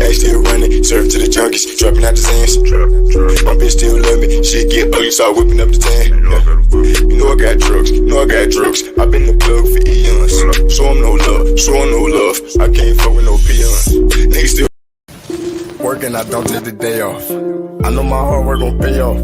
Back still running, serve to the junkies, dropping out the sands. My bitch still love me, shit get ugly, so I whipping up the tan. You know I got drugs, I been the plug for eons. Show 'em no love, I can't fuck with no peons. Niggas still working, I don't take the day off. I know my hard work gon' pay off.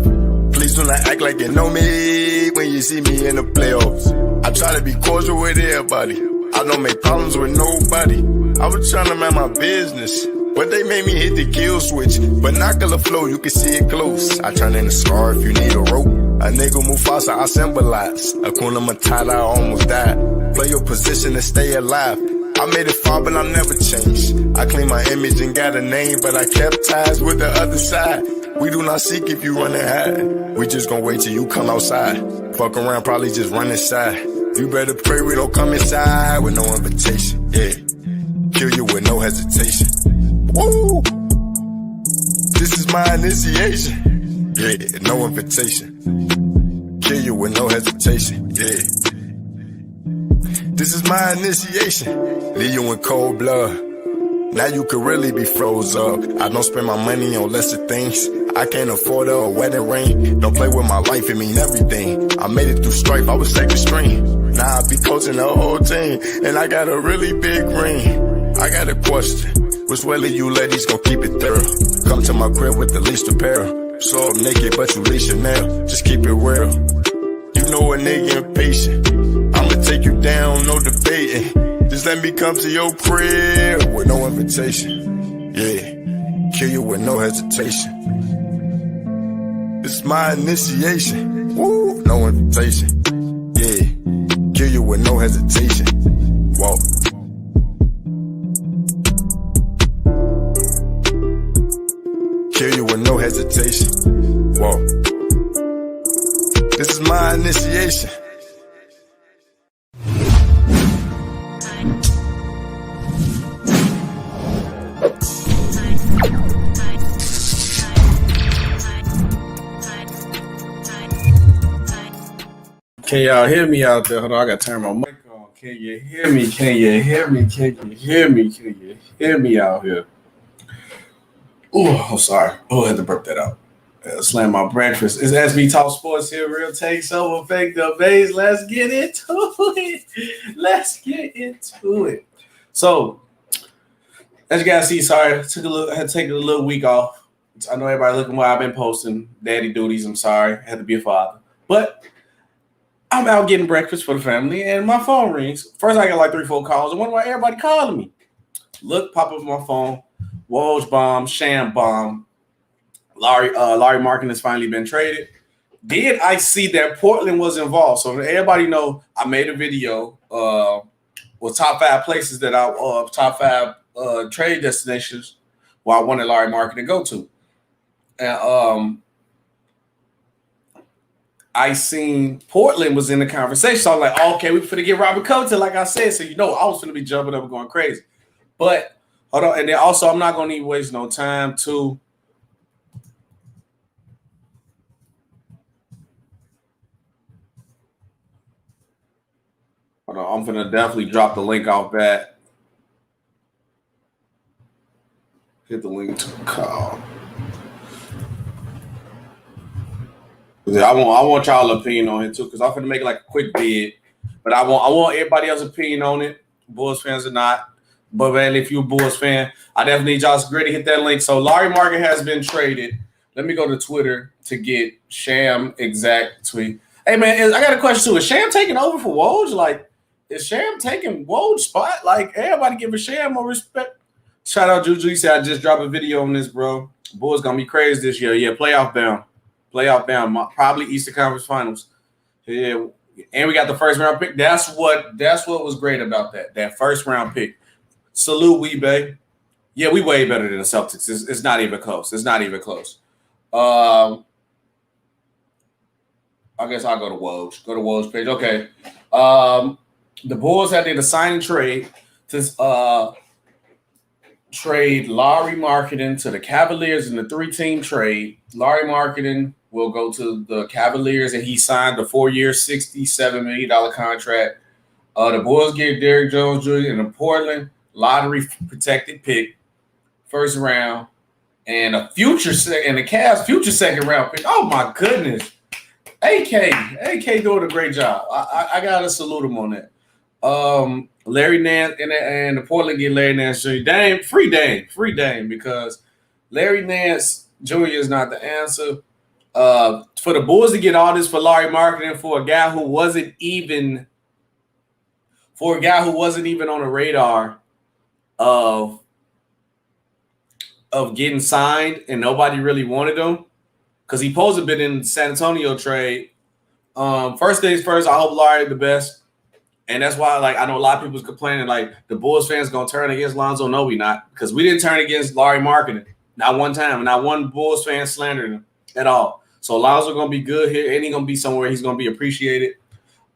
Please do not act like you know me when you see me in the playoffs. I try to be cordial with everybody, I don't make problems with nobody. I was trying to mind my business, but they made me hit the kill switch. Binocular flow, you can see it close. I turn in a scar if you need a rope. A nigga Mufasa, I symbolize. Akuna Matata, I almost died. Play your position and stay alive. I made it far, but I never changed. I clean my image and got a name, but I kept ties with the other side. We do not seek if you run and hide. We just gon' wait till you come outside. Fuck around, probably just run inside. You better pray we don't come inside with no invitation. Yeah, kill you with no hesitation. Woo! This is my initiation. Yeah, no invitation. Kill you with no hesitation. Yeah. This is my initiation. Leave you in cold blood. Now you could really be froze up. I don't spend my money on lesser things. I can't afford a wedding ring. Don't play with my life, it mean everything. I made it through strife, I was second string. Now I be coaching the whole team, and I got a really big ring. I got a question. Which way of you ladies gon' keep it thorough? Come to my crib with the least apparel. So I'm naked, but you leash your nail. Just keep it real. You know a nigga impatient. I'ma take you down, no debating. Just let me come to your crib with no invitation. Yeah, kill you with no hesitation. This is my initiation. Woo, no invitation. Yeah, kill you with no hesitation. Whoa. Kill you with no hesitation. Whoa. This is my initiation. Can y'all hear me out there? Hold on, I gotta turn my mic on. Can you hear me? Can you hear me? Can you hear me? Can you hear me out here? Oh, I'm sorry. Oh, I had to burp that out. Slam my breakfast. It's SB Talk Sports here. Real take, so effective base. Let's get into it. Let's get into it. So, as you guys see, sorry, I had to take a little week off. I know everybody looking while I've been posting daddy duties. I'm sorry. I had to be a father. But I'm out getting breakfast for the family, and my phone rings. First, I got like 3-4 calls. I wonder why everybody calling me. Look, pop up on my phone. Woj bomb, sham bomb. Lauri Markkanen has finally been traded. Did I see that Portland was involved? So everybody know I made a video with top 5 places that top 5 trade destinations where I wanted Lauri Markkanen to go to. And I seen Portland was in the conversation. So I'm like, okay, we finna get Robert Covington, like I said. So, I was finna be jumping up and going crazy. But, hold on. And then also, I'm not going to need to waste no time, too. Hold on. I'm finna definitely drop the link off that. Hit the link to the call. I want y'all's opinion on it too, because I'm gonna make like a quick bid, but I want everybody else's opinion on it, Bulls fans or not. But man, if you're a Bulls fan, I definitely need y'all's great to hit that link. So Lauri Markkanen has been traded. Let me go to Twitter to get Sham exact tweet. Hey man, I got a question too. Is Sham taking over for Woj? Like, is Sham taking Woj's spot? Like, everybody giving Sham more respect. Shout out Juju. He said I just dropped a video on this, bro. Bulls gonna be crazy this year. Yeah, playoff bound, probably Eastern Conference Finals. Yeah, and we got the first round pick. That's what was great about that first round pick. Salute, Weebay. Yeah, we way better than the Celtics. It's not even close. It's not even close. I guess I'll go to Woj. Go to Woj page. Okay. The Bulls had to sign and trade to trade Lauri Markkanen to the Cavaliers in the 3-team trade. Lauri Markkanen will go to the Cavaliers, and he signed a 4-year, $67 million contract. The Bulls get Derrick Jones Jr. in a Portland lottery-protected pick first round, and a future and the Cavs future second round pick. Oh my goodness. AK doing a great job. I gotta salute him on that. Larry Nance and the Portland get Larry Nance Jr. Free Dame, because Larry Nance Jr. is not the answer. For the Bulls to get all this for Lauri Markkanen, for a guy who wasn't even on the radar of getting signed, and nobody really wanted him because he posed a bit in the San Antonio trade. First things first, I hope Lauri the best. And that's why, like, I know a lot of people's complaining, like, the Bulls fans going to turn against Lonzo. No, we not. Because we didn't turn against Lauri Markkanen. Not one time. Not one Bulls fan slandered him at all. So Lonzo going to be good here, and he's going to be somewhere he's going to be appreciated.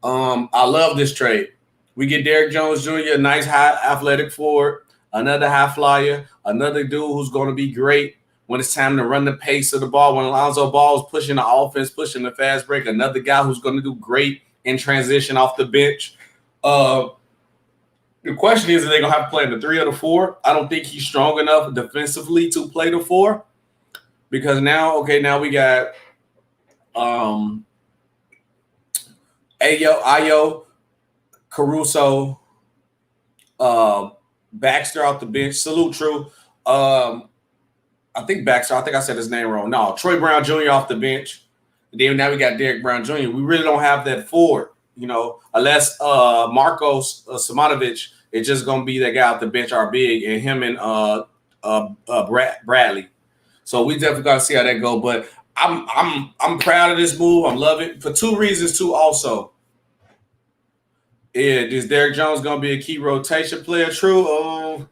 I love this trade. We get Derrick Jones Jr., a nice, high athletic forward, another high flyer, another dude who's going to be great when it's time to run the pace of the ball. When Lonzo Ball is pushing the offense, pushing the fast break, another guy who's going to do great in transition off the bench. The question is, are they going to have to play in the 3 or the 4? I don't think he's strong enough defensively to play the 4, because now we got Ayo, Caruso, Baxter off the bench. Salute, True. I think Baxter. I think I said his name wrong. No, Troy Brown Jr. off the bench. And then now we got Derrick Brown Jr. We really don't have that forward, unless Marcos Simonovic is just gonna be that guy off the bench, our big, and him and Bradley. So we definitely gotta see how that go. But I'm proud of this move. I'm loving it for 2 reasons too. Also, is Derrick Jones gonna be a key rotation player? True.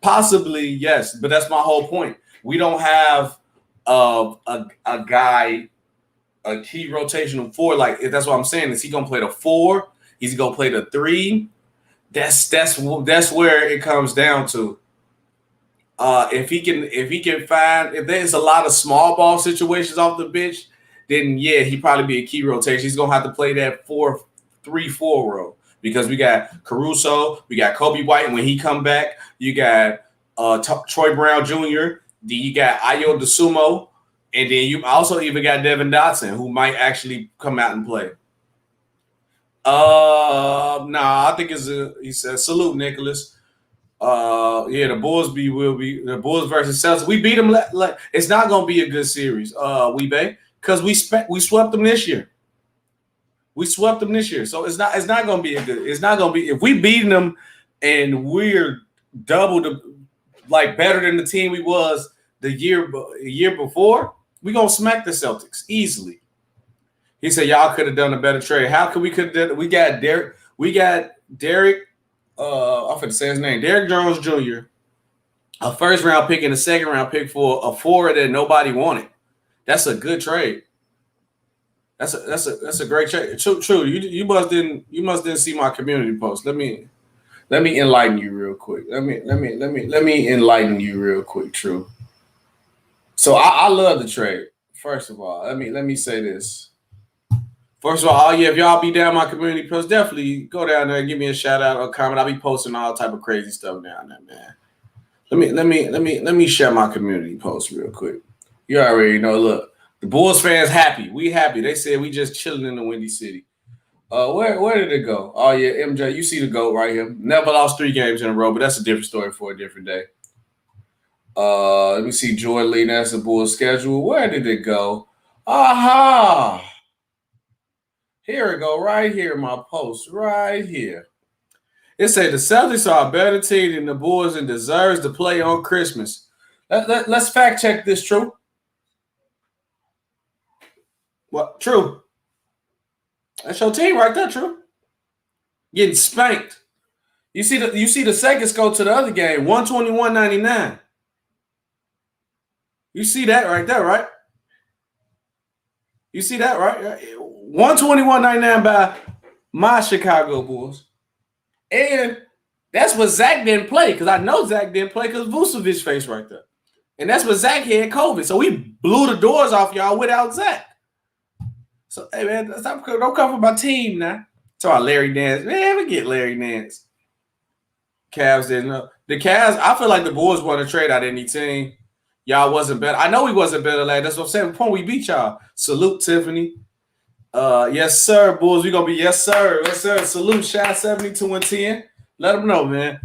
Possibly, yes. But that's my whole point. We don't have a guy, a key rotational 4. Like, that's what I'm saying. Is he gonna play the 4? He's gonna play the 3. That's where it comes down to. If there's a lot of small ball situations off the bench, then yeah, he'd probably be a key rotation. He's gonna have to play that 4-3-4 role, because we got Caruso, we got Kobe White, and when he come back, you got Troy Brown Jr., then you got Ayo DeSumo, and then you also even got Devin Dotson, who might actually come out and play. I think he said salute, Nicholas. The Bulls the Bulls versus Celtics. We beat them. It's not gonna be a good series, because we swept them this year. So it's not gonna be if we beating them and we're double better than the team we was the year before. We gonna smack the Celtics easily. He said y'all could have done a better trade. How could we could have done? We got Derrick. I'm going to say his name. Derrick Jones Jr. A first round pick and a second round pick for a forward that nobody wanted. That's a good trade. That's a great trade. True. You must didn't see my community post. Let me enlighten you real quick. Let me enlighten you real quick. True. So I love the trade. First of all, let me say this. First of all, if y'all be down my community post, definitely go down there and give me a shout out or comment. I'll be posting all type of crazy stuff down there, man. Let me share my community post real quick. You already know. Look, the Bulls fans happy. We happy. They said we just chilling in the Windy City. Where did it go? Oh yeah, MJ, you see the GOAT right here. Never lost 3 games in a row, but that's a different story for a different day. Let me see Jordan Lee. That's the Bulls schedule. Where did it go? Aha! Here we go, right here, my post, right here. It said the Celtics are a better team than the Bulls and deserves to play on Christmas. Let's fact check this, True. What? True. That's your team right there, True. Getting spanked. You see the seconds go to the other game, 121-99. You see that right there, right? You see that, right? 121-99 by my Chicago Bulls. And that's what Zach didn't play, because I know Zach didn't play because Vucevic face right there. And that's what Zach had COVID. So we blew the doors off y'all without Zach. So, hey, man, don't come for my team now. Talk about Larry Nance. Man, forget Larry Nance. Cavs didn't know. The Cavs, I feel like the Bulls won a trade out of any team. Y'all wasn't better. I know we wasn't better last. That's what I'm saying. Before we beat y'all. Salute, Tiffany. Yes, sir, Bulls. We gonna be yes, sir. Yes, sir. Salute, shot 72-10. Let them know, man.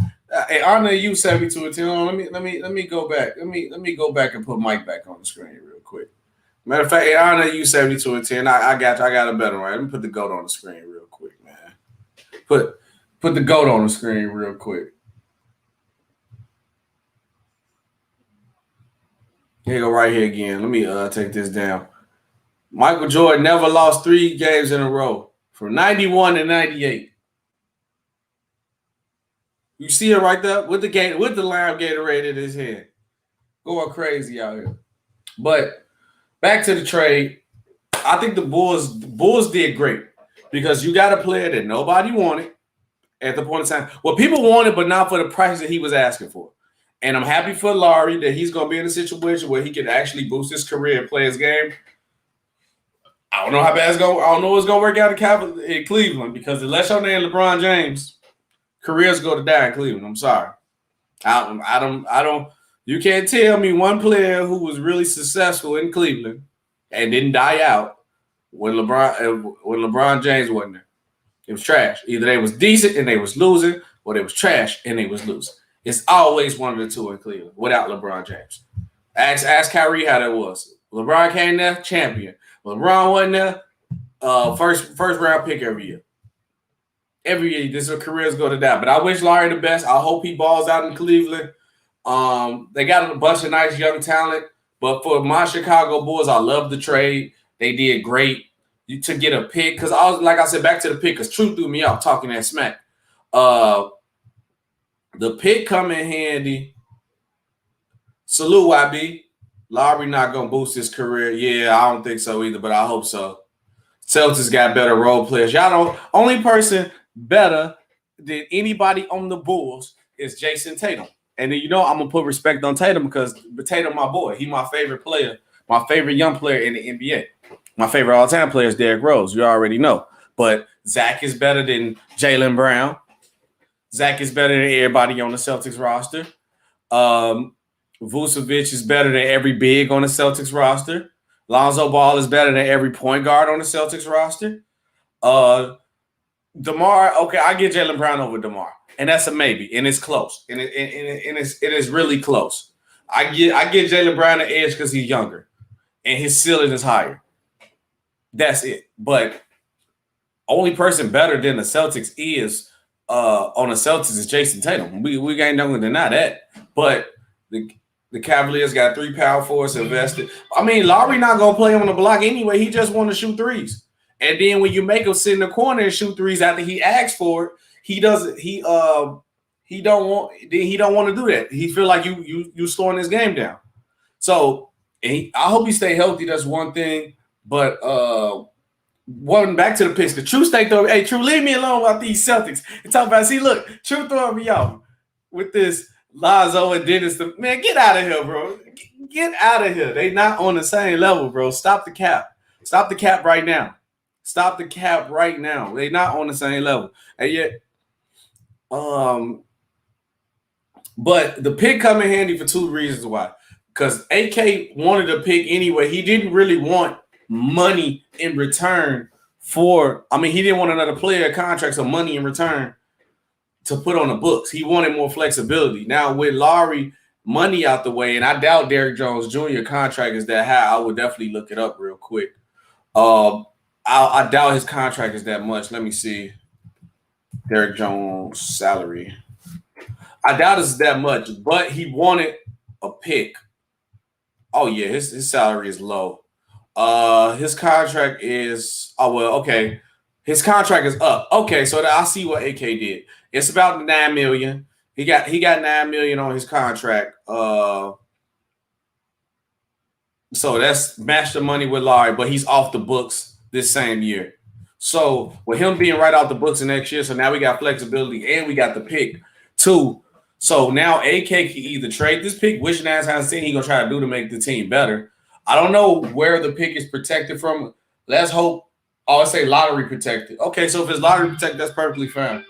Hey, honor you 72-10. Let me go back. Let me go back and put Mike back on the screen real quick. Matter of fact, hey, honor you 72-10. I got you. I got a better one. Let me put the GOAT on the screen real quick, man. Put the GOAT on the screen real quick. Here you go right here again. Let me take this down. Michael Jordan never lost 3 games in a row from 91 to 98. You see it right there with the lime Gatorade in his hand. Going crazy out here. But back to the trade. I think the Bulls did great because you got a player that nobody wanted at the point in time. Well, people wanted, but not for the price that he was asking for. And I'm happy for Lauri that he's going to be in a situation where he can actually boost his career and play his game. I don't know how bad it's going. I don't know what's going to work out in Cleveland because unless your name LeBron James, careers go to die in Cleveland. I'm sorry. I don't. You can't tell me one player who was really successful in Cleveland and didn't die out when LeBron James wasn't there. It was trash. Either they was decent and they was losing, or they was trash and they was losing. It's always one of the two in Cleveland without LeBron James. Ask Kyrie how that was. LeBron came there, champion. LeBron wasn't there, first round pick every year. Every year, this careers go to die. But I wish Lauri the best. I hope he balls out in Cleveland. They got a bunch of nice young talent. But for my Chicago Bulls, I love the trade. They did great to get a pick. Because like I said, back to the pick, because Truth threw me off talking that smack. The pick come in handy. Salute, YB. Lauri not going to boost his career. Yeah, I don't think so either, but I hope so. Celtics got better role players. Y'all know, only person better than anybody on the Bulls is Jason Tatum. And then, I'm going to put respect on Tatum because Tatum my boy. He my favorite player, my favorite young player in the NBA. My favorite all-time player is Derrick Rose. You already know. But Zach is better than Jaylen Brown. Zach is better than everybody on the Celtics roster. Vucevic is better than every big on the Celtics roster. Lonzo Ball is better than every point guard on the Celtics roster. DeMar, okay, I get Jaylen Brown over DeMar, and that's a maybe, and it's close, and it is really close. I get Jaylen Brown an edge because he's younger, and his ceiling is higher. That's it. But only person better than the Celtics is on the Celtics is Jason Tatum. We ain't not going to deny that. But the Cavaliers got 3 power forwards invested. I mean, Lauri not going to play on the block anyway. He just want to shoot threes. And then when you make him sit in the corner and shoot threes after he asks for it, he doesn't. He don't want to do that. He feel like you slowing his game down. So I hope he stay healthy. That's one thing. But one back to the picks. The True State though. Hey, True, leave me alone about these Celtics. And talk about, see, look, True throwing me off with this Lonzo and Dennis. Man, get out of here, bro. Get out of here. They not on the same level, bro. Stop the cap. Stop the cap right now. Stop the cap right now. They not on the same level. And yet, but the pick come in handy for 2 reasons why. Because AK wanted a pick anyway. He didn't really want money in return he didn't want another player contract, so money in return to put on the books. He wanted more flexibility. Now with Lauri, money out the way, and I doubt Derrick Jones Jr. contract is that high. I would definitely look it up real quick. I doubt his contract is that much. Let me see. Derrick Jones' salary. I doubt it's that much, but he wanted a pick. Oh, yeah, his salary is low. His contract is okay. His contract is up. Okay, so I see what AK did. It's about $9 million. He got $9 million on his contract. So that's matched the money with Lauri, but he's off the books this same year. So with him being right off the books next year, so now we got flexibility and we got the pick too. So now AK can either trade this pick, which Nas hasn't seen, he's gonna try to do to make the team better. I don't know where the pick is protected from. Let's hope. Oh, I say lottery protected. Okay, so if it's lottery protected, that's perfectly fine.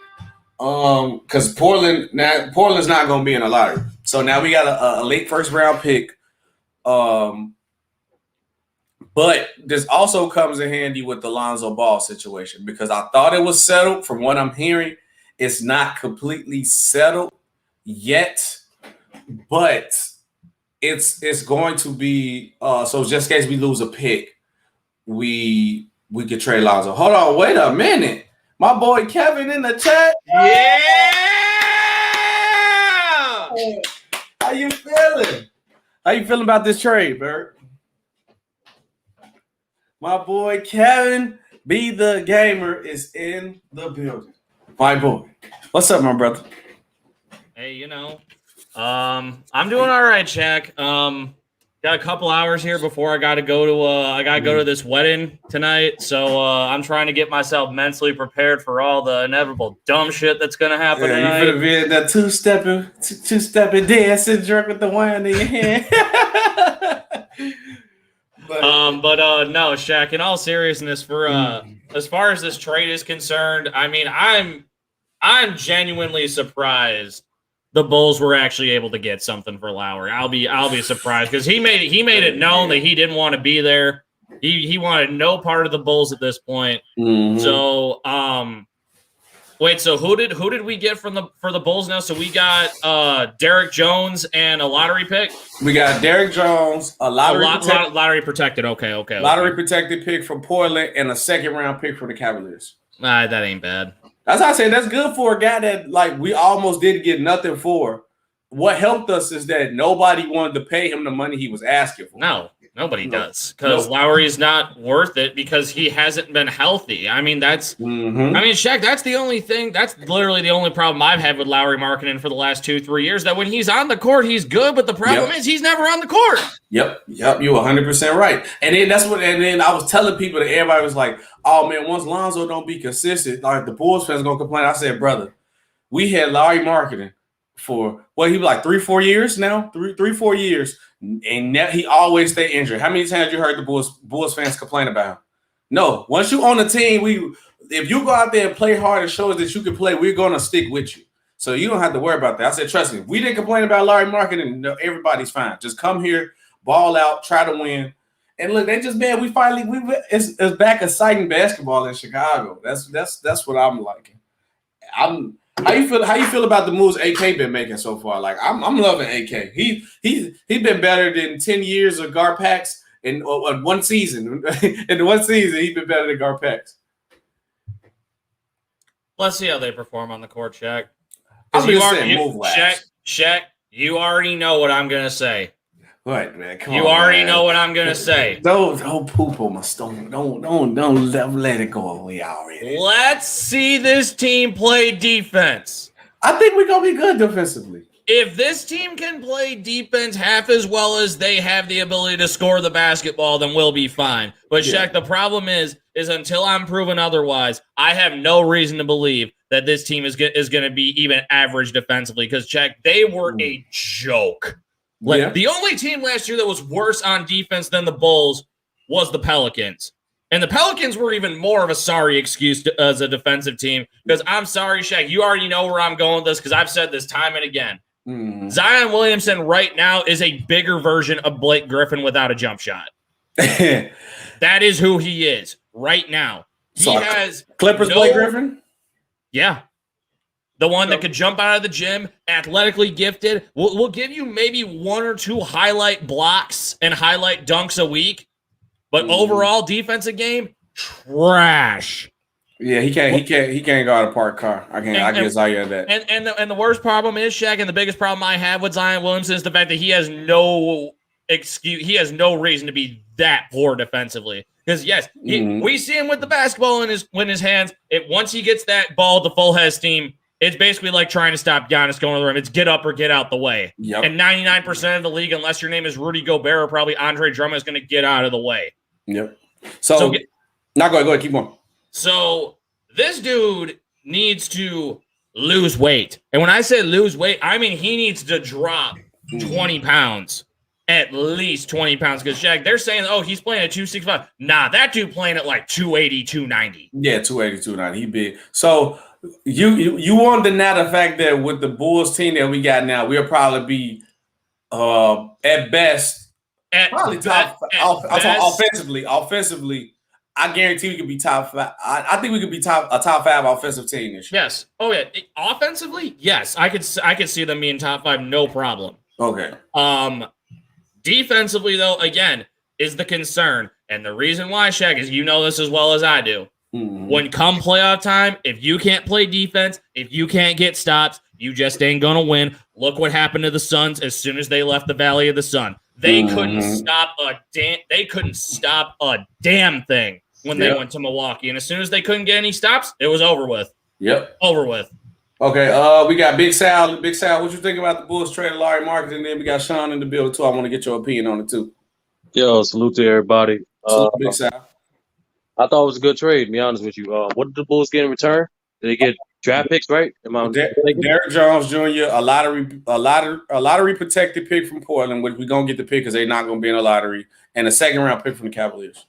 Because Portland's not going to be in the lottery. So now we got a late first round pick. But this also comes in handy with the Lonzo Ball situation because I thought it was settled. From what I'm hearing, it's not completely settled yet, but it's going to be. So just in case we lose a pick, we could trade Lonzo. Hold on, wait a minute. My boy Kevin in the chat. Yeah. How you feeling? How you feeling about this trade, Bert? My boy Kevin B the Gamer is in the building. My boy. What's up, my brother? Hey, I'm doing all right, Shaq. Got a couple hours here before I got to go to this wedding tonight. So I'm trying to get myself mentally prepared for all the inevitable dumb shit that's gonna happen tonight. You finna be in that two-stepping dancing, drunk with the wine in your hand. But no, Shaq, in all seriousness, for as far as this trade is concerned, I mean, I'm genuinely surprised the Bulls were actually able to get something for Lauri. I'll be surprised because he made it known that he didn't want to be there. He wanted no part of the Bulls at this point. Mm-hmm. So wait, so who did we get for the Bulls now? So we got Derrick Jones and a lottery pick. We got Derrick Jones, a lottery protected. Okay. Lottery protected pick from Portland and a second round pick from the Cavaliers. That ain't bad. That's how I say that's good for a guy that like we almost didn't get nothing for. What helped us is that nobody wanted to pay him the money he was asking for. No, nobody does because Lauri's not worth it because he hasn't been healthy. I mean, that's. Mm-hmm. I mean, Shaq, that's the only thing. That's literally the only problem I've had with Lauri Markkanen for the last 2-3 years. That when he's on the court, he's good, but the problem is he's never on the court. Yep, you're 100% right. And then I was telling people that everybody was like, "Oh man, once Lonzo don't be consistent, like the Bulls fans gonna complain." I said, "Brother, we had Lauri Markkanen for he was like 3-4 years now, 3-4 years, and he always stay injured. How many times you heard the Bulls fans complain about him? No, once you on the team, if you go out there and play hard and show us that you can play, we're gonna stick with you. So you don't have to worry about that." I said, "Trust me, we didn't complain about Lauri Markkanen. No, everybody's fine. Just come here, ball out, try to win." And look, it's back exciting basketball in Chicago. That's what I'm liking. How you feel about the moves AK been making so far? Like I'm loving AK. He been better than 10 years of Garpax in one season. In one season, he's been better than Garpax. Let's see how they perform on the court, Shaq. Shaq, you already know what I'm gonna say. What, man? Come on, already know what I'm gonna say. Don't poop on my stone. Don't let it go away already. Let's see this team play defense. I think we're gonna be good defensively. If this team can play defense half as well as they have the ability to score the basketball, then we'll be fine. But Shaq, the problem is until I'm proven otherwise, I have no reason to believe that this team is going to be even average defensively. Because Shaq, they were a joke. The only team last year that was worse on defense than the Bulls was the Pelicans. And the Pelicans were even more of a sorry excuse as a defensive team. Because I'm sorry, Shaq, you already know where I'm going with this because I've said this time and again. Mm. Zion Williamson right now is a bigger version of Blake Griffin without a jump shot. That is who he is right now. He has Clippers Blake Griffin? Yeah. The one that could jump out of the gym, athletically gifted. We'll give you maybe 1 or 2 highlight blocks and highlight dunks a week. But overall defensive game, trash. Yeah, he can't go out of park car. I guess I get that. And the worst problem is, Shaq, and the biggest problem I have with Zion Williamson is the fact that he has no excuse. He has no reason to be that poor defensively. Because we see him with the basketball in his hands. Once he gets that ball to full head steam, it's basically like trying to stop Giannis going to the rim. It's get up or get out the way. Yep. And 99% of the league, unless your name is Rudy Gobert or probably Andre Drummond, is going to get out of the way. Yep. So go ahead, keep going. So this dude needs to lose weight. And when I say lose weight, I mean he needs to drop 20 pounds. At least 20 pounds. Because, Shaq, they're saying, he's playing at 265. Nah, that dude playing at like 280, 290. Yeah, 280, 290. He big. So You won't deny the fact that with the Bulls team that we got now, we'll probably be at best probably top. I'm talking offensively. Offensively, I guarantee we could be top 5. I think we could be a top 5 offensive team this year. Yes. Oh yeah. Offensively, yes. I could see them being top 5, no problem. Okay. Defensively, though, again, is the concern. And the reason why, Shaq, is you know this as well as I do. Mm-hmm. When come playoff time, if you can't play defense, if you can't get stops, you just ain't going to win. Look what happened to the Suns as soon as they left the Valley of the Sun. They couldn't stop a damn thing when they went to Milwaukee. And as soon as they couldn't get any stops, it was over with. Yep. Over with. Okay, we got Big Sal. Big Sal, what you think about the Bulls trade of Lauri Markkanen? And then we got Sean in the building, too. I want to get your opinion on it, too. Yo, salute to everybody. Salute Big Sal. I thought it was a good trade, to be honest with you. What did the Bulls get in return? Did they get draft picks, right? Derrick Jones Jr., a lottery protected pick from Portland, which we're going to get the pick because they're not going to be in a lottery, and a second-round pick from the Cavaliers.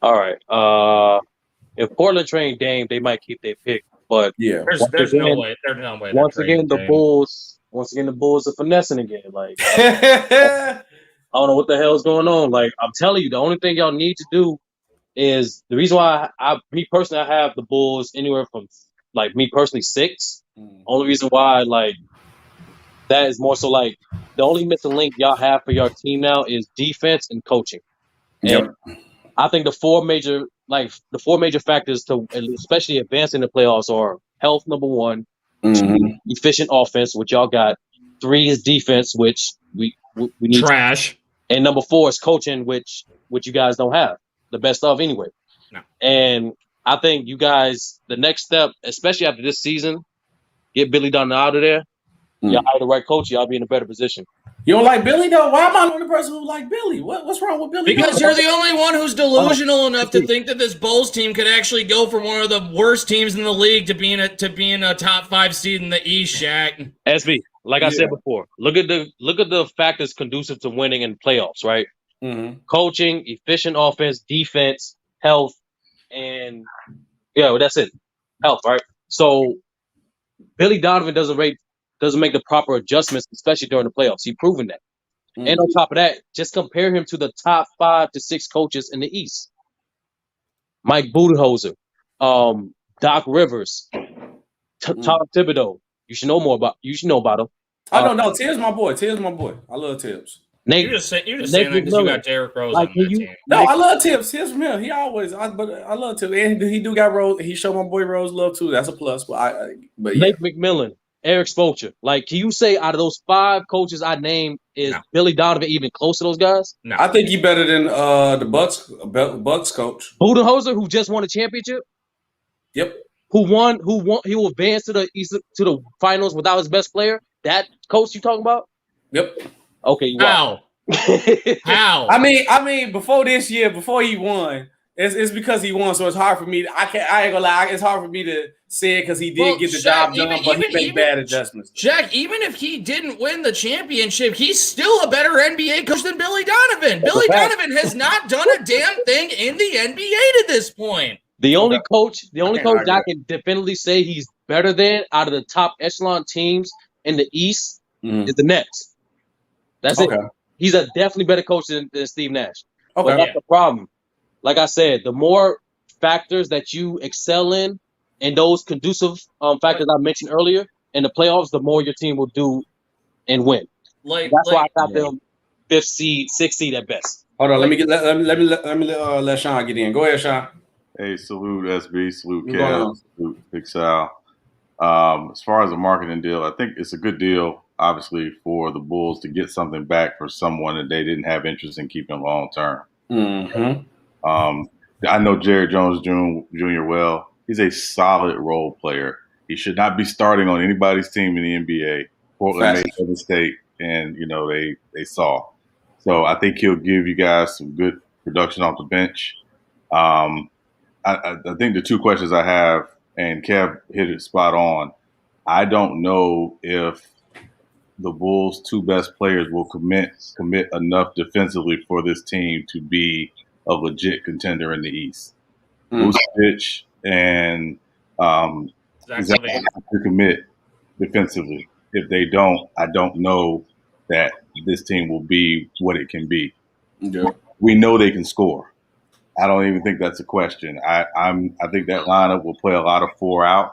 All right. If Portland trained Dame, they might keep their pick. But yeah, there's no way. Once again, the Bulls are finessing again. Like I don't know what the hell is going on. Like I'm telling you, the only thing y'all need to do is the reason why I have the Bulls anywhere from like me personally 6. Only reason why like that is more so like the only missing link y'all have for your team now is defense and coaching. And I think the four major factors to especially advancing the playoffs are health, number 1, efficient offense, which y'all got. 3 is defense, which we need trash, and number 4 is coaching, which you guys don't have the best of anyway. No. And I think you guys, the next step, especially after this season, get Billy Donovan out of there. Y'all hire the right coach, y'all be in a better position. You don't like Billy, though? Why am I the only person who like Billy? What's wrong with Billy? Because you're the only one who's delusional enough to think that this Bulls team could actually go from one of the worst teams in the league to being a top 5 seed in the East, Shaq. SB, like I said before, look at the factors conducive to winning in playoffs, right? Coaching, efficient offense, defense, health, and that's it. Health, right? So Billy Donovan doesn't make the proper adjustments, especially during the playoffs. He's proven that. And on top of that, just compare him to the top 5 to 6 coaches in the East. Mike Budenholzer, Doc Rivers, Tom Thibodeau. You should know about him. I know. Tibbs my boy. I love Tibbs. You're just saying that because you got Derrick Rose on that team. No, I love Tibbs. Tibbs from him. But I love Tibbs. And he do got Rose. He showed my boy Rose love too. That's a plus. But Nate McMillan, Eric Spoelstra. Like, can you say out of those 5 coaches I named, is Billy Donovan even close to those guys? No. I think he better than the Bucks coach. Budenholzer, who just won a championship. Yep. Who won? He will advance to the finals without his best player. That coach you talking about? Yep. Okay. How? How? I mean, before this year, before he won, it's because he won. So it's hard for me. I ain't gonna lie. It's hard for me to say it because he did get the job done, but he made bad adjustments. Jack, even if he didn't win the championship, he's still a better NBA coach than Billy Donovan. Billy Donovan has not done a damn thing in the NBA to this point. The only coach that I can definitely say he's better than out of the top echelon teams in the East is the Nets. That's it. He's a definitely better coach than Steve Nash. Okay. But that's the problem. Like I said, the more factors that you excel in, and those conducive factors I mentioned earlier in the playoffs, the more your team will do and win. That's why I got them 5th seed, 6th seed at best. Hold on, let me let Sean get in. Go ahead, Sean. Hey, salute SB, salute Kev, salute Big Sal. As far as the marketing deal, I think it's a good deal, obviously, for the Bulls to get something back for someone that they didn't have interest in keeping long term. I know Jerry Jones Jr. well. He's a solid role player. He should not be starting on anybody's team in the NBA. Portland made a mistake, and they saw. So I think he'll give you guys some good production off the bench. I think the 2 questions I have, and Kev hit it spot on. I don't know if the Bulls' 2 best players will commit enough defensively for this team to be a legit contender in the East. Vucevic and Exactly. To commit defensively. If they don't, I don't know that this team will be what it can be. Yeah. We know they can score. I don't even think that's a question. I think that lineup will play a lot of 4 out.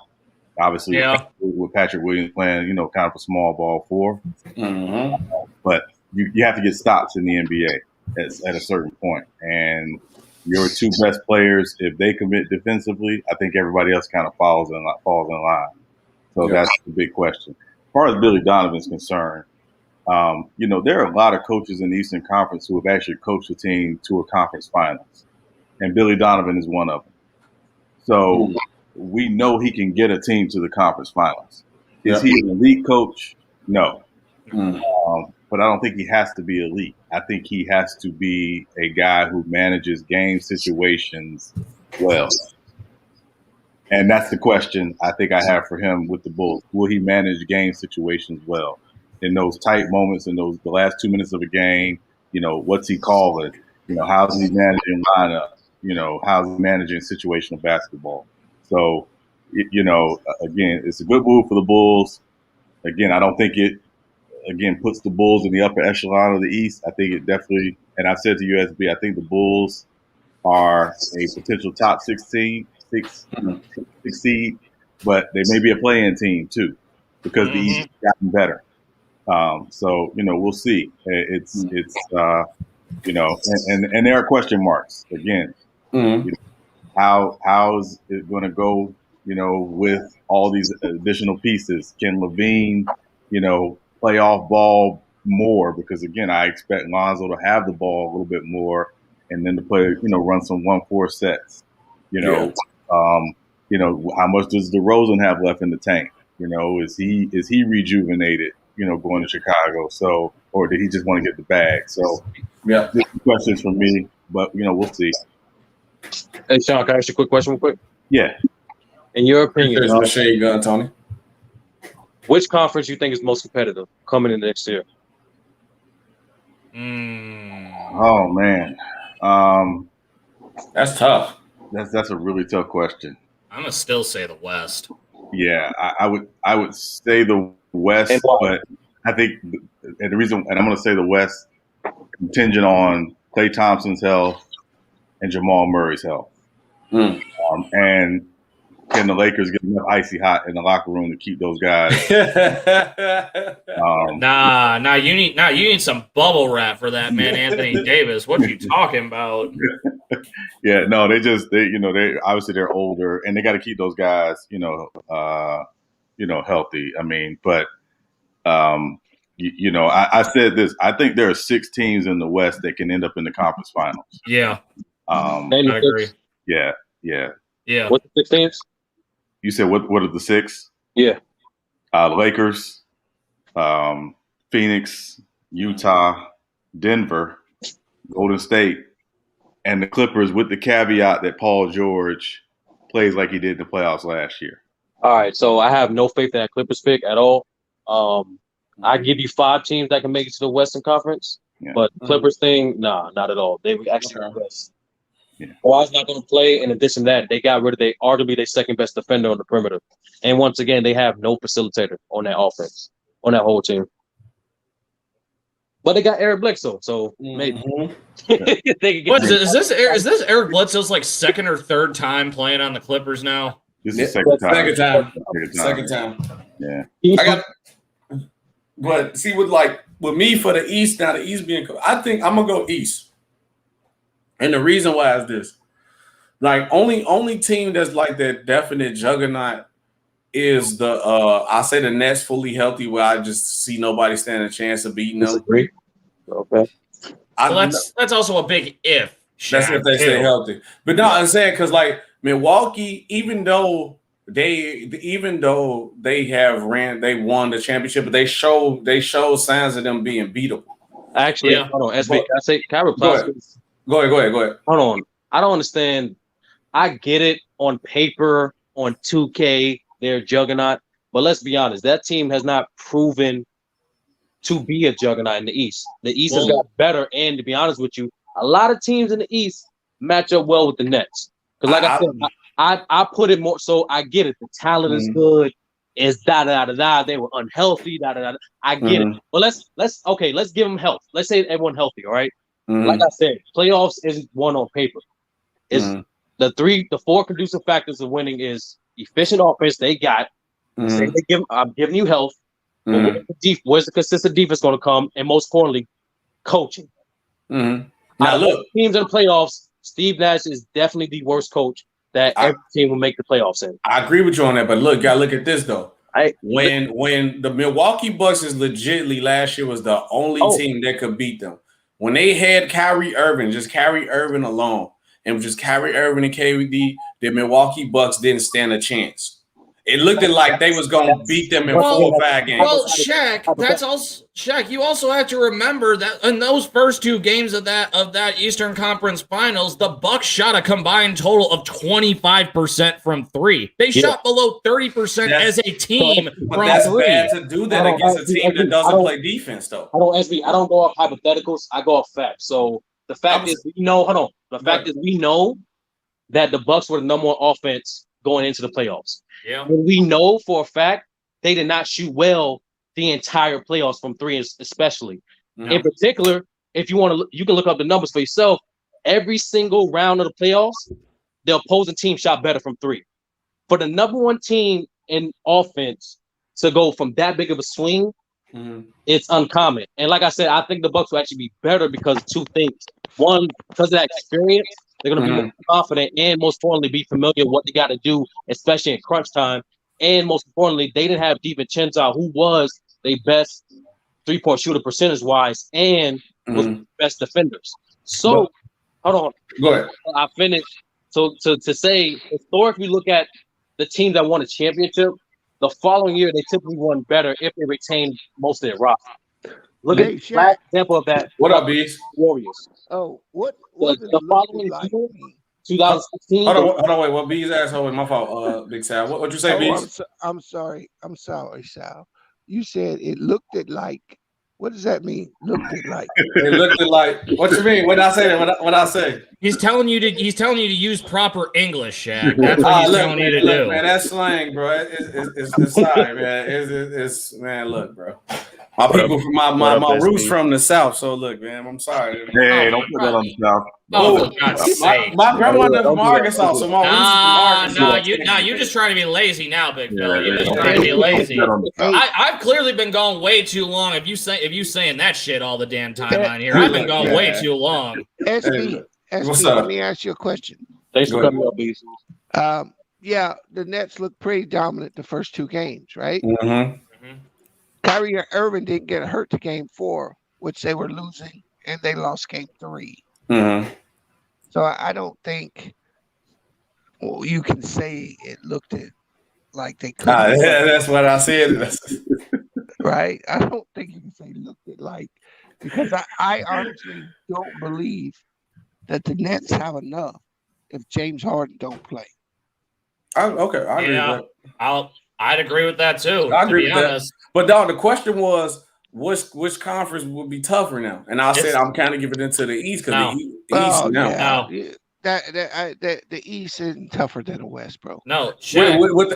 Obviously, Yeah. with Patrick Williams playing, kind of a small ball 4. Mm-hmm. But you have to get stops in the NBA at a certain point. And your 2 best players, if they commit defensively, I think everybody else kind of falls in line. So that's the big question. As far as Billy Donovan's concerned, there are a lot of coaches in the Eastern Conference who have actually coached a team to a conference finals. And Billy Donovan is one of them. So we know he can get a team to the conference finals. Is he an elite coach? No. But I don't think he has to be elite. I think he has to be a guy who manages game situations well. And that's the question I think I have for him with the Bulls. Will he manage game situations well? In those tight moments, in the last 2 minutes of a game, what's he calling? How's he managing lineup? How's he managing situational basketball? So, again, it's a good move for the Bulls. Again, I don't think it, puts the Bulls in the upper echelon of the East. I think it definitely, and I've said to USB, I think the Bulls are a potential top 16, six seed, but they may be a play-in team too, because the East has gotten better. So we'll see. It's and there are question marks again. How is it going to go? With all these additional pieces, can Levine, play off ball more? Because again, I expect Lonzo to have the ball a little bit more, and then to play, run some 1-4 sets. How much does DeRozan have left in the tank? Is he rejuvenated? Going to Chicago. So, or did he just want to get the bag? So, just questions for me, but we'll see. Hey, Sean, can I ask you a quick question real quick? Yeah. In your opinion, machine gun, Tony. Which conference you think is most competitive coming in next year? Oh man, that's tough. That's a really tough question. I'm gonna still say the West. Yeah, I would say the West, but I think the reason, and I'm going to say the West, contingent on Klay Thompson's health and Jamal Murray's health. And can the Lakers get enough icy hot in the locker room to keep those guys? You need some bubble wrap for that man, Anthony Davis. What are you talking about? Yeah, no, they obviously they're older and they got to keep those guys, healthy. I mean, but I said this. I think there are 6 teams in the West that can end up in the conference finals. Yeah, I agree. Yeah. What's the 6 teams? You said what are the 6? Yeah. Lakers, Phoenix, Utah, Denver, Golden State, and the Clippers, with the caveat that Paul George plays like he did in the playoffs last year. All right, so I have no faith in that Clippers pick at all. I give you 5 teams that can make it to the Western Conference, but Clippers thing, not at all. They were actually the best. Kawhi's not going to play. In addition to that, they got rid of arguably their second best defender on the perimeter. And once again, they have no facilitator on that offense, on that whole team. But they got Eric Bledsoe, so maybe. They can get is this Eric Bledsoe's like second or third time playing on the Clippers now? This is second time. Yeah. But see, with me for the East, now the East being, I think I'm gonna go East. And the reason why is this: only team that's like that definite juggernaut is I say the Nets fully healthy, where I just see nobody standing a chance of beating them. Okay. That's also a big if. That's if they stay healthy. But no, I'm saying because Milwaukee, even though they won the championship, but they show signs of them being beatable. Actually, hold on. SB, can I reply? Go ahead. Hold on. I don't understand. I get it on paper, on 2K, they're a juggernaut. But let's be honest, that team has not proven to be a juggernaut in the East. The East has got better. And to be honest with you, a lot of teams in the East match up well with the Nets. Because I put it more so I get it. The talent is good. It's da. They were unhealthy. Da. I get it. But let's give them health. Let's say everyone healthy. All right. Like I said, playoffs isn't one on paper. It's the four conducive factors of winning is efficient offense. They got. Say I'm giving you health. But where's the consistent defense going to come? And most importantly, coaching. Now look, teams in the playoffs. Steve Nash is definitely the worst coach that every team will make the playoffs in. I agree with you on that, but look, gotta look at this though. When the Milwaukee Bucks is legitimately last year was the only team that could beat them. When they had Kyrie Irving, just Kyrie Irving alone, and just Kyrie Irving and KD, the Milwaukee Bucks didn't stand a chance. It looked like they was going to beat them in 4 or 5 games. Well, Shaq, you also have to remember that in those first 2 games of that Eastern Conference Finals, the Bucks shot a combined total of 25% from 3. They shot below 30% as a team from that's 3. Bad to do that against a team that doesn't play defense, though. I don't go off hypotheticals. I go off facts. So the fact is we know. Hold on. The fact is we know that the Bucks were the number 1 offense going into the playoffs. Yeah. And we know for a fact they did not shoot well the entire playoffs from 3, especially. No. In particular, if you want to, you can look up the numbers for yourself. Every single round of the playoffs, the opposing team shot better from 3. For the number 1 team in offense to go from that big of a swing, it's uncommon. And like I said, I think the Bucks will actually be better because of 2 things. One, because of that experience. They're going to be more confident and, most importantly, be familiar with what they got to do, especially in crunch time. And, most importantly, they didn't have DiVincenzo, who was their best three-point shooter percentage-wise and was the best defenders. So, hold on. Go ahead. I finished. So, to say, historically, look at the team that won a championship, the following year, they typically won better if they retained most of their roster. Look at the last example of that. What up, Bees? Warriors. Oh, what the following year, 2016. Hold on, wait. What Bees asshole? My fault, Big Sal. What you say, Bees? I'm sorry, Sal. You said it looked like. What does that mean? Looked it like. It looked like. What you mean? What I say? What I say? He's telling you to use proper English, Shaq. That's what he's telling you to do. Man, that's slang, bro. It's sorry, man. It's man. Look, bro. My people from my roots from the South. So look, man, I'm sorry. Hey, don't put that on the South. Oh, for God's sake. My grandmother from Arkansas, so my roots from Arkansas. You're just trying to be lazy now, big fella. You're just trying to be lazy. I've clearly been gone way too long. If you saying that shit all the damn time on here, I've been gone way too long. SB, let me ask you a question. Thanks for coming up, Bees. Yeah, the Nets looked pretty dominant the first 2 games, right? Kyrie Irving didn't get hurt to game 4, which they were losing, and they lost game 3. So I don't think you can say it looked like they could. That's what I said. Right? I don't think you can say looked it like, because I honestly don't believe that the Nets have enough if James Harden don't play. I agree with that. I'd agree with that too. I agree with that. But dog, the question was, which conference would be tougher now? And I said I'm kind of giving it to the East because the East now. The East isn't tougher than the West, bro. No,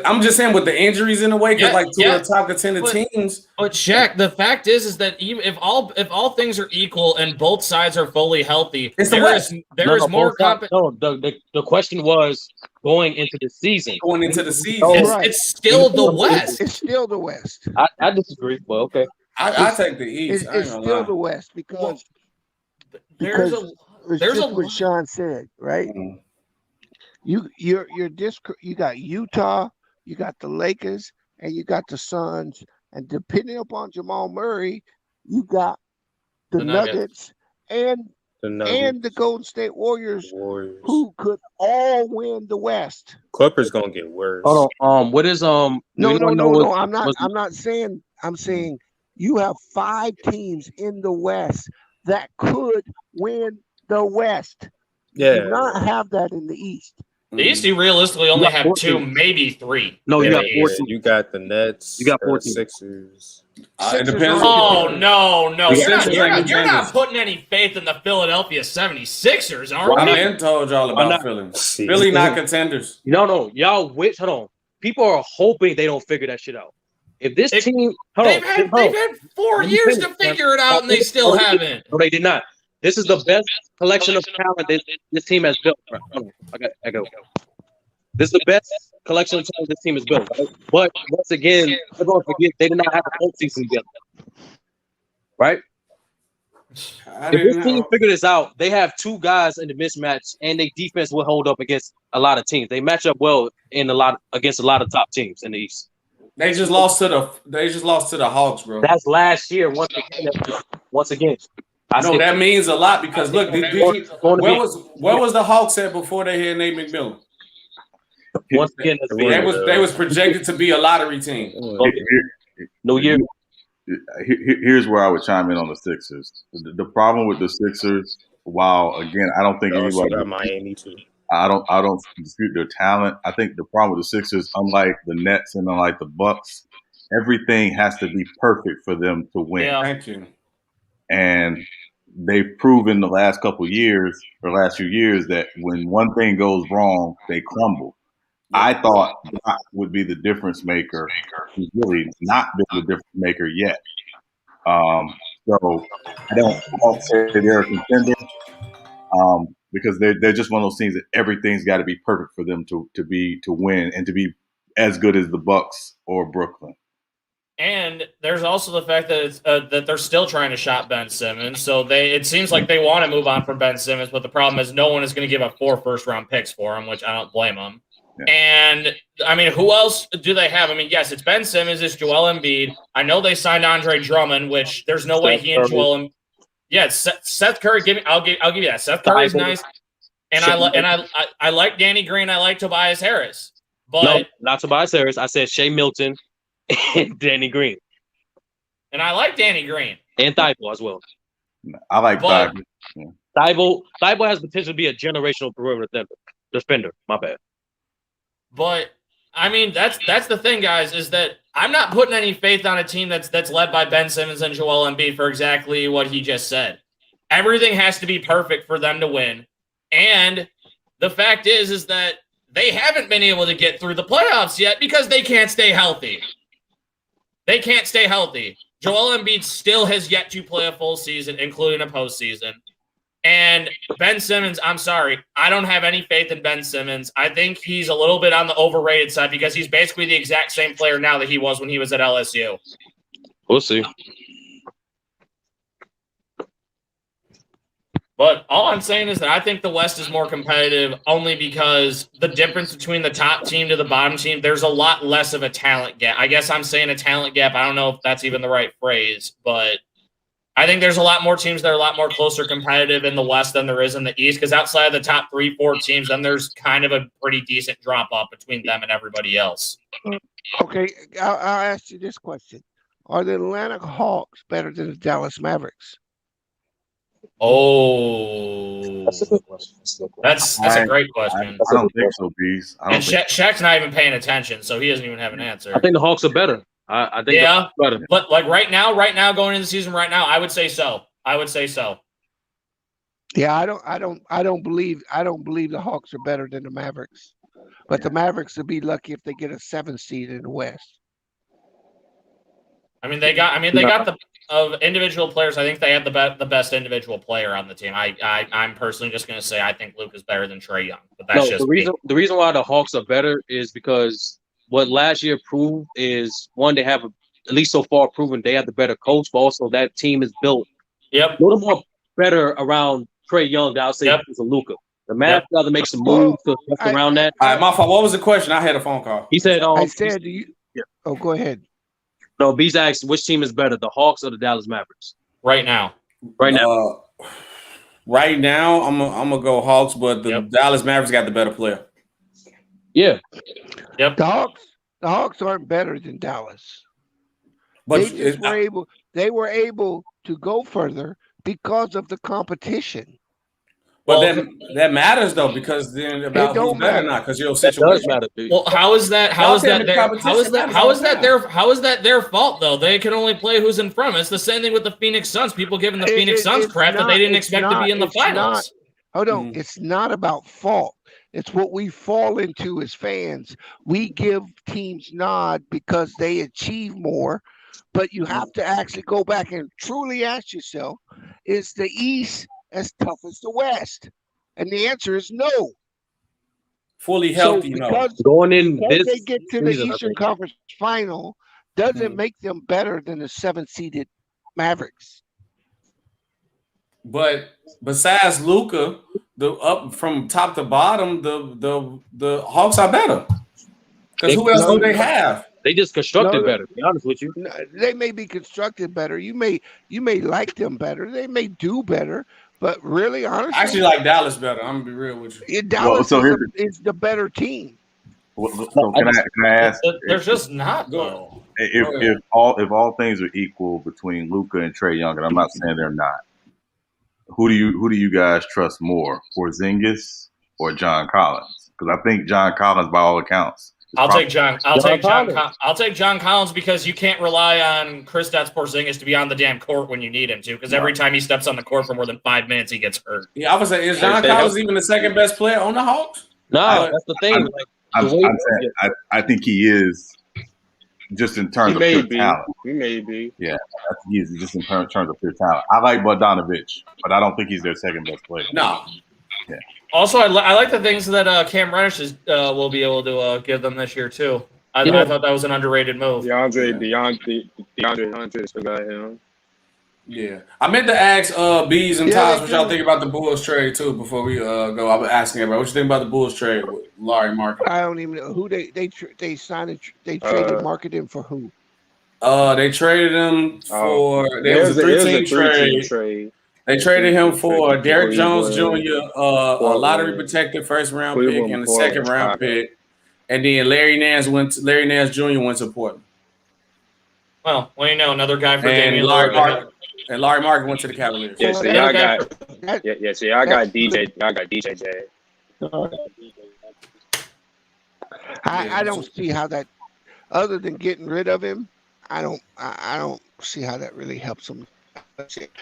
I'm just saying with the injuries in the way, because like 2 of the top contender teams. But Shaq, the fact is that even if all things are equal and both sides are fully healthy, there is more competition. No, the question was going into the season. It's still the West. It's still the West. I disagree. Well, okay. I take the East. It's still the West because there's what Sean said, right? You got Utah, you got the Lakers, and you got the Suns, and depending upon Jamal Murray, you got the Nuggets and the Golden State Warriors, who could all win the West. Clippers gonna get worse. Hold on. What is No. I'm not saying. I'm saying you have 5 teams in the West that could win the West. Yeah. You do not have that in the East. The East, you realistically only have 2, maybe 3. No, you got 14. Yeah, you got the Nets. You got 14. Sixers. It depends. Oh, no. You're not contenders. putting any faith in the Philadelphia 76ers, are I you? been told y'all about Philly. Philly not contenders. No. Y'all wait. Hold on. People are hoping they don't figure that shit out. If this team, they've had 4 years to figure it out, and they still haven't. No, they did not. This is the best collection of talent this team has built. I go. This is the best collection of talent this team has built. Right? But once again, they're going to forget they did not have a postseason together. Right? If this team figure this out, they have 2 guys in the mismatch, and their defense will hold up against a lot of teams. They match up well against a lot of top teams in the East. They just lost to the Hawks, bro. That's last year. Once again. No, that means a lot because look, where was the Hawks at before they had Nate McMillan? Once again, they was projected to be a lottery team. No year. Here's where I would chime in on the Sixers. The problem with the Sixers, while again, I don't think anybody got Miami too. I don't dispute their talent. I think the problem with the Sixers, unlike the Nets and unlike the Bucks, everything has to be perfect for them to win. Yeah. Thank you. And they've proven the last few years that when one thing goes wrong, they crumble. I thought Doc would be the difference maker. He's really not been the difference maker yet. So I don't say they're a contender because they're just one of those teams that everything's got to be perfect for them to win and to be as good as the Bucks or Brooklyn. And there's also the fact that that they're still trying to shop Ben Simmons. So it seems like they want to move on from Ben Simmons, but the problem is no one is going to give up 4 first-round picks for him, which I don't blame them. Yeah. And, I mean, who else do they have? I mean, yes, it's Ben Simmons, it's Joel Embiid. I know they signed Andre Drummond, which there's no way he and Joel Embiid. Yeah, Seth Curry. I'll give you that. Seth Curry's nice, and I like Danny Green. I like Tobias Harris, but no, not Tobias Harris. I said Shea Milton and Danny Green, and I like Danny Green and Thibault as well. I like Thibault. Yeah. Thibault has potential to be a generational perimeter defender. My bad. But I mean, that's the thing, guys, is that I'm not putting any faith on a team that's led by Ben Simmons and Joel Embiid for exactly what he just said. Everything has to be perfect for them to win. And the fact is that they haven't been able to get through the playoffs yet because they can't stay healthy. They can't stay healthy. Joel Embiid still has yet to play a full season, including a postseason. And Ben Simmons, I'm sorry, I don't have any faith in Ben Simmons. I think he's a little bit on the overrated side because he's basically the exact same player now that he was when he was at LSU. We'll see. But all I'm saying is that I think the West is more competitive only because the difference between the top team to the bottom team, there's a lot less of a talent gap. I guess I'm saying a talent gap. I don't know if that's even the right phrase, but I think there's a lot more teams that are a lot more closer competitive in the West than there is in the East, because outside of the top 3-4 teams, then there's kind of a pretty decent drop-off between them and everybody else. Okay, I'll ask you this question. Are the Atlanta Hawks better than the Dallas Mavericks? Oh. That's a good question. That's a great question. I don't think so, Bees. And Shaq's not even paying attention, so he doesn't even have an answer. I think the Hawks are better. I think yeah, better. But like right now, going into the season right now, I would say so. Yeah, I don't believe the Hawks are better than the Mavericks. But the Mavericks would be lucky if they get a 7th seed in the West. They got the of individual players. I think they have the best individual player on the team. I'm personally just going to say I think Luke is better than Trae Young. But that's just the reason why the Hawks are better is because what last year proved is, one, they have, at least so far, proven they have the better coach, but also that team is built a little more better around Trae Young than I would say because of Luka. The Mavs got to make some moves to around that. All right, my fault. What was the question? I had a phone call. He said, I said, do you? Yeah. Oh, go ahead. No, Bees asked, which team is better, the Hawks or the Dallas Mavericks? Right now. Right now, I'm gonna go Hawks, but the Dallas Mavericks got the better player. Yeah. Yep. The Hawks aren't better than Dallas. But they were able to go further because of the competition. But then that matters though, because then about who's better or not, because your That situation. does matter, dude. Well, how is that their fault though? They can only play who's in front. It's the same thing with the Phoenix Suns. People giving the Phoenix Suns crap that they didn't expect to be in the finals. Hold on, it's not about fault. It's what we fall into as fans. We give teams nod because they achieve more, but you have to actually go back and truly ask yourself, is the East as tough as the West? And the answer is no. Fully healthy, no. Going in this, they get to the Eastern Conference Final doesn't make them better than the 7th-seeded Mavericks. But besides Luka, the up from top to bottom, the Hawks are better. Because who else do they have? They just constructed better. To be honest with you, they may be constructed better. You may like them better. They may do better. But really, honestly, I actually like Dallas better. I'm gonna be real with you. Dallas is the better team. So can I ask? There's just not though. If all things are equal between Luka and Trae Young, and I'm not saying they're not, who do you guys trust more, Porzingis or John Collins? Because I think John Collins, by all accounts, I'll take John Collins because you can't rely on Kristaps Porzingis to be on the damn court when you need him to. Because every time he steps on the court for more than 5 minutes, he gets hurt. Yeah, I was saying, is John Collins even the second best player on the Hawks? No, that's the thing. I think he is, just in terms of pure talent. He may be. Yeah, he is just in terms of pure talent. I like Bogdanovich, but I don't think he's their second best player. No. Yeah. Also, I like the things that Cam Reddish will be able to give them this year too. I thought that was an underrated move. DeAndre Hunter forgot him. Yeah, I meant to ask Bees and Tods what y'all think about the Bulls trade too. Before we go, I was asking everybody what you think about the Bulls trade with Lauri Markkanen. I don't even know who they signed. They traded Markkanen for who? They traded him for. There was a three-team trade. They traded him for Derrick Jones Jr., a lottery protected first-round pick and a second-round pick, and then Larry Nance Jr. went to Portland. Well, you know, another guy for Damian Lillard. And Lauri Markkanen went to the Cavaliers. Yeah, so y'all got DJ. I got DJ J. I don't see how that, other than getting rid of him, I don't see how that really helps them.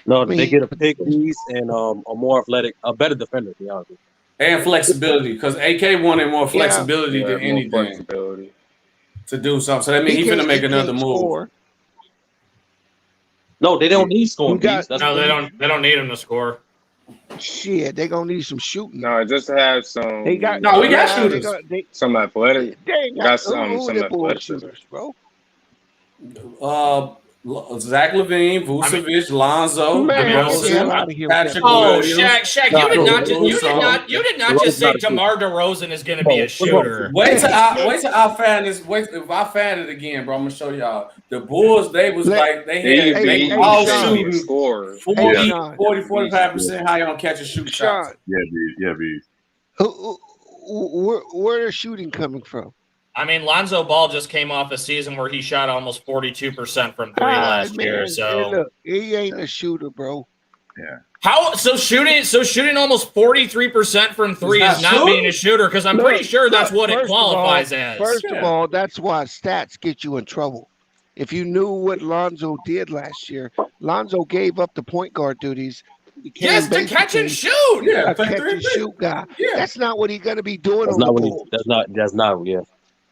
No, they get a pick piece and a more athletic, a better defender, to be honest with you. And flexibility, because AK wanted more flexibility than anything to do something. So that means he's going to make another move. No, they don't need scoring. They don't need him to score. Shit, they gonna need some shooting. No, just to have some. We got shooters. Some athletic. They got some athletic shooters, bro. Zach LaVine, Vucevic, Lonzo, Patrick. Oh, Shaq, you did not just say DeMar DeRozan is going to be a shooter. Wait till I fan this. If I fan it again, bro, I'm gonna show y'all. The Bulls, they all shooting 40-45% high on catch and shoot shots. Yeah, B. Where is shooting coming from? I mean, Lonzo Ball just came off a season where he shot almost 42% from three last year. So look, he ain't a shooter, bro. Yeah. How so shooting almost 43% from three is not being a shooter, because I'm pretty sure that's what it qualifies as. First of all, that's why stats get you in trouble. If you knew what Lonzo did last year, Lonzo gave up the point guard duties. Yes, to catch and shoot. Yeah, a catch and shoot guy. Yeah. That's not what he's going to be doing. That's not. Yeah.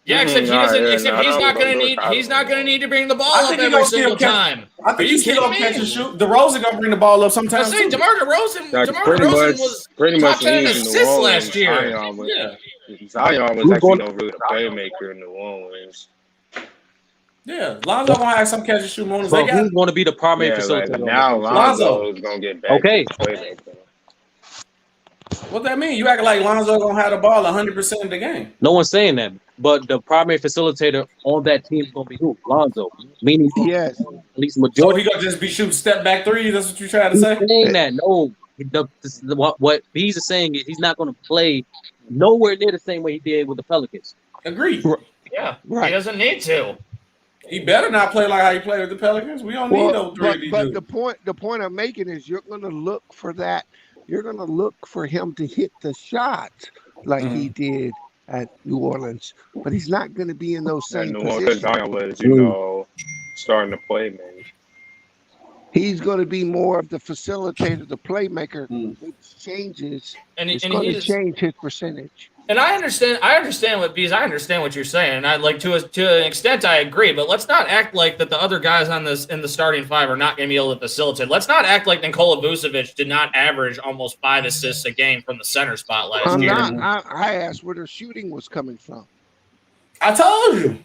Yeah, except he doesn't. Except he's not going to need. He's not going to need to bring the ball up every single time. I think he's still catch and shoot. DeRozan going to bring the ball up sometimes. I'm saying DeMar DeRozan was top 10 in assists last year. Zion was actually no really a playmaker in New Orleans. Yeah, Lonzo gonna have some catch and shoot moments. But who's going to be the primary facilitator? Now Lonzo is going to get back. Okay. What that mean? You acting like Lonzo gonna have the ball 100% of the game. No one's saying that, but the primary facilitator on that team is gonna be who? Lonzo. Meaning, yes, at least majority. So he gonna just be shooting step back threes. That's what you're trying to say? Saying that no, what Bees is saying is he's not gonna play nowhere near the same way he did with the Pelicans. Agreed. Yeah, right. He doesn't need to. He better not play like how he played with the Pelicans. We don't need those three. But the point I'm making is you're gonna look for that. you're gonna look for him to hit the shot like he did at New Orleans, but he's not going to be in those same positions. Zion was, starting to play, man. He's going to be more of the facilitator, the playmaker, which changes. It's going to change his percentage. And I understand what you're saying, and I like to an extent I agree. But let's not act like that the other guys in the starting five are not going to be able to facilitate. Let's not act like Nikola Vucevic did not average almost 5 assists a game from the center spot last year. I asked where the shooting was coming from. I told you.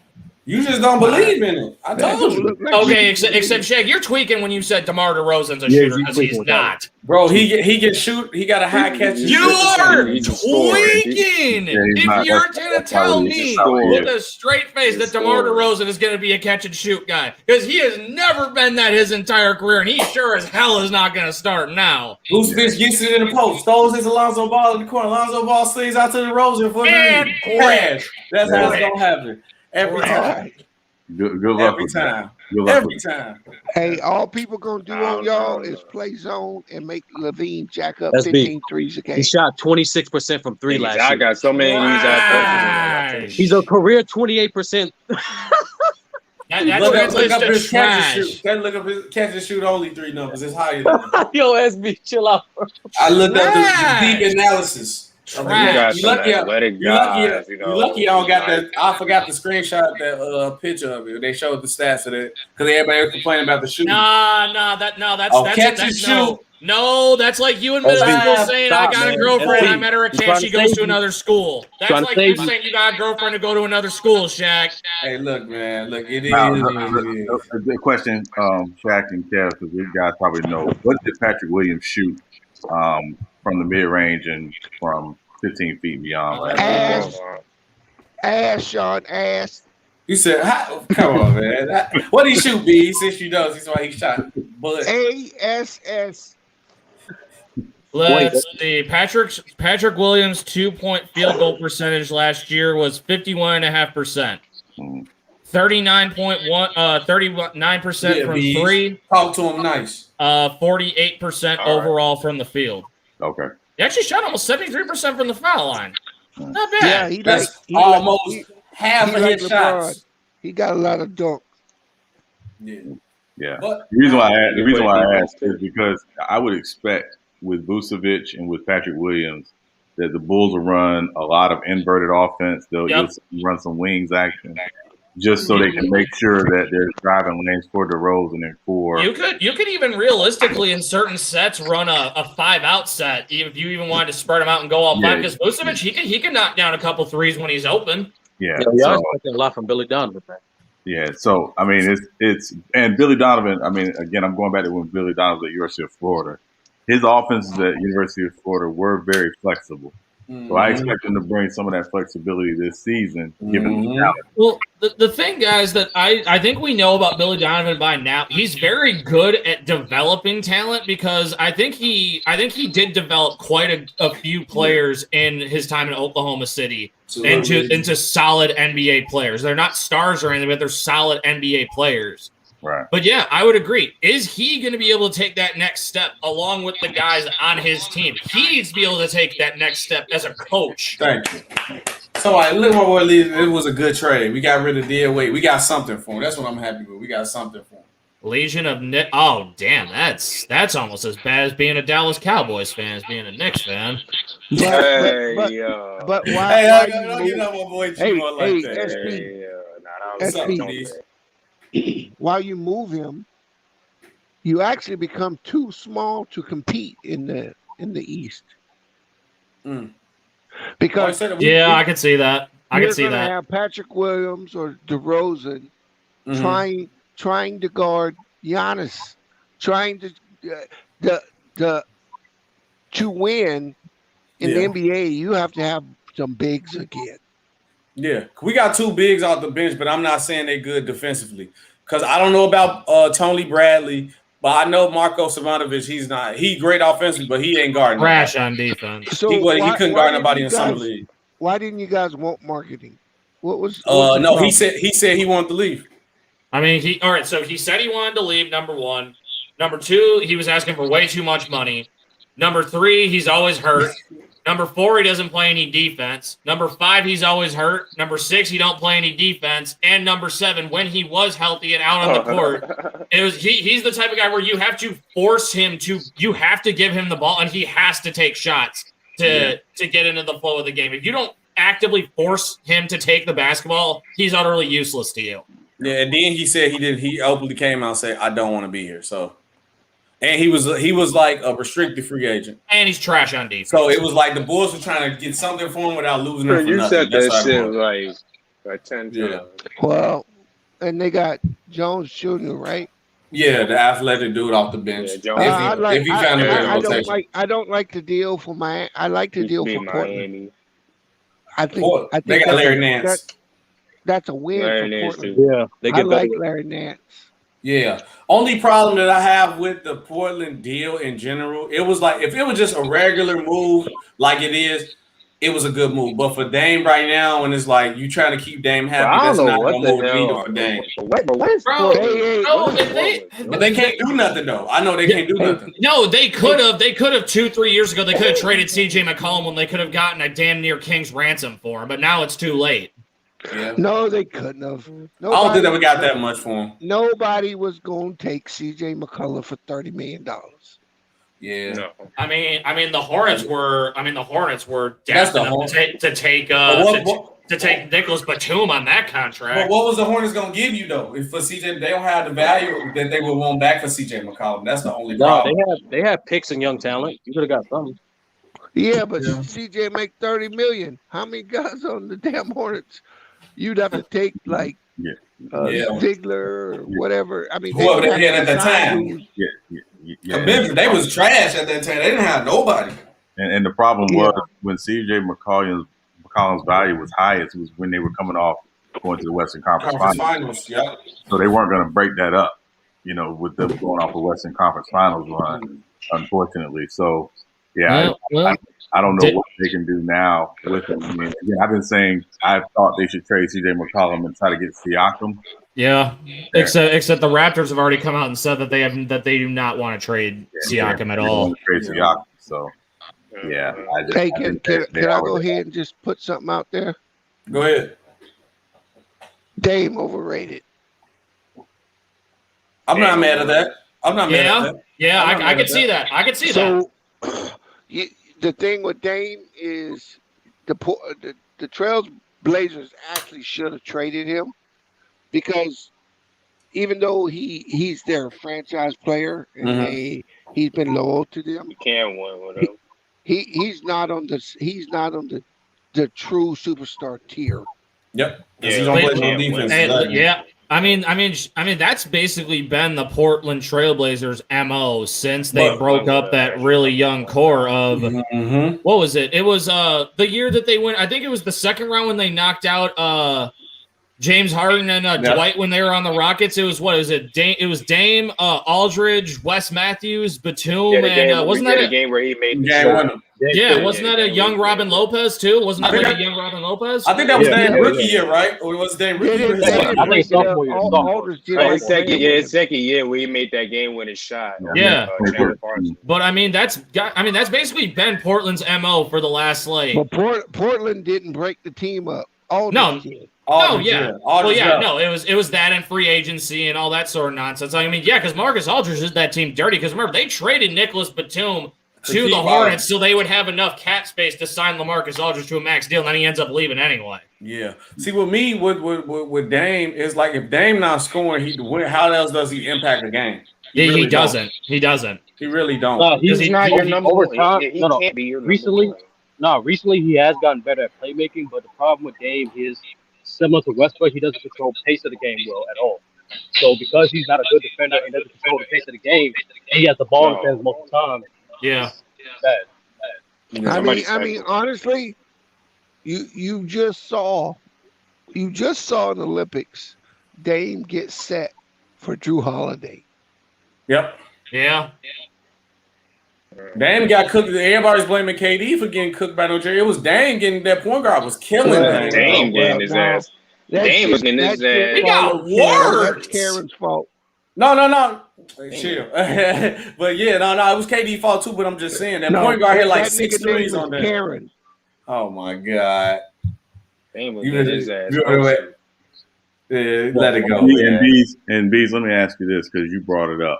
You just don't believe in it. I told you. Okay, except Shaq, you're tweaking when you said DeMar DeRozan's a shooter because he's not. Bro, he can shoot. He got a high catch. You are tweaking. If you're going to tell me with a straight face that DeMar DeRozan is going to be a catch and shoot guy, because he has never been that his entire career, and he sure as hell is not going to start now. Vucevic gets it in the post, throws his Lonzo Ball in the corner. Lonzo Ball slings out to DeRozan for the crash. That's how it's going to happen. Every time. Good luck. Every time. Every time. Hey, all people gonna do on y'all is play zone and make Levine jack up 15 threes a game. He shot 26% from 3 last year. I got so many Nice. He's a career 28%. Look up his catch and shoot. Look up his catch and shoot only 3 numbers. It's higher than that. Yo, SB, chill out. I looked up the deep analysis. You lucky I don't got that. I forgot the screenshot that picture of it. They showed the stats of it because everybody was complaining about the shooting. That's like you in middle school saying I got a girlfriend. I met her at camp. She goes to another school. That's like you saying you got a girlfriend to go to another school, Shaq. Hey, look, man. Look, it is. A good question, Shaq and Kev, because these guys probably know. What did Patrick Williams shoot from the mid-range and from 15 feet beyond? Ass, Sean, ass. You said, come on, man. What did he shoot, B? Since you know, that's why he shot. But ASS. Let's see. Patrick Williams' 2-point field goal percentage last year was 51.5%. 39% from 3. Talk to him nice. 48% overall from the field. Okay. He actually shot almost 73% from the foul line. Not bad. Yeah, that's almost half of his shots. He got a lot of dunk. Yeah. But, the reason why I asked is because I would expect with Vucevic and with Patrick Williams that the Bulls will run a lot of inverted offense. They'll just run some wings action, just so they can make sure that they're driving lanes for DeRozan and for. You could even realistically in certain sets run a 5-out set if you even wanted to spread them out and go all 5. Because Vucevic he can knock down a couple threes when he's open. Yeah, so, expecting a lot from Billy Donovan. Yeah, so I mean it's and Billy Donovan. I mean, again, I'm going back to when Billy Donovan was at University of Florida. His offenses at University of Florida were very flexible. So I expect him to bring some of that flexibility this season, given the talent. Well, the thing, guys, that I think we know about Billy Donovan by now, he's very good at developing talent because I think he did develop quite a few players in his time in Oklahoma City into solid NBA players. They're not stars or anything, but they're solid NBA players. Right. But yeah, I would agree. Is he going to be able to take that next step along with the guys on his team? He needs to be able to take that next step as a coach. Thank you. So look, my boy Lee, it was a good trade. We got rid of Dead Weight. We got something for him. That's what I'm happy with. We got something for him. Legion of Knicks. Oh, damn. That's almost as bad as being a Dallas Cowboys fan as being a Knicks fan. But why? Don't get up my boy G-Mo like that. SB. While you move him, you actually become too small to compete in the East. Because I can see that. I can see that. You're gonna have Patrick Williams or DeRozan trying to guard Giannis, trying to win in the NBA. You have to have some bigs again. Yeah, we got 2 bigs off the bench, but I'm not saying they're good defensively because I don't know about Tony Bradley, but I know Marko Savanovic. He's great offensively, but he ain't guarding. Crash on defense. So he couldn't guard nobody in summer league. Why didn't you guys want marketing? What was no? He said he wanted to leave. I mean, So he said he wanted to leave. Number 1, number 2, he was asking for way too much money. Number 3, he's always hurt. Number 4, he doesn't play any defense. Number 5, he's always hurt. Number 6, he don't play any defense. And number 7, when he was healthy and out on the court, he's the type of guy where you have to force him to. You have to give him the ball, and he has to take shots to get into the flow of the game. If you don't actively force him to take the basketball, he's utterly useless to you. Yeah, and then he said he openly came out and said, I don't want to be here. So, and he was like a restricted free agent. And he's trash on defense. So it was like the Bulls were trying to get something for him without losing him for You nothing. said that shit like 10 times. Yeah. Well, and they got Jones Jr., right? Yeah, the athletic dude off the bench. Yeah, if he found a better rotation. I don't like the deal for Miami. I like the deal for Portland. Miami. I think they got Larry Nance. That's a win Larry for Nance Portland. too. Yeah, they I get like better. Larry Nance. Yeah. Only problem that I have with the Portland deal in general, it was like if it was just a regular move like it is, it was a good move. But for Dame right now, when it's like you trying to keep Dame happy, that's not going to move the needle for Dame. But they can't do nothing though. I know they can't do nothing. No, they could have 2-3 years ago. They could have traded CJ McCollum when they could have gotten a damn near king's ransom for him. But now it's too late. Yeah. No, they couldn't have. I don't think that we got that much for him. Nobody was going to take CJ McCollum for $30 million. Yeah. No. I mean the Hornets were That's the destined to take Nicholas Batum on that contract. But what was the Hornets going to give you though? If for CJ, they don't have the value that they would want back for CJ McCollum. That's the only problem. They have picks and young talent. You could have got something. Yeah, but CJ make $30 million. How many guys on the damn Hornets? You'd have to take like Ziegler or whatever. I mean, whoever they had at that time. They was trash at that time. They didn't have nobody. And the problem was when CJ McCollum's value was highest, it was when they were coming off going to the Western Conference Finals. Yeah. So they weren't going to break that up, with them going off the Western Conference Finals run, unfortunately. So, I don't know what they can do now with him. I mean, again, I've been saying I thought they should trade CJ McCollum and try to get Siakam. Yeah, except the Raptors have already come out and said that they do not want to trade Siakam at all. Trade Siakam, so yeah. Can I go ahead and just put something out there? Go ahead. Dame overrated. I'm not mad at that. I'm not mad at that. Yeah, I could see that. I could see that. So the thing with Dame is the Trails Blazers actually should have traded him because even though he's their franchise player and he's been loyal to them, You can win with him. he's not on the true superstar tier. Yep. He don't play no defense. I mean, that's basically been the Portland Trailblazers' MO since they broke up that really young core of what was it? It was the year that they went. I think it was the second round when they knocked out James Harden and Dwight when they were on the Rockets. It was what? Was it? It was Dame, Aldridge, Wes Matthews, Batum, and wasn't that a game where he made the shot? Wasn't that a young Robin Lopez too? Wasn't that a young Robin Lopez? I think that was Dame's rookie year, right? Or was Dame rookie year? I think sophomore year. His second year where he made that game-winning shot. Yeah. But I mean, that's basically been Portland's MO for the last But Portland didn't break the team up. It was that and free agency and all that sort of nonsense. I mean, because Marcus Aldridge did that team dirty. Because remember, they traded Nicholas Batum to the Hornets so they would have enough cap space to sign LaMarcus Aldridge to a max deal, and then he ends up leaving anyway. Yeah. See, with me, with Dame, it's like if Dame not scoring, how else does he impact the game? He doesn't. He really don't. No, he's not your number one. He can't be your number one. Recently he has gotten better at playmaking, but the problem with Dame is similar to Westbrook, he doesn't control the pace of the game well at all. So because he's not a good defender and doesn't control the pace of the game, he has the ball in his hands most of the time. Yeah. Bad. I mean, honestly, you just saw in the Olympics, Dame get set for Drew Holiday. Yep. Yeah. Dame got cooked. Everybody's blaming KD for getting cooked by no trade. It was Dame getting that point guard was killing Dame. Dame getting his ass. Dame was in his ass. He got worked. That's Karen's fault. No. Chill. But yeah, no, it was KD fault too. But I'm just saying that point guard hit like 6 threes on that. Karen. Oh my god! Dame was You getting his ass. let it go. And Bees, let me ask you this because you brought it up.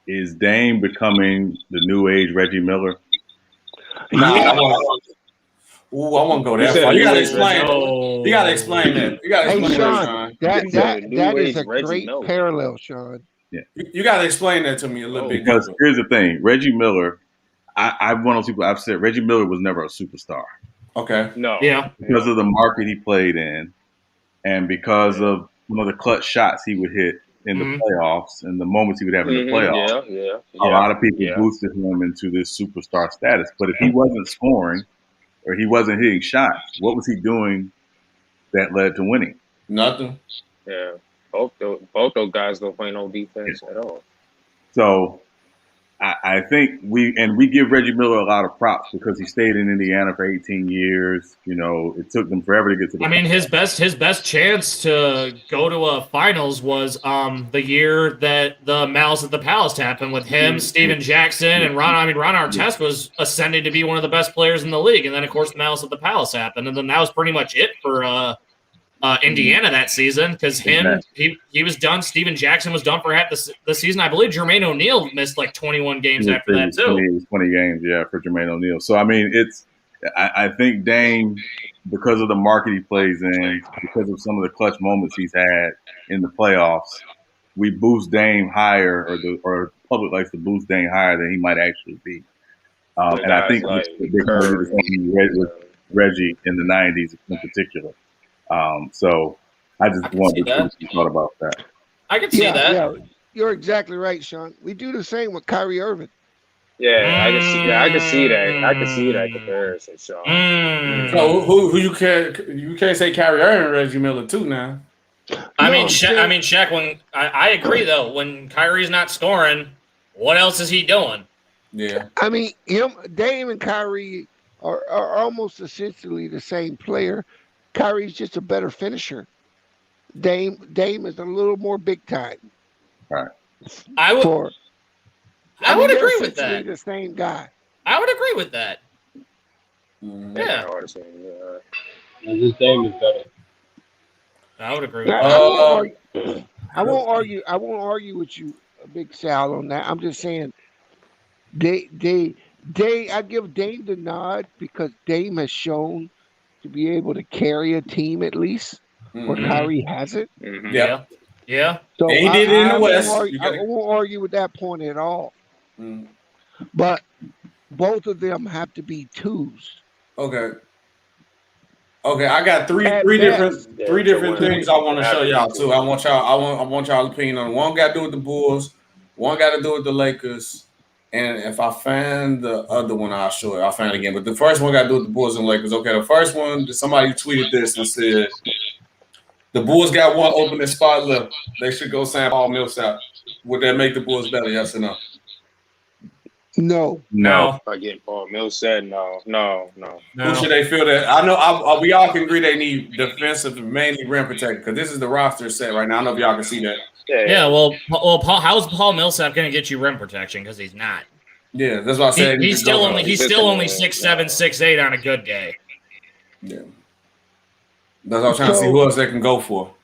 Is Dame becoming the new age Reggie Miller? Nah, I won't go that far. You gotta explain. You gotta explain that. You gotta explain Sean. That is a great parallel, Sean. Yeah. You gotta explain that to me a little bit. Because here's the thing, Reggie Miller. I'm one of those people. I've said Reggie Miller was never a superstar. Okay. No. Yeah. Because of the market he played in, and because of some of the clutch shots he would hit in the playoffs and the moments he would have in the playoffs. A lot of people boosted him into this superstar status. But if he wasn't scoring or he wasn't hitting shots, what was he doing that led to winning? Nothing. Yeah. Both those guys don't play no defense at all. So I think we give Reggie Miller a lot of props because he stayed in Indiana for 18 years. You know, it took them forever to get to the finals. His best chance to go to a finals was the year that the Malice at the Palace happened with him, Steven Jackson, and Ron Artest was ascending to be one of the best players in the league. And then, of course, the Malice at the Palace happened. And then that was pretty much it for Indiana that season because he was done. Steven Jackson was done for half the season. I believe Jermaine O'Neal missed like 21 games after that too. 20 games, for Jermaine O'Neal. So I mean, I think Dame, because of the market he plays in, because of some of the clutch moments he's had in the playoffs, we boost Dame higher, or the public likes to boost Dame higher than he might actually be. And I think like with Reggie in the 90s in particular. So I just wanted to see thought about that. I can see that. Yeah, you're exactly right, Sean. We do the same with Kyrie Irving. Yeah, I can see that. I can see that comparison, Sean. So who you can't say Kyrie Irving and Reggie Miller too now. Shaq. When I agree though, when Kyrie's not scoring, what else is he doing? Yeah. I mean, Dame and Kyrie are almost essentially the same player. Kyrie's just a better finisher. Dame is a little more big time. Right. I would agree with that. The same guy. I would agree with that. Yeah. This Dame is better. I would agree with that. I won't argue with you, Big Sal, on that. I'm just saying I give Dame the nod because Dame has shown to be able to carry a team at least, where Kyrie hasn't. Yeah. So he did it in the West. I won't argue with that point at all. But both of them have to be twos. Okay, I got three different things I want to show y'all too. I want y'all opinion on it. One got to do with the Bulls, one got to do with the Lakers. And if I find the other one, I'll show it. I'll find it again. But the first one got to do with the Bulls and Lakers. Okay, the first one, somebody tweeted this and said, the Bulls got one opening spot left. They should go sign Paul Millsap. Would that make the Bulls better, yes or no? No. If I get Paul Millsap, no. Who should they feel that? I know we all can agree they need defensive, mainly rim protector, because this is the roster set right now. I don't know if y'all can see that. Yeah. Well, how's Paul Millsap going to get you rim protection? Because he's not. Yeah, that's what I said. He's still only 6'7", 6'8" on a good day. Yeah. That's what I'm trying to see who else they can go for.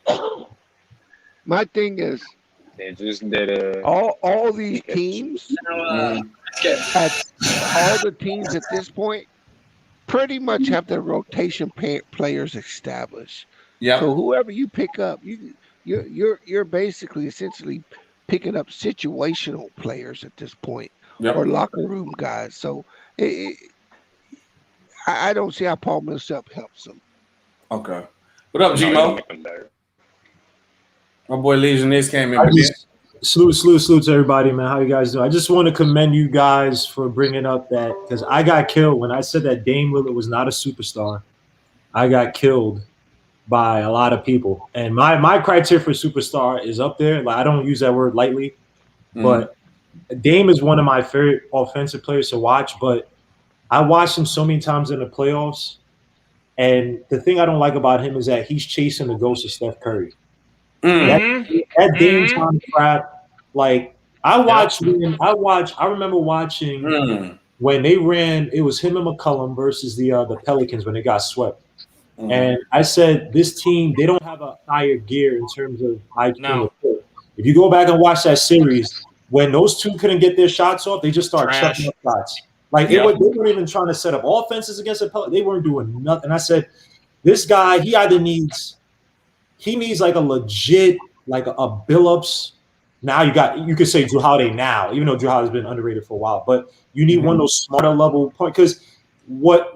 My thing is, they just did all these teams, all the teams at this point, pretty much have their rotation players established. Yeah. So whoever you pick up, you're basically essentially picking up situational players at this point, or locker room guys. So I don't see how Paul Millsap helps them. Okay. What up, G-Mo? My boy Legion Nix came in. Salute to everybody, man. How you guys doing? I just want to commend you guys for bringing up that, because I got killed when I said that Dame Lillard was not a superstar. I got killed by a lot of people, and my criteria for superstar is up there. Like, I don't use that word lightly, but Dame is one of my favorite offensive players to watch. But I watched him so many times in the playoffs, and the thing I don't like about him is that he's chasing the ghost of Steph Curry. That Dame time trap Like I remember watching when they ran. It was him and McCollum versus the Pelicans when they got swept. And I said, this team, they don't have a higher gear in terms of IQ. No. If you go back and watch that series, when those two couldn't get their shots off, they just started chucking up shots. Like they weren't even trying to set up offenses against the Pelicans. They weren't doing nothing. I said, this guy, he needs like a legit, like a Billups. Now you could say Drew Holiday now, even though Drew Holiday's been underrated for a while, but you need one of those smarter level point because what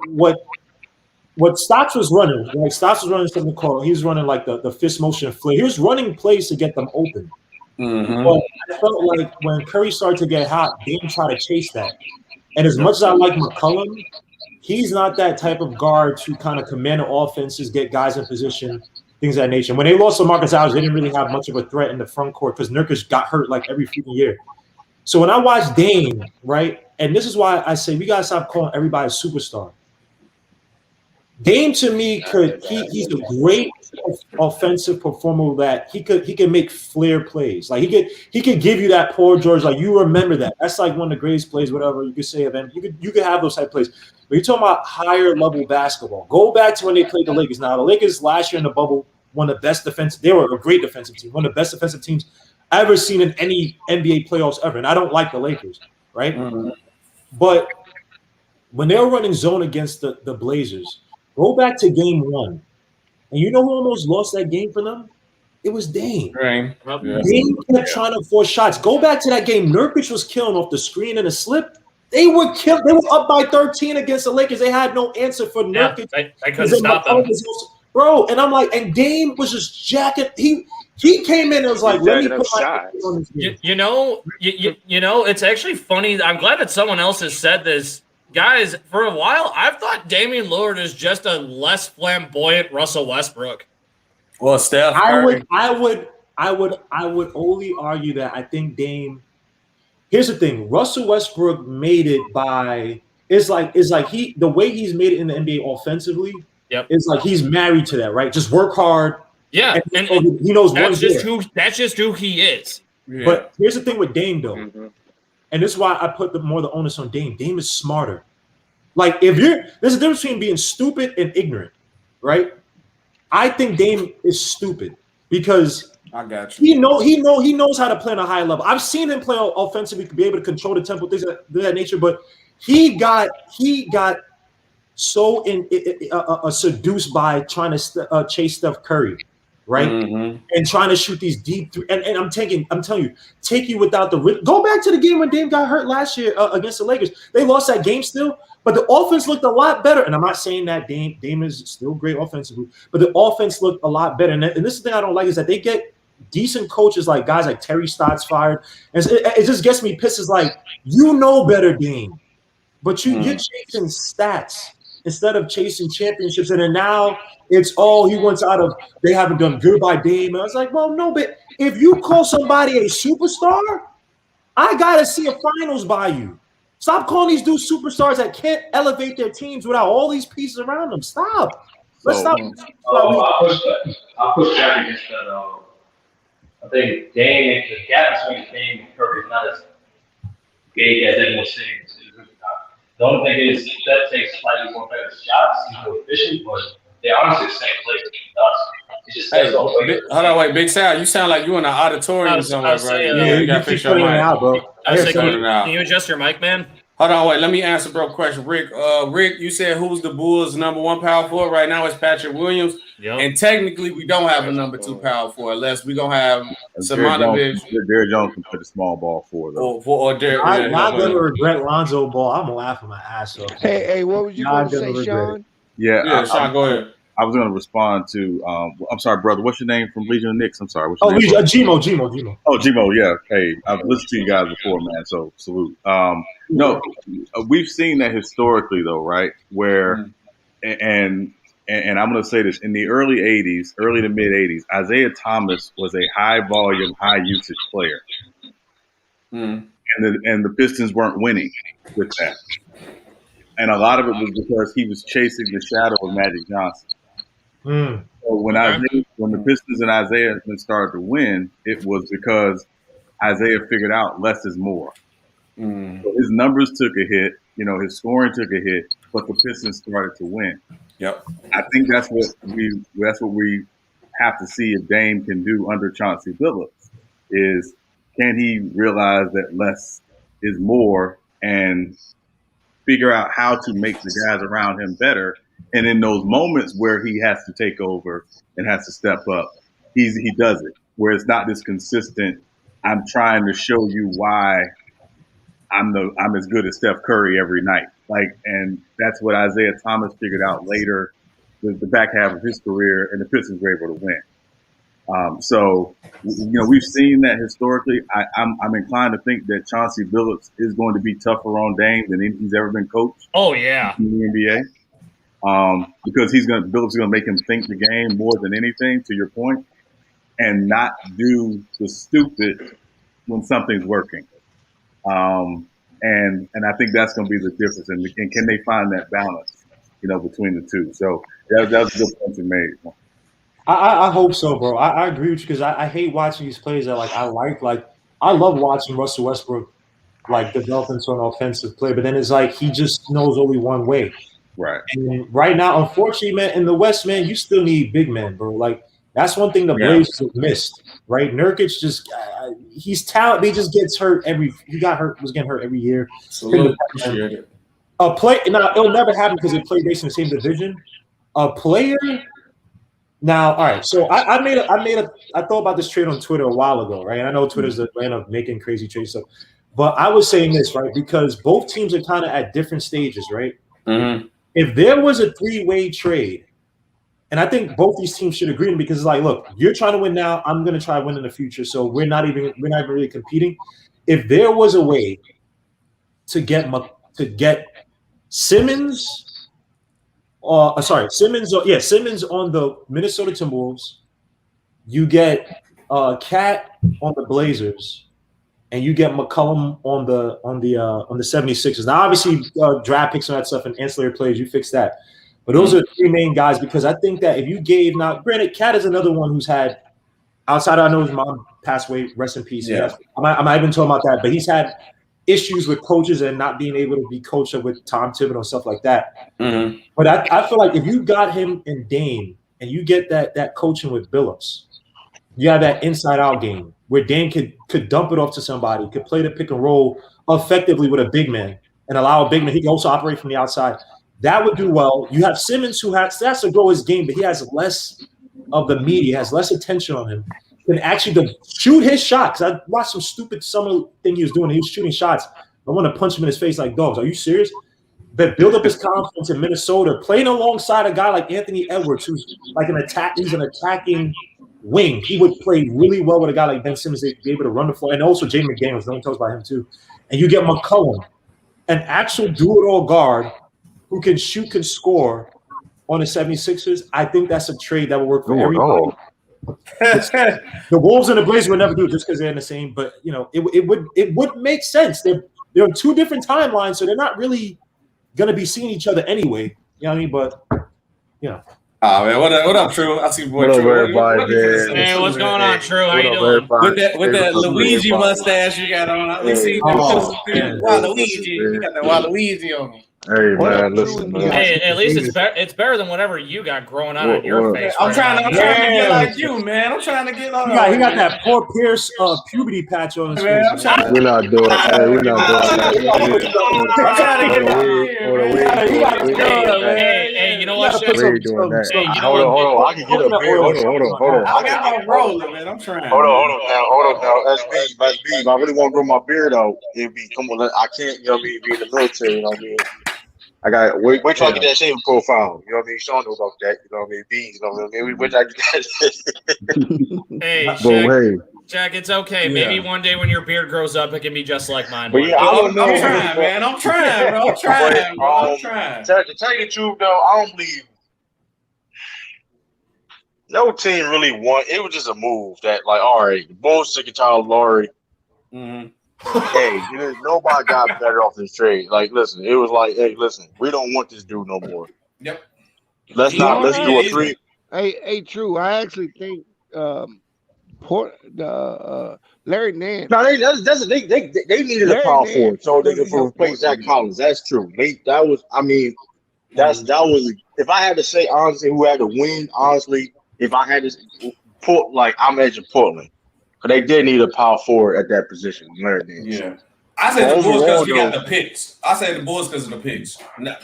Stotts was running, like Stotts was running something called, he was running like the fist motion flare. He was running plays to get them open. But I felt like when Curry started to get hot, they didn't try to chase that. And as much as I like McCollum, he's not that type of guard to kind of command the offenses, get guys in position, things of that nature. When they lost to Marcus Aldridge, they didn't really have much of a threat in the front court because Nurkic got hurt like every freaking year. So when I watch Dame, right, and this is why I say we got to stop calling everybody a superstar. Dame to me he's a great offensive performer that he could make flair plays. Like he could give you that Paul George, like you remember that. That's like one of the greatest plays, whatever you could say of him. You could have those type of plays. But you're talking about higher level basketball. Go back to when they played the Lakers. Now the Lakers last year in the bubble, one of the best they were a great defensive team, one of the best defensive teams I've ever seen in any NBA playoffs ever. And I don't like the Lakers, right? But when they were running zone against the Blazers, go back to game 1. And you know who almost lost that game for them? It was Dame. Dame kept trying to force shots. Go back to that game. Nurkic was killing off the screen and a slip. They were up by 13 against the Lakers. They had no answer for Nurkic. I couldn't stop them. Bro, and I'm like, and Dame was just jacking. He came in and was like, let me put my hands on this game. You know, it's actually funny. I'm glad that someone else has said this. Guys, for a while, I've thought Damian Lillard is just a less flamboyant Russell Westbrook. Well, Steph, I would only argue that I think Dame. Here's the thing: Russell Westbrook made it by. It's like the way he's made it in the NBA offensively. Yep. It's like he's married to that, right? Just work hard. Yeah, and he knows that's just who he is. Yeah. But here's the thing with Dame, though. And this is why I put the onus on Dame. Dame is smarter. Like there's a difference between being stupid and ignorant, right? I think Dame is stupid because I got you. He knows how to play on a high level. I've seen him play offensively, be able to control the tempo, things of that nature. But he got so seduced by trying to chase Steph Curry. Right, and trying to shoot these deep three, and I'm telling you, take you without the go back to the game when Dame got hurt last year against the Lakers. They lost that game still, but the offense looked a lot better. And I'm not saying that Dame is still great offensively, but the offense looked a lot better. And this is the thing I don't like is that they get decent coaches like guys like Terry Stotts fired, and it just gets me pissed. Is like you know better, Dame, but you're chasing stats instead of chasing championships, and then now. It's he wants out of they haven't done good by Dame. I was like, well, no, but if you call somebody a superstar, I gotta see a finals by you. Stop calling these dudes superstars that can't elevate their teams without all these pieces around them. Stop. Let's stop. I'll push back against that. I think the gap between Dame and Curry is not as big as everyone's saying. The only thing is that takes slightly more better shots. He's more efficient, but they're honestly the same player. It's just hold on, wait, Big Sal, you sound like you in an auditorium somewhere, bro. You gotta fix your mic. Out, bro. Can you adjust your mic, man? Hold on, wait. Let me answer bro question. Rick, you said who's the Bulls' number 1 power forward right now? It's Patrick Williams. Yep. And technically, we don't have a number 2 power forward unless we're gonna have Simonovic. Derrick Jones can put a small ball forward though. Or Derrick. I'm not gonna regret Lonzo Ball. I'm gonna laugh my ass off. Hey, what was you gonna say, Sean? Yeah, Sean, go ahead. I was going to respond to. I'm sorry, brother. What's your name from Legion of Knicks? I'm sorry. Gmo. Oh, Gmo. Yeah. Hey, I've listened to you guys before, man. So salute. No, we've seen that historically, though, right? Where, and I'm going to say this in the early to mid '80s, Isaiah Thomas was a high volume, high usage player, and the Pistons weren't winning with that. And a lot of it was because he was chasing the shadow of Magic Johnson. So when the Pistons and Isaiah started to win, it was because Isaiah figured out less is more. Mm. So his numbers took a hit. His scoring took a hit, but the Pistons started to win. Yep. I think that's what we have to see if Dame can do under Chauncey Billups. Is can he realize that less is more and figure out how to make the guys around him better? And in those moments where he has to take over and has to step up, he does it. Where it's not this consistent, I'm trying to show you why I'm as good as Steph Curry every night. And that's what Isaiah Thomas figured out later, the back half of his career, and the Pistons were able to win. So we've seen that historically. I'm inclined to think that Chauncey Billups is going to be tougher on Dame than he's ever been coached. Oh yeah, in the NBA, because Billups is going to make him think the game more than anything. To your point, and not do the stupid when something's working. And I think that's going to be the difference. And can they find that balance, between the two? So that was a good point you made. I hope so, bro. I agree with you because I hate watching these plays that I love watching Russell Westbrook develop into an offensive player, but then it's he just knows only one way. Right. And right now, unfortunately, man, in the West, man, you still need big men, bro. That's one thing the Blazers have missed, right? Nurkic just he's talented. He just gets hurt was getting hurt every year. So it'll never happen because they play based in the same division. A player. Now, all right. So I thought about this trade on Twitter a while ago, right? And I know Twitter's the land of making crazy trade stuff, but I was saying this, right? Because both teams are kind of at different stages, right? Mm-hmm. If there was a 3-way trade, and I think both these teams should agree because look, you're trying to win now. I'm going to try to win in the future. So we're not even really competing. If there was a way to get Simmons. Simmons on the Minnesota Timberwolves. You get Cat on the Blazers, and you get McCollum on the 76ers. Now, obviously, draft picks and that stuff and ancillary players, you fix that. But those are the three main guys because I think that if you gave granted, Cat is another one who's had outside. I know his mom passed away. Rest in peace. Yeah. I'm not even talking about that, but he's had issues with coaches and not being able to be coached with Tom Thibodeau and stuff like that. Mm-hmm. But I feel like if you got him and Dame and you get that coaching with Billups, you have that inside-out game where Dame could dump it off to somebody, could play the pick and roll effectively with a big man and allow a big man. He can also operate from the outside. That would do well. You have Simmons who has to grow his game, but he has less of the media, has less attention on him. Can actually shoot his shot. Because I watched some stupid summer thing he was doing. He was shooting shots. I want to punch him in his face like dogs. Are you serious? But build up his confidence in Minnesota, playing alongside a guy like Anthony Edwards, who's he's an attacking wing. He would play really well with a guy like Ben Simmons. They'd be able to run the floor. And also Jay McDaniels. No one talks about him too. And you get McCollum, an actual do-it-all guard who can shoot, can score on the 76ers. I think that's a trade that will work for everybody. The Wolves and the Blazers would never do it just because they're in the same, but it would make sense. They're on two different timelines, so they're not really gonna be seeing each other anyway. You know what I mean? But Oh man, what up, True? I see boy True. Hey, what's going on, True? How you doing? With that Luigi mustache you got on, I see Waluigi. You got that Waluigi on him. Hey man, listen, man. Hey, at least it's better than whatever you got growing out on your face. I'm trying to get like you, man. I'm trying to get like he got that poor Pierce puberty patch on his face. We're not doing that. We're not doing that. I'm trying to get Hey, you know what? We ain't doing that. Hey, Hold on. I can get a beer. Hold on. I got my roller, man. I'm trying. Hold on now. That's me. I really want to grow my beard out. Come on. I can't, be in the military, you know what I mean? I got wait till I get that shaving profile. You know what I mean? Sean knows about that. You know what I mean? Beans. You know what I mean? Wait till I get that. Hey, Jack, it's okay. Yeah. Maybe one day when your beard grows up, it can be just like mine. But yeah, I'm trying, man. I'm trying, bro. I'm trying. To tell you the truth, though, I don't believe no team really won. It was just a move that, all right, the Bulls took a child, Lauri. Mm-hmm. Hey, nobody got better off this trade. Listen, it was hey, listen, we don't want this dude no more. Yep. Let's do a 3. Hey, True. I actually think Larry Nance. No, they needed a power forward so they could replace Zach Collins. That's true. That was if I had to say honestly who had to win, honestly, if I had to put I'm edging Portland. But they did need a power forward at that position, Larry Nance. Yeah. I say the Bulls because we got the picks. I say the Bulls because of the picks. Right.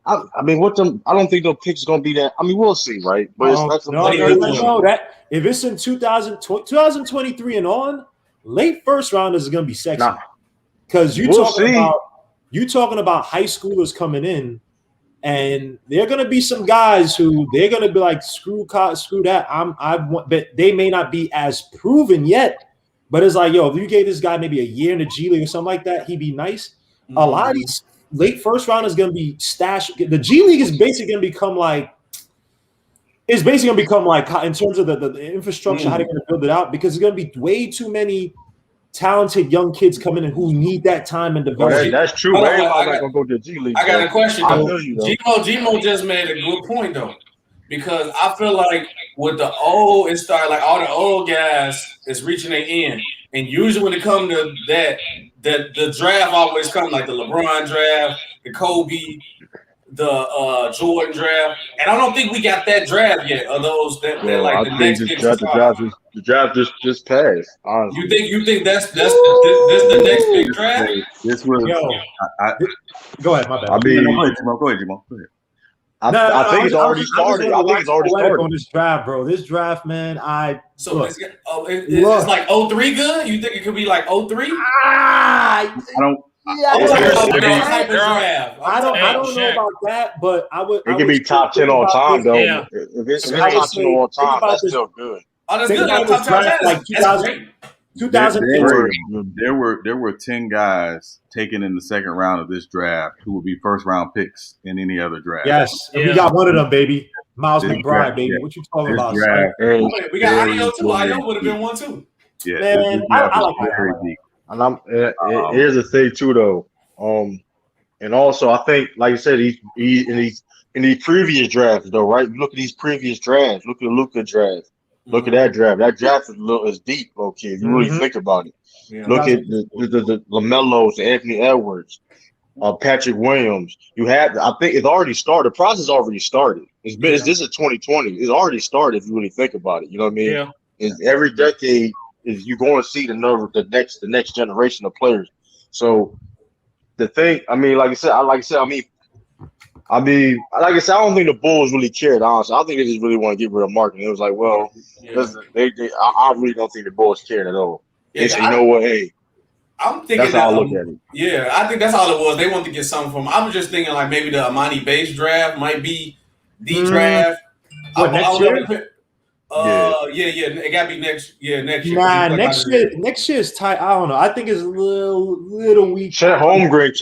I mean, I don't think the picks are going to be that. I mean, we'll see, right? But no. That if it's in 2023 and on, late first rounders is going to be sexy. Because you're talking about high schoolers coming in, and there are going to be some guys who they're going to be like, screw that. But they may not be as proven yet. But it's like, yo, if you gave this guy maybe a year in the G League or something like that, he'd be nice. Mm-hmm. A lot of these late first rounders going to be stashed. The G League is basically going to become like, in terms of the infrastructure, how they're going to build it out, because there's going to be way too many talented young kids coming in who need that time and development. That's true. Everybody's not going to go to the G League. I got a question, though. Gmo just made a good point, though. Because I feel like with the old, it started like all the old guys is reaching their end. And usually when it comes to that, the draft always comes like the LeBron draft, the Kobe, the Jordan draft. And I don't think we got that draft yet. Of those that like the next the draft just passed. Honestly. You think that's the next big draft? This was go ahead, my bad. I mean, go ahead, Jimo. Go ahead. I think it's already started. I think it's already started on this draft, bro. This draft, man. It's like 03 good? You think it could be like 03? I don't. Yeah, I don't know about that, but I would. It could be top 10 all time, though. Yeah. If it's top 10 all time, that's still good. Oh, that's good. Top 10, like 2008. There were 10 guys taken in the second round of this draft who would be first round picks in any other draft. Yes, and we got one of them, baby. Miles McBride, baby. What you talking about? We got Ayo too. Ayo would have been one too. Yeah, man, I like that. And here's the thing too, though. And also I think, like you said, he's in these previous drafts, though, right? Look at these previous drafts. Look at the Luka draft. Look at that draft. That draft is deep, low key. If you really think about it. Yeah, look at the LaMelos, Anthony Edwards, Patrick Williams. I think it's already started. The process already started. This is 2020. It's already started if you really think about it. You know what I mean? Yeah. It's every decade is you're going to see the next generation of players. So the thing, I mean, like I said, I don't think the Bulls really cared, honestly. I think they just really want to get rid of Markkanen. It was like, well, I really don't think the Bulls cared at all. They said, you know what, hey, I'm thinking that's how I look at it. Yeah, I think that's all it was. They wanted to get something from him. I was just thinking like maybe the Amani Bates draft might be the draft. Next year? It gotta be next year. Nah, next year's tight. I don't know. I think it's a little weak. Chet Holmgren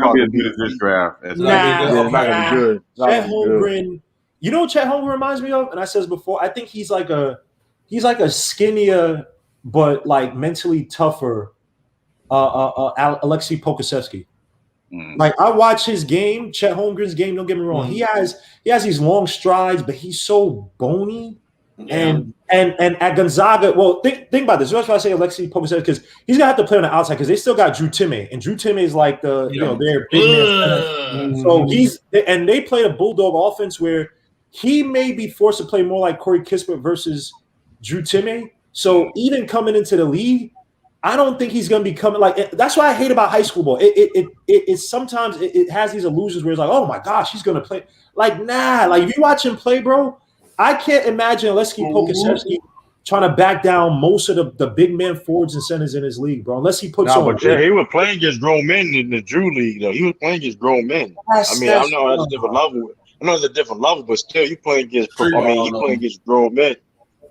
probably be as good as this draft. It's not gonna be good. Chet Holmgren. You know what Chet Holmgren reminds me of? And I said this before. I think he's like a skinnier but like mentally tougher Alexei Pokusevsky. Like I watch his game, Chet Holmgren's game. Don't get me wrong. He has these long strides, but he's so bony. And at Gonzaga, well, think about this. That's why I say Alexei Pokusevsky, because he's gonna have to play on the outside because they still got Drew Timme, and Drew Timme is like their big man. So they played a bulldog offense where he may be forced to play more like Corey Kispert versus Drew Timme. So even coming into the league, I don't think he's gonna be coming like. That's why I hate about high school ball. It sometimes has these illusions where it's like, oh my gosh, he's gonna play. Like nah, like if you watch him play, bro. I can't imagine Alexei Pokusevsky trying to back down most of the big man forwards and centers in his league, bro. Unless he puts on. But he was playing against grown men in the Drew League, though. He was playing against grown men. I know that's a different level. I know it's a different level, but still, you playing against. You playing against grown men.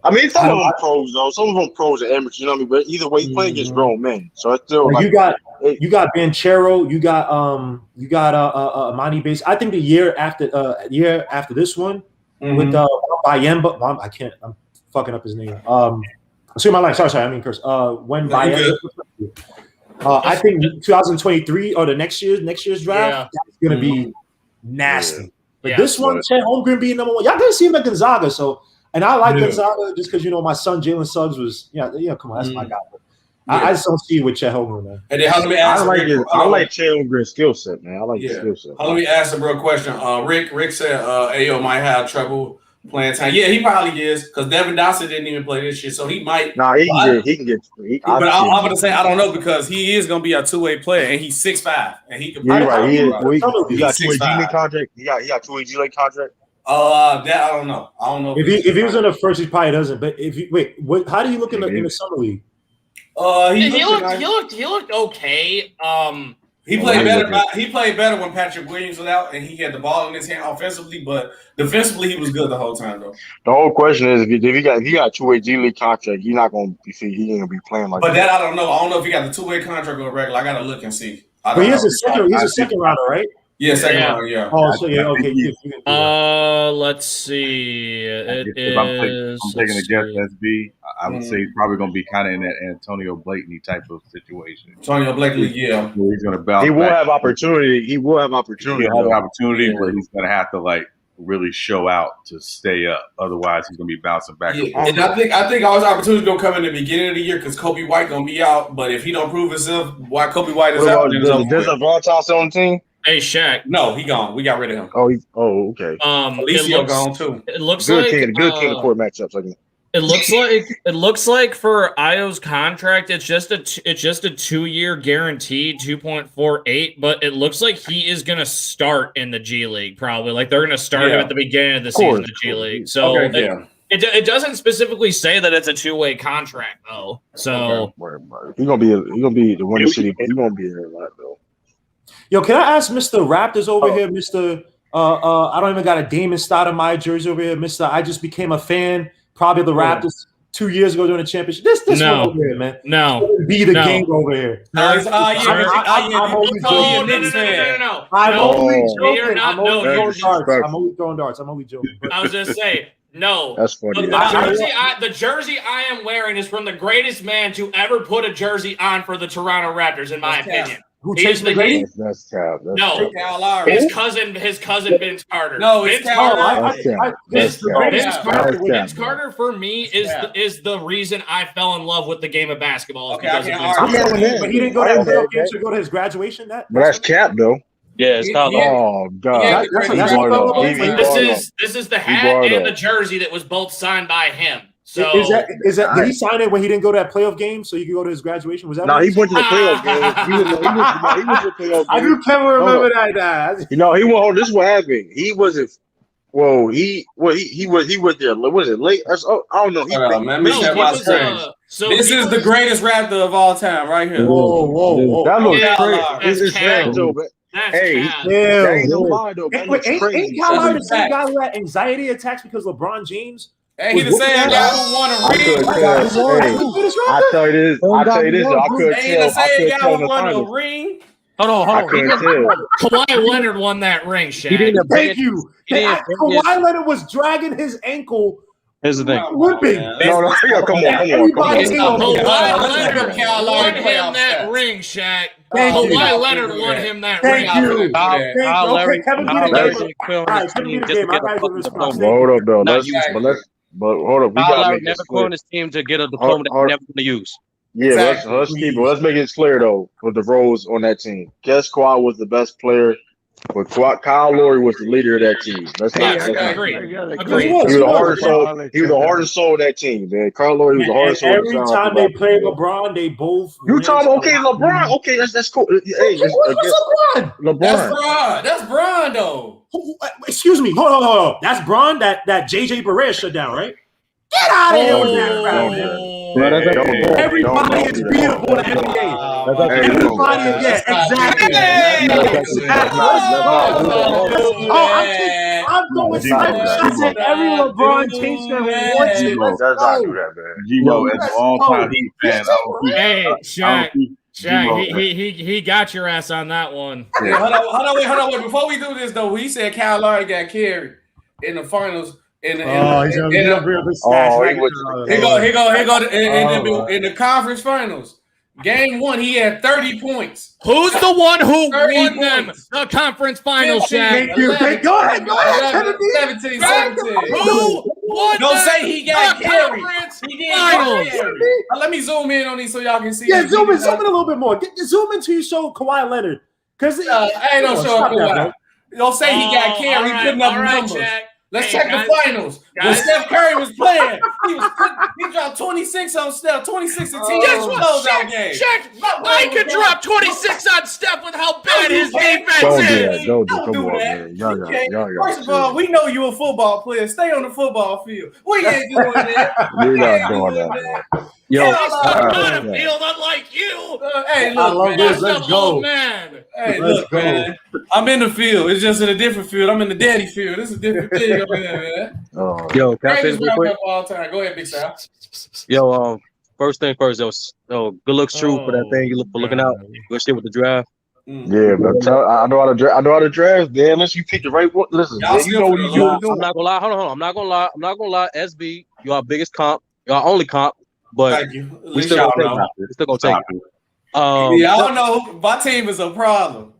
I mean, some of them pros though. Some of them pros are amateurs. You know what I mean? But either way, you playing against grown men. So it's still like, you got Banchero, you got Amani Bates. I think the year after this one. With Bayemba, I'm fucking up his name. Sorry, my line. Sorry. I mean, curse. When Bayemba, I think 2023 or the next year's draft, that's gonna be nasty. But this one, Chet Holmgren being number one, y'all gonna see him at Gonzaga. So And I like Gonzaga just because my son Jalen Suggs was come on, that's my guy. I just don't see it with Chet Holmgren, man. And then let me ask I like Chet Holmgren's skill set, man. I like his skill set. Let me ask a real question. Rick said Ayo might have trouble playing time. Yeah, he probably is because Devin Dawson didn't even play this shit, so he might. Nah, he can get. But I'm going to say I don't know because he is going to be a two-way player and he's 6'5" and he can. Yeah, right. He got 2-way G League contract. He got 2-way G League contract. That I don't know. I don't know if he was in the first, he probably doesn't. But if you how do you look in the summer league? He looked okay. He played better. He played better when Patrick Williams was out and he had the ball in his hand offensively, but defensively he was good the whole time though. The whole question is if he got a 2-way G League contract, he's not gonna be playing like. But that I don't know. I don't know if he got the 2-way contract or regular. I gotta look and see. But he's a second rounder, right? Yeah, second round. Yeah. Oh, so yeah, okay. Let's see. If I'm taking a guess, SB. I would say he's probably going to be kind of in that Antonio Blakeney type of situation. Antonio Blakeney, yeah. Where he's going to bounce. He will have opportunity. He will have opportunity. He'll have opportunity, but he's going to have to really show out to stay up. Otherwise, he's going to be bouncing back. Yeah, and I think all his opportunities going to come in the beginning of the year because Kobe White going to be out. But if he don't prove himself, why Kobe White is out? There's a Vontas on the team. Hey, Shaq. No, he gone. We got rid of him. Oh, okay. Alicio gone too. It looks good like king of court matchups. It looks like for Ayo's contract, it's just a 2-year guaranteed 2.48, but it looks like he is going to start in the G League probably. Like they're going to start him at the beginning of the season in the G League. So it doesn't specifically say that it's a 2-way contract though. So he's gonna be the Winter City. He's gonna be there a lot though. Yo, can I ask Mr. Raptors over here, Mr. I don't even got a Damon Stoudemire jersey over here, Mr. I just became a fan, probably the Raptors 2 years ago during the championship. This one over here, man. No. Be the game over here. I'm only throwing darts. I'm only joking. I was just saying, no. That's funny. The jersey I am wearing is from the greatest man to ever put a jersey on for the Toronto Raptors, in my opinion. Who chased the Grady? That's Cap. No, his cousin Vince Carter. No, Vince Carter. Vince Carter for me is the reason I fell in love with the game of basketball. Okay, because of Vince Carter. But he didn't go to that playoff game to go to his graduation. But that's Cap though. Yeah, it's called. Oh God! This is the hat and the jersey that was both signed by him. So is that did he sign it when he didn't go to that playoff game so you could go to his graduation? Was that? No, he went to the playoff game. He went to the playoff game. I do kind of remember that. He went. This is what happened. He wasn't. Well, he was there. Was it late? I don't know. This is the greatest Raptor of all time, right here. Whoa! That looks crazy. It's Raptor, but. Hey, ain't no lie though. Ain't Kyle Lowry the same guy who had anxiety attacks because LeBron James? Hey, he the same guy who won a ring. I tell you this. I couldn't tell. He the same guy who won a ring. Hold on. I couldn't tell. Kawhi Leonard won that ring, Shaq. Thank you. Kawhi Leonard was dragging his ankle. Here's the thing. Limping. No, come on. Kawhi Leonard won him that ring, Shaq. Kawhi Leonard won him that ring. Thank you. Hold up, though. But hold up. We got to never calling his team to get a diploma that we're never going to use. Yeah, let's keep it. Let's make it clear though with the roles on that team. Guess Kawhi was the best player, but Kyle Lowry was the leader of that team. Agree. He was the hardest soul. He was the hardest soul of that team, man. Kyle Lowry was the hardest soul. Every time they played LeBron, they both. You talking LeBron? Okay, that's cool. Hey, LeBron. That's Bron though. Excuse me. Hold on. That's Bron that JJ Barea shut down, right? Get out of here with that. Everybody is beatable in the NBA. Everybody is exactly. I'm going shots at every LeBron James fan who wants it. Let's go. Gino, as a long-time Heat fan, hey, Shaq, he got your ass on that one. Yeah. Hold on, wait. Before we do this, though, he said Kyle Lowry got carried in the finals. In the conference finals. Game 1, he had 30 points. Who's the one who 30 won them points. the conference finals, Shaq? Thank you. Go ahead, Kennedy. 17, 17. Who won Don't them say he got the carried. conference He didn't finals? get carried. Let me zoom in on these so y'all can see. Yeah, zoom in a little bit more. Zoom into you show Kawhi Leonard. Because I ain't no show Kawhi. Don't say he got carried. He putting up numbers. Jack. Let's check the finals. When Steph Curry was playing, he dropped 26 on Steph, 26 to 10. Guess what? Shaq, I could drop 26 on Steph with how bad his defense is. Don't do that. Y'all. First of all, we know you're a football player. Stay on the football field. We ain't doing that. You're not doing that. Yo, I'm on a field unlike you. Hey, look, I love man. this. Let's go. Man. Hey, Let's look, go. man. I'm in the field. It's just in a different field. I'm in the daddy field. This is a different thing over there, man. Yo, can I say Greatest this real quick? roundup of all time. Go ahead, Big Sal. Yo, first thing first, good looks true for that thing. You look for looking out. Good shit with the draft. Yeah, but I know how to draft. Man, unless you pick the right one. Listen, man, you know what you do. I'm not gonna lie. Hold on. I'm not gonna lie. SB, you our biggest comp. You our only comp. But Thank you. we still gonna take it. Y'all know my team is a problem.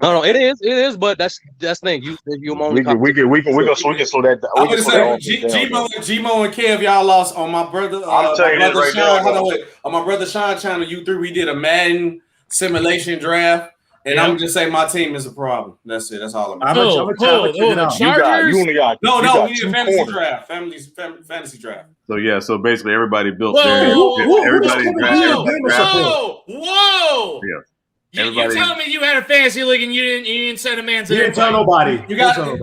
No, it is, but that's the thing. You only. We can slow that down. I would say Gmo and Kev, y'all lost on my brother. I'm telling you right now. On my brother Sean channel, U3, we did a Madden simulation draft, and I'm just saying my team is a problem. That's it. That's all I'm. The Chargers? You only got. No, we did a fantasy draft. Fantasy draft. So basically everybody built Whoa, their whoa, everybody Whoa! Yeah. You telling me you had a fantasy league and you didn't send a man to You didn't tell nobody. You gotta,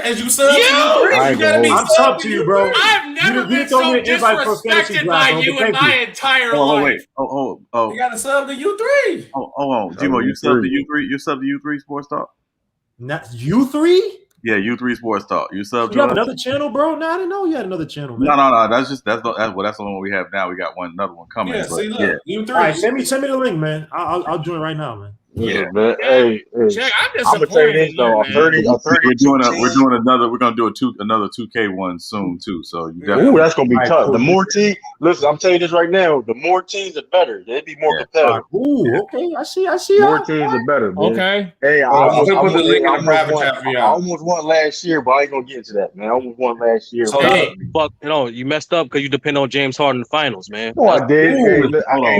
as you sub, I'm sub to you, bro. I've never been so disrespected by you in my entire life. Wait. Oh. You gotta sub to U3. Oh, Gmo, you subbed to U3. You subbed to U3 Sports Talk. Not U3. Yeah, U3 Sports Talk. You subbed. You have another channel, bro? No, I didn't know you had another channel. Man. No. That's the one we have now. We got another one coming. Yeah, see, look, U3. All right, send me the link, man. I'll join right now, man. Yeah, man. Hey, Jack, I'm gonna tell you this though. We're gonna do another 2K one soon too. So you definitely. Ooh, that's gonna be tough. Cool. The more teams, listen, I'm telling you this right now. The more teams, the better. They'd be more competitive. Ooh, okay. I see. More teams, the better. Man. Okay. Hey, I almost won last year, but I ain't gonna get into that, man. I almost won last year. Hey, fuck, you messed up because you depend on James Harden in the finals, man. Oh, I did. Hold on.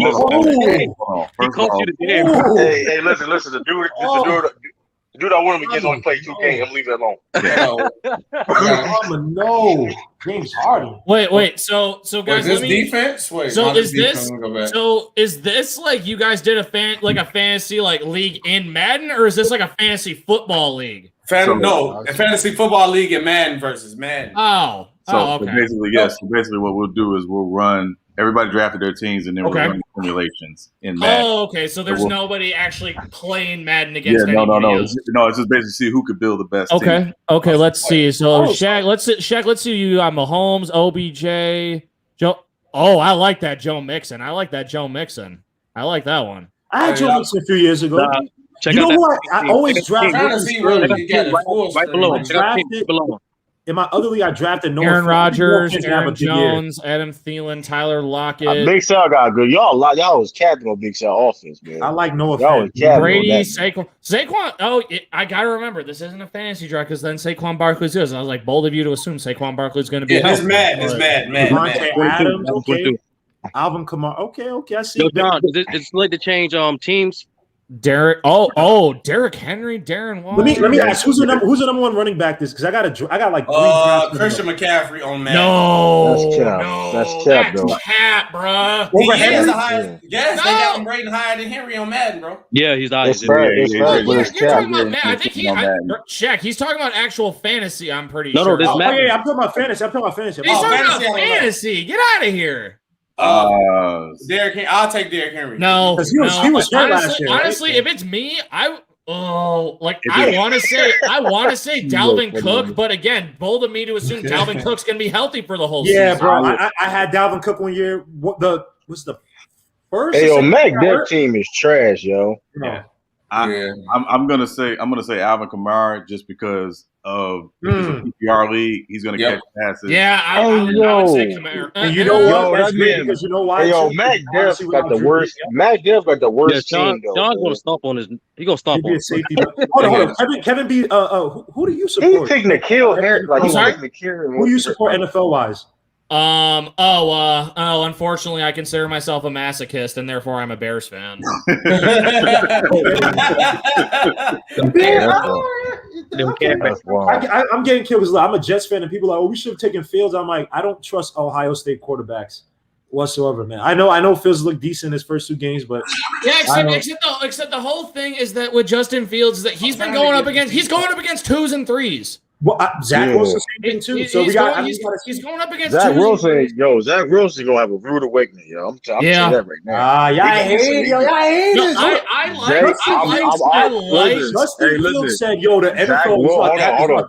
He coached you the game. Hey, listen. The dude I won him against only played 2 games. I'm leaving it alone. No, James Harden. Wait. So guys, this defense. Wait. So is this like you guys did a fantasy like league in Madden, or is this like a fantasy football league? A fantasy football league in Madden versus Madden. Okay. Basically, what we'll do is we'll run. Everybody drafted their teams, and then we'll run simulations in Madden. Oh, okay. So there's nobody actually playing Madden against anybody else. It's just basically see who could build the best team. Okay. Let's see. So Shaq, let's see. You got Mahomes, OBJ, Joe. Oh, I like that Joe Mixon. I like that one. I had Joe Mixon a few years ago. Check you out know that. what? I always draft Right below. In my other league, I drafted Aaron Rodgers, Aaron Jones, Adam Thielen, Tyler Lockett. Big Sal got good. Y'all was capping on Big Sal offense, man. I like Noah Brady, Saquon. Oh, I gotta remember this isn't a fantasy draft because then Saquon Barkley's is. I was like bold of you to assume Saquon Barkley's going to be. It's mad. Adams, okay. Alvin Kamara. Okay. I see. Yo, John, it's late to change teams. Derrick. Derrick Henry, Darren Waller. Let me ask who's the number one running back this because I got like Christian McCaffrey on Madden. That's cap, bro. Cap, bro. He is the highest. Yes, they got him rated higher than Henry on Madden, bro. Yeah, he's the highest. I think Shaq. He's talking about actual fantasy. I'm pretty sure. No, I'm talking about fantasy. He's talking about fantasy. Get out of here. Derrick Henry. I'll take Derrick Henry. No, because he was hurt last year. Honestly, if it's me, I want to say Dalvin Cook, but again, bold of me to assume Dalvin Cook's gonna be healthy for the whole season. Yeah, bro. I had Dalvin Cook one year. What's the first? Hey, Mac, their team is trash, yo. Yeah. I'm gonna say Alvin Kamara just because of if it's a PPR league, he's gonna catch passes. Yeah, I would say Kamara. And you know what? That's great because you know why? Hey, yo, Mac Def got the worst. Mac Def got the worst team though. Sean's gonna stomp on his. He gonna stomp on. Safety. Hold on. Kevin B. Who do you support? He picked N'Keal Harry. Like he picked N'Keal. Who do you support NFL wise? Unfortunately, I consider myself a masochist, and therefore I'm a Bears fan. I'm getting killed because I'm a Jets fan, and people are like, "Oh, we should have taken Fields." I'm like, I don't trust Ohio State quarterbacks whatsoever, man. I know Fields looked decent in his first 2 games, but except the whole thing is that with Justin Fields is that he's going up against 2s and 3s. Well, Zach Wilson, same thing too. He's So going up against Zach Wilson. Yo, Zach Wilson gonna have a rude awakening. Yo, I'm telling you that right now. I hate it. I like. Justin Fields said, "Yo, the NFL hold on.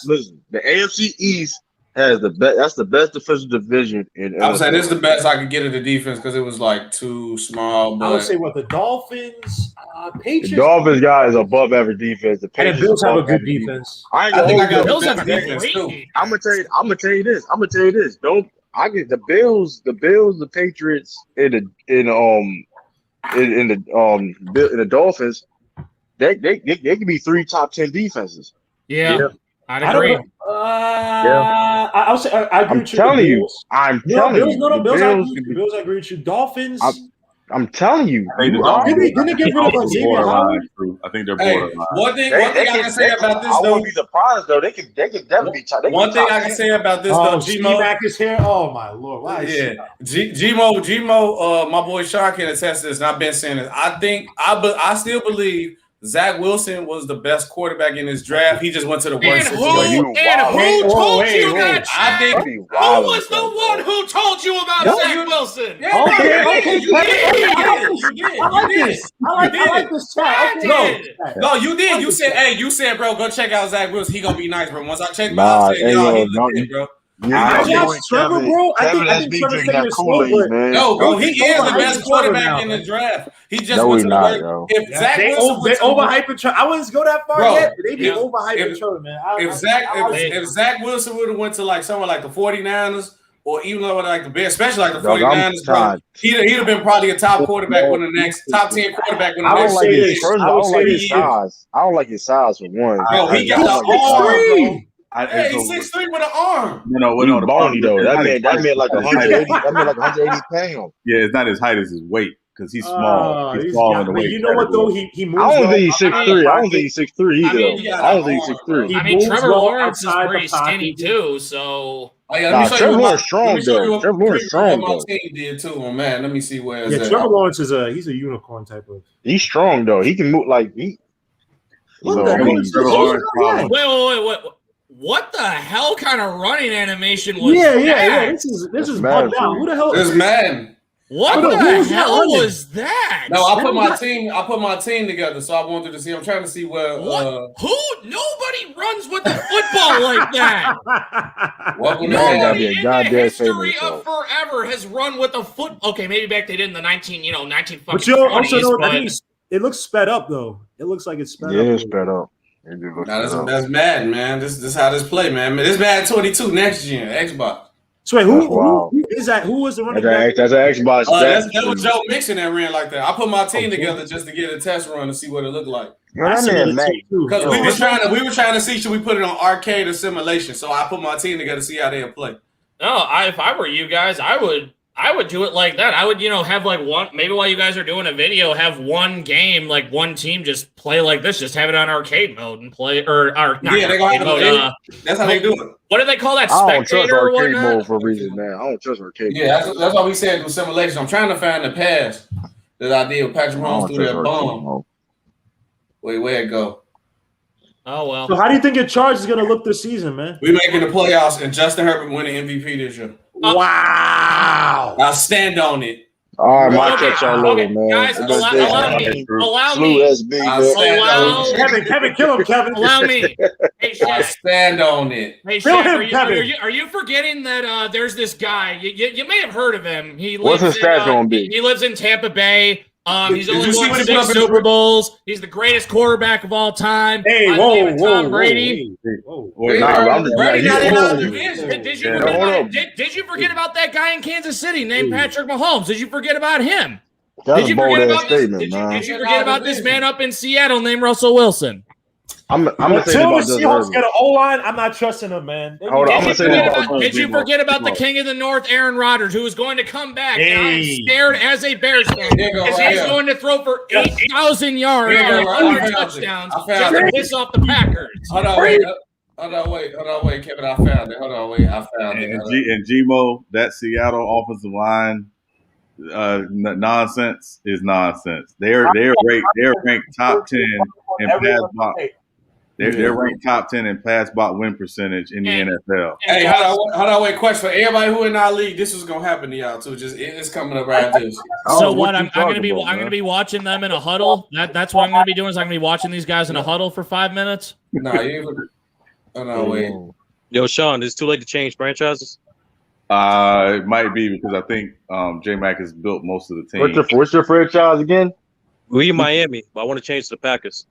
Listen, the AFC East has the best. That's the best defensive division in. I would say this is the best I could get at the defense because it was like too small. But I would say the Dolphins, Patriots. The Dolphins guy is above average defense. The Patriots and the Bills have a good defense. I think I got Bills the have best a defense too. I'm gonna tell you this. Don't I get the Bills, the Patriots, and the Dolphins. They could be 3 top 10 defenses. Yeah. I'd agree. I'll say I agree with you. Bills, I agree with you. Dolphins. I'm telling you. Didn't they get rid of Xavier Howard? I think they're borderline. One thing I can say about this, I though. won't be surprised, though. They could definitely be top. One thing I can say about this, though, G-Mac is here. Oh, my Lord. Why is G-Mo, my boy Sean can attest to this, and I've been saying this. I still believe Zach Wilson was the best quarterback in his draft. He just went to the worst situation. Who told you that? I think who was the one who told you about Zach Wilson? Okay. I like this chat. No, you did. You said, bro, go check out Zach Wilson. He gonna be nice, bro. Once I checked him out, I said, he's bro. Trevor, bro. I think Trevor's taking it slow, man. No, bro, he is the best quarterback in the draft. He just went to the work. If Zach Wilson they overhyping Trevor, I wouldn't go that far yet. They be overhyping Trevor, man. If Zach Wilson would have went to like somewhere like the 49ers or even like the Bears, especially like the 49ers, bro, he'd have been probably a top quarterback when the next top 10 quarterback when the next. I don't like his size. I don't like his size for one. Bro, he got the arm. He's 6'3" with an arm. No, bony though. That man like 180. That man like 180 pounds. Yeah, it's not as height as his weight because he's small. He's small in the weight. You know what though? He moves. I don't think he's 6'3". I don't think he's 6'3" either. I don't think he's 6'3". I mean, Trevor Lawrence is pretty skinny too. So Trevor Lawrence strong though. Trevor Lawrence strong though. My team did too, man. Let me see where. Yeah, Trevor Lawrence is he's a unicorn type of. He's strong though. He can move like he. What the hell? Wait. What the hell kind of running animation was that? Yeah. This is bugged out. Who the hell? This man. What the hell was that? No, I put my team together, so I wanted to see. I'm trying to see where. Who? Nobody runs with the football like that. Nobody in the history of forever has run with a foot. Okay, maybe back they did in the 19. But you also know it looks sped up though. It looks like it's sped up. Yeah, it's sped up. That's Madden, man. This is how this play, man. This Madden 22 next gen Xbox. So wait, who is that? Who was the running back? That's an Xbox. That was Joe Mixon that ran like that. I put my team together just to get a test run to see what it looked like. Because we were trying to see should we put it on arcade or simulation. So I put my team together to see how they would play. No, if I were you guys, I would do it like that. I would, have like one, maybe while you guys are doing a video, have one game, like one team just play like this, just have it on arcade mode and play, they gonna have mode. That's how they do it. What do they call that? I don't trust arcade mode for a reason, man. I don't trust arcade mode. That's why we said do simulation. I'm trying to find the pass that I did with Patrick Mahomes through that bomb. Wait, where'd it go? Oh, well. So how do you think your charge is going to look this season, man? We're making the playoffs, and Justin Herbert winning MVP this year. Wow. I'll stand on it. All right, my catch y'all later, man. Guys, allow me. Kevin, kill him, Kevin. Allow me. Hey, I'll stand on it. Hey, Shaq, are you forgetting that there's this guy? You may have heard of him. What's his stats going to be? He lives in Tampa Bay. He's only won 6 Super Bowls. He's the greatest quarterback of all time. Hey, Tom Brady. Did you forget about that guy in Kansas City named Patrick Mahomes? Did you forget about him? Did you forget about this man up in Seattle named Russell Wilson? Until the Seahawks get an O-line, I'm not trusting them, man. Did you forget about the king of the North, Aaron Rodgers, who is going to come back? I'm scared as a Bears fan because he's going to throw for 8,000 yards and 100 touchdowns just to piss off the Packers. Hold on, wait, Kevin. I found it. Hold on, wait, I found it. And G-Mo, that Seattle offensive line nonsense is nonsense. They're ranked top 10 in pass block. They're ranked top 10 in pass block win percentage in the NFL. Hey, hold on, wait. Question for everybody who in our league. This is gonna happen to y'all too. It's coming up right this. So what? I'm gonna be watching them in a huddle. That's what I'm gonna be doing. Is I'm gonna be watching these guys in a huddle for 5 minutes. No, wait. Yo, Sean, is it too late to change franchises? It might be because I think J-Mac has built most of the team. What's your franchise again? We in Miami, but I want to change to the Packers.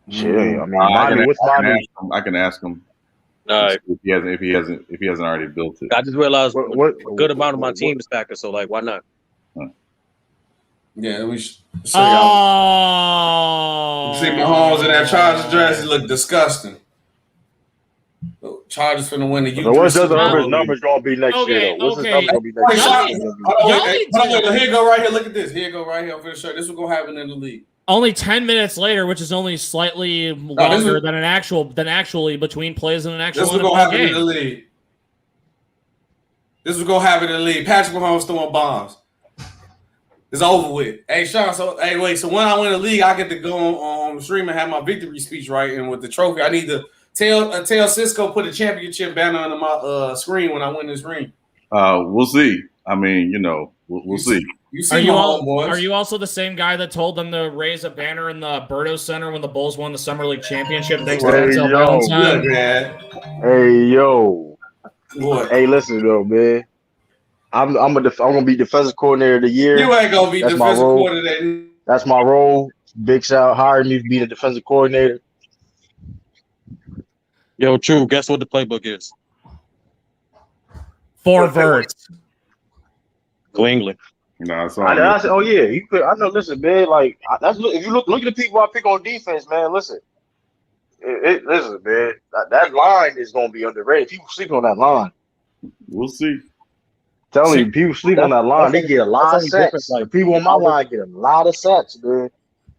Shit, I mean, I can ask him. All right. If he hasn't already built it. I just realized a good amount of my team is Packers, so like, why not? Yeah, we should. See Mahomes in that Chargers dress, he look disgusting. Chargers finna win the U. What's the numbers gonna be next year? Though? What's the numbers gonna be next year? Here go right here. Look at this. Here go right here. I'm finna show you. This is what's gonna happen in the league. Only 10 minutes later, which is only slightly longer than actually between plays in an actual. This is gonna happen in the league. This is gonna happen in the league. Patrick Mahomes throwing bombs. It's over with. Hey, Sean. So when I win the league, I get to go on stream and have my victory speech right, and with the trophy, I need to tell Cisco put a championship banner under my screen when I win this ring. We'll see. I mean, we'll see. Are you also the same guy that told them to raise a banner in the Berto Center when the Bulls won the Summer League championship? Thanks to Denzel Valentine. Hey yo, what? Hey, listen though, man. I'm gonna be defensive coordinator of the year. You ain't gonna be defensive coordinator. That's my role. Big Sal hired me to be the defensive coordinator. Yo, true. Guess what the playbook is? 4 verts. Go England. No, oh yeah, you could. I know. Listen, man. Like that's if you look at the people I pick on defense, man. Listen, listen, man. That line is gonna be underrated. People sleep on that line. We'll see. Telling you, people sleep on that line. They get a lot of sacks. Like people on my line get a lot of sacks, man.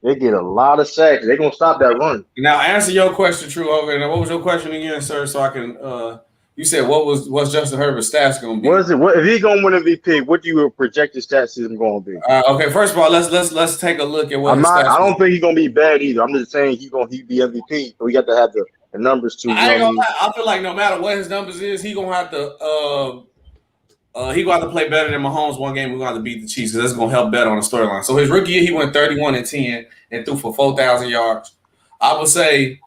They get a lot of sacks. They're gonna stop that run. Now answer your question, True, over there. What was your question again, sir? So I can. You said what's Justin Herbert's stats gonna be? What is it? What if he's gonna win MVP? What do you project his stats is gonna be? Okay, first of all, let's take a look at what. I don't think he's gonna be bad either. I'm just saying he be MVP. So we got to have the numbers too. I feel like no matter what his numbers is, he gonna have to play better than Mahomes one game. We're gonna have to beat the Chiefs because that's gonna help better on the storyline. So his rookie year, he went 31-10 and threw for 4,000 yards. I would say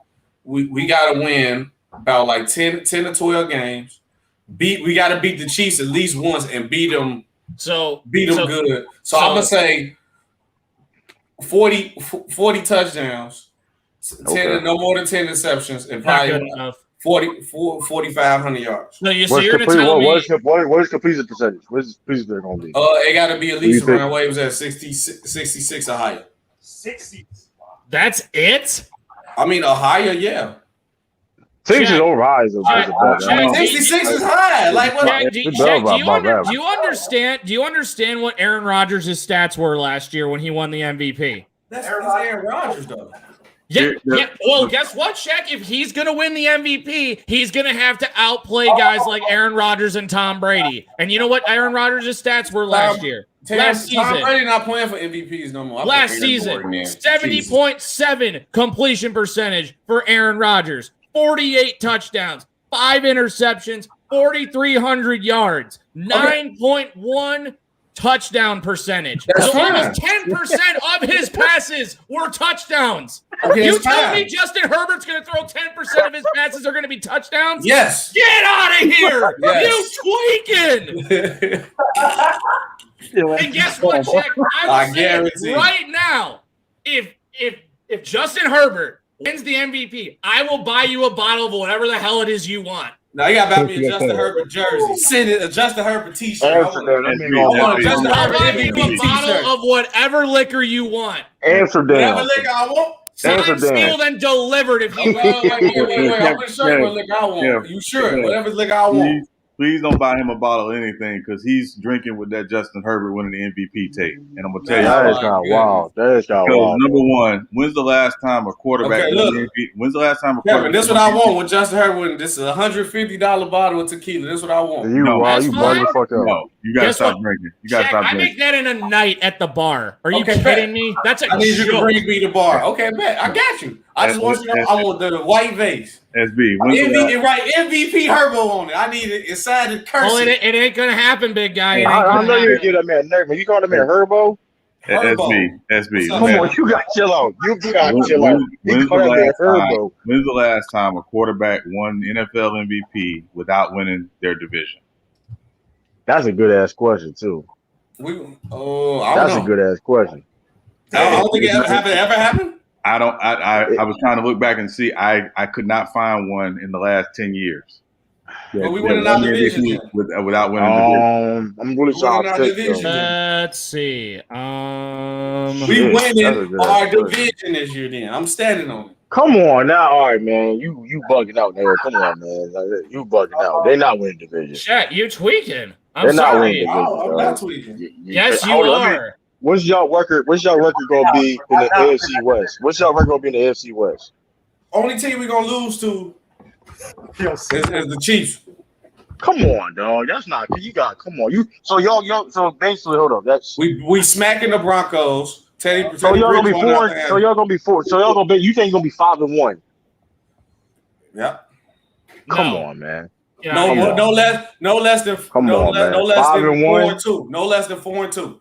we gotta win about like 10 to 12 games. We got to beat the Chiefs at least once and beat them. Good. So I'm gonna say 40 touchdowns, 10 no more than 10 interceptions, and probably 4,500 yards. No, you're gonna tell me what is completion percentage? What is completion gonna be? It got to be at least around where he was at 66 or higher. 60. That's it. I mean, a higher, yeah. 6 is over high. 66 is high. Like what? Do you understand? Do you understand what Aaron Rodgers' stats were last year when he won the MVP? That's Aaron Rodgers, though. Yeah. Well, guess what, Shaq? If he's gonna win the MVP, he's gonna have to outplay guys like Aaron Rodgers and Tom Brady. And you know what Aaron Rodgers' stats were last year? Last season, Tom Brady not playing for MVPs no more. Last season, 70.7 completion percentage for Aaron Rodgers. 48 touchdowns, 5 interceptions, 4,300 yards, 9.1 touchdown percentage. That's So fine. almost 10% of his passes were touchdowns. Okay, You it's tell fine. me Justin Herbert's going to throw 10% of his passes are going to be touchdowns? Yes. Get out of here! Yes. You tweaking! And guess what, Jack? I will guarantee. say right now, if Justin Herbert wins the MVP, I will buy you a bottle of whatever the hell it is you want. Now you got to buy me a Justin Herbert jersey. Send it a Justin Herbert T-shirt. I want a Justin I'll Herbert buy you MVP a bottle T-shirt. of whatever liquor you want. Amsterdam. Whatever liquor I want. Signed, sealed, and delivered. If you Wait. I'm pretty sure what liquor I want. You sure? Whatever liquor I want. Please don't buy him a bottle of anything because he's drinking with that Justin Herbert winning the MVP tape. And I'm going to tell you. That is kind of wild. That is kind of wild. Number one, when's the last time a quarterback won the MVP? When's the last time a quarterback? This is what I want with Justin Herbert. This is a $150 bottle of tequila. This is what I want. You bugging the fuck out. No, you got to stop drinking. You got to stop drinking. I make that in a night at the bar. Are you kidding me? That's a I need joke. you to bring me the bar. Okay, bet. I got you. I just want you to know I want the white vase. SB. MVP Herbo on it. I need it inside the curse. Well, it ain't gonna happen, big guy. I know you're gonna get that man nerve, man. You call that man Herbo? SB. Come on, you got to chill out. You got to chill out. You call that man Herbo. When's the last time a quarterback won NFL MVP without winning their division? That's a good ass question too. I don't know. That's a good ass question. I don't think it ever happened. I was trying to look back and see. I could not find one in the last 10 years. Well, we won our division without winning the division. I'm really trying to think. Let's see. We winning our division this year. Then I'm standing on it. Come on now, all right, man. You bugging out there. Come on, man. You bugging out. They're not winning division. Chat, you tweaking. They're not winning division. I'm not tweaking. Yes, you are. What's y'all record gonna be in the AFC West? What's y'all record gonna be in the AFC West? Only team we're gonna lose to is the Chiefs. Come on, dog. That's not you got. Come on, So basically, hold up. That's we smacking the Broncos. So y'all gonna be 4. So y'all gonna be 4. So y'all gonna be. You think you're gonna be 5-1? Yeah. Come on, man. No less than 4-2. No less than 4-2.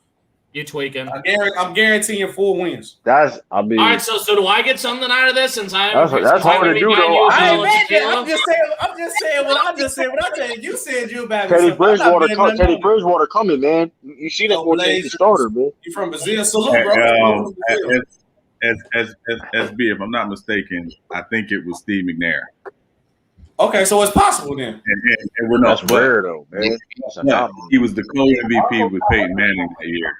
You tweaking. I'm guaranteeing 4 wins. All right, so do I get something out of this since that's hard to do though. I'm just saying what I said. You said you about Teddy Bridgewater coming, man. You see that boy the starter, man. You from Brazil, salute, bro. SB, if I'm not mistaken, I think it was Steve McNair. Okay, so it's possible then. And that's rare though, man. He was the co-MVP with Peyton Manning that year.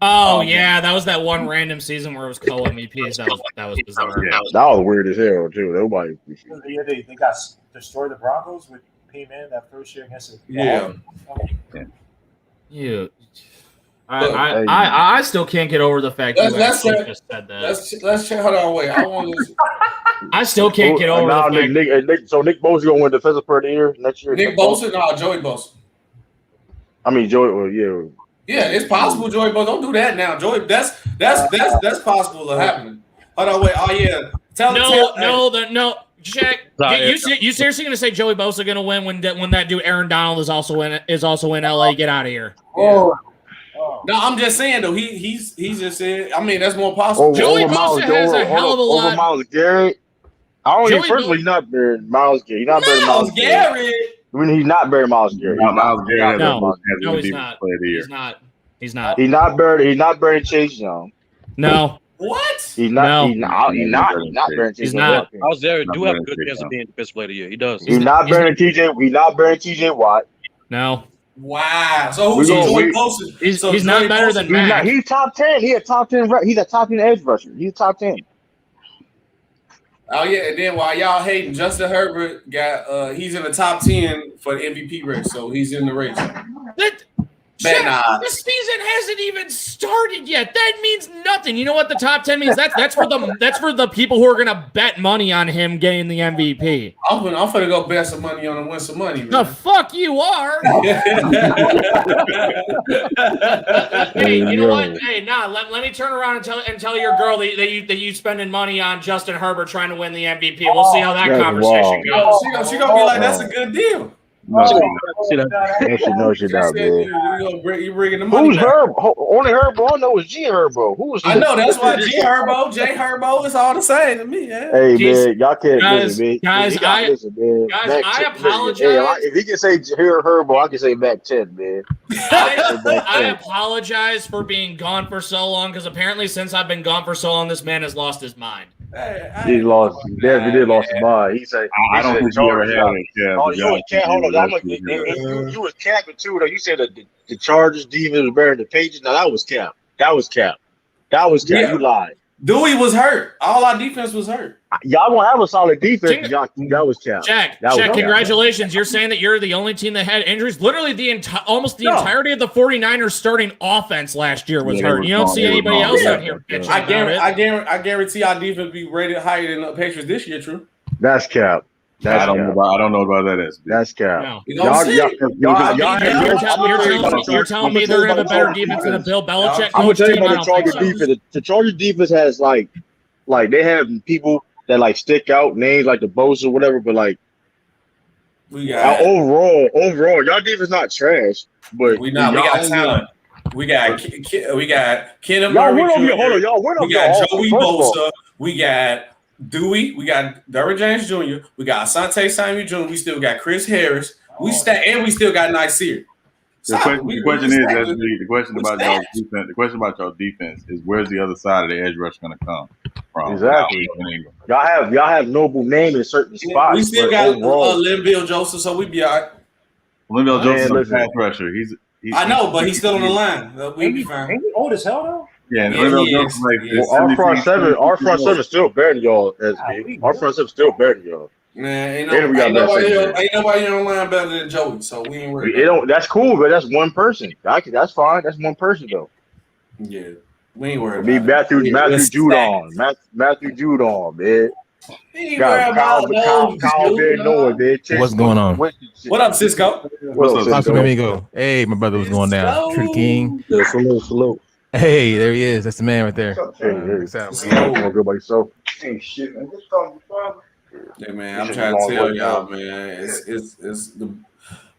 Oh yeah, that was that one random season where it was co-MVPs. That was bizarre. Yeah, that was weird as hell too. Nobody. Yeah, they got destroyed the Broncos with P-Man that first year against the I still can't get over the fact you actually just said that. Let's check. Hold on, wait. I still can't get over the fact. So Nick Bosa gonna win Defensive Player of the Year next year. Nick Bosa, no, Joey Bosa. I mean Joey. Well, yeah. Yeah, it's possible, Joey, but don't do that now, Joey. That's possible to happen. Hold on, wait. Oh yeah, no. Jack, you seriously gonna say Joey Bosa gonna win when that dude Aaron Donald is also in LA? Get out of here. Oh. No, I'm just saying though. He's just said. I mean, that's more possible. Joey Bosa has a hell of a lot. Over Myles Garrett. I don't even. First of all, he's not better than Myles Garrett. He's not better than Myles Garrett. I mean, he's not better than Myles Garrett. Myles Garrett. No, he's not. He's not. He's not better. He's not better than Chase Young. No. What? He's not. He's not better than Chase Young. Myles Garrett do have a good chance of being the best player of the year. He does. He's not better than TJ. He's not better than TJ Watt. No. Wow. So who's Joey Bosa? He's not better than Mac. He's top 10. He's a top 10. He's a top 10 edge rusher. He's top 10. Oh yeah, and then while y'all hating, Justin Herbert got he's in the top 10 for the MVP race, so he's in the race. The season hasn't even started yet. That means nothing. You know what the top 10 means? That's for the people who are gonna bet money on him getting the MVP. I'm gonna go bet some money on him, win some money. Man. The fuck you are. Hey, you know what? Hey, let me turn around and tell your girl that you spending money on Justin Herbert trying to win the MVP. We'll see how that conversation goes. She gonna be like, that's a good deal. No, she not, man. You bringing the money Who's back. Herbo? Only Herbo I know is G Herbo. Who was? I know that's why G Herbo, J Herbo, it's all the same to me. Yeah. Hey man, y'all can't listen, man. Guys, I apologize. Hey, if he can say Herbo, I can say Mac 10, man. I apologize for being gone for so long because apparently since I've been gone for so long, this man has lost his mind. He lost. Definitely did lost his mind. He said, I don't think you ever had it. Yeah, oh, you was cat. Hold on, you was capping too. Though you said that the Chargers defense was better than the Patriots. Now that was cap. That was cap. Yeah. You lied. Dewey was hurt. All our defense was hurt. Y'all gonna have a solid defense. That was cap. Jack, congratulations. You're saying that you're the only team that had injuries. Literally almost the entirety of the 49ers starting offense last year was hurt. You don't see anybody else out here pitching. I guarantee our defense be rated higher than the Patriots this year, true. That's cap. I don't know about that. That's cap. No. You're telling me they're going to have a better defense than the Bill Belichick I'm gonna coach tell you team? about the Chargers defense. The Chargers defense has like they have people that like stick out, names like the Bosa or whatever, but like overall, y'all defense not trash. But we got talent. We got Kenneth Murray. We got Joey Bosa. We got Dewey. We got Derrick James Jr. We got Asante Samuel Jr. We still got Chris Harris. We still got Nasir. The question about y'all defense is where's the other side of the edge rush going to come from? Exactly. Y'all have noble name in certain spots. We still got Linville Joseph, so we be all right. Linville Joseph is a pass rusher. I know, but he's still on the line. We be fine. Ain't he old as hell though? Yeah, our front seven is still better than y'all. SB. Our front seven is still better than y'all. Man, ain't nobody on line better than Joey, so we ain't worried. That's cool, but that's one person. That's fine. That's one person though. Yeah, we ain't worried. Matthew Judon, man. Kyle Noah, man. What's going on? What up, Cisco? What's up, amigo? Hey, my brother was going down. True King. Yeah, salute. Hey, there he is. That's the man right there. Hey man, I'm trying to tell y'all, man.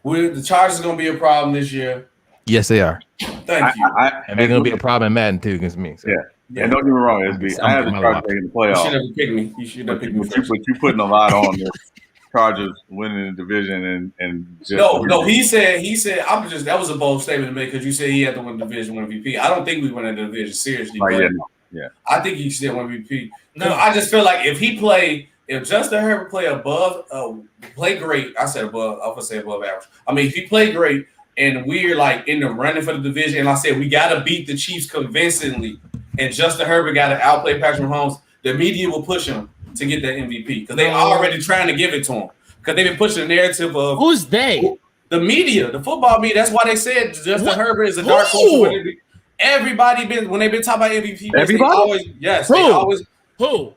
The Chargers are gonna be a problem this year. Yes, they are. Thank you. And they're gonna be a problem in Madden too against me. So. Yeah. And don't get me wrong, SB. I have the Chargers in the playoffs. You should have picked me. But you putting a lot on the Chargers winning the division and just no. He said that was a bold statement to make because you said he had to win the division, win MVP. I don't think we win the division seriously. Yeah. I think he should win MVP. No, I just feel like if Justin Herbert play great, I said above. I would say above average. I mean, if he played great and we're like in the running for the division, and I said we got to beat the Chiefs convincingly, and Justin Herbert got to outplay Patrick Mahomes, the media will push him to get that MVP because they already trying to give it to him because they've been pushing the narrative of who's they? The media, the football media. That's why they said Justin Herbert is a dark horse. Everybody when they've been talking about MVP. Everybody? Who?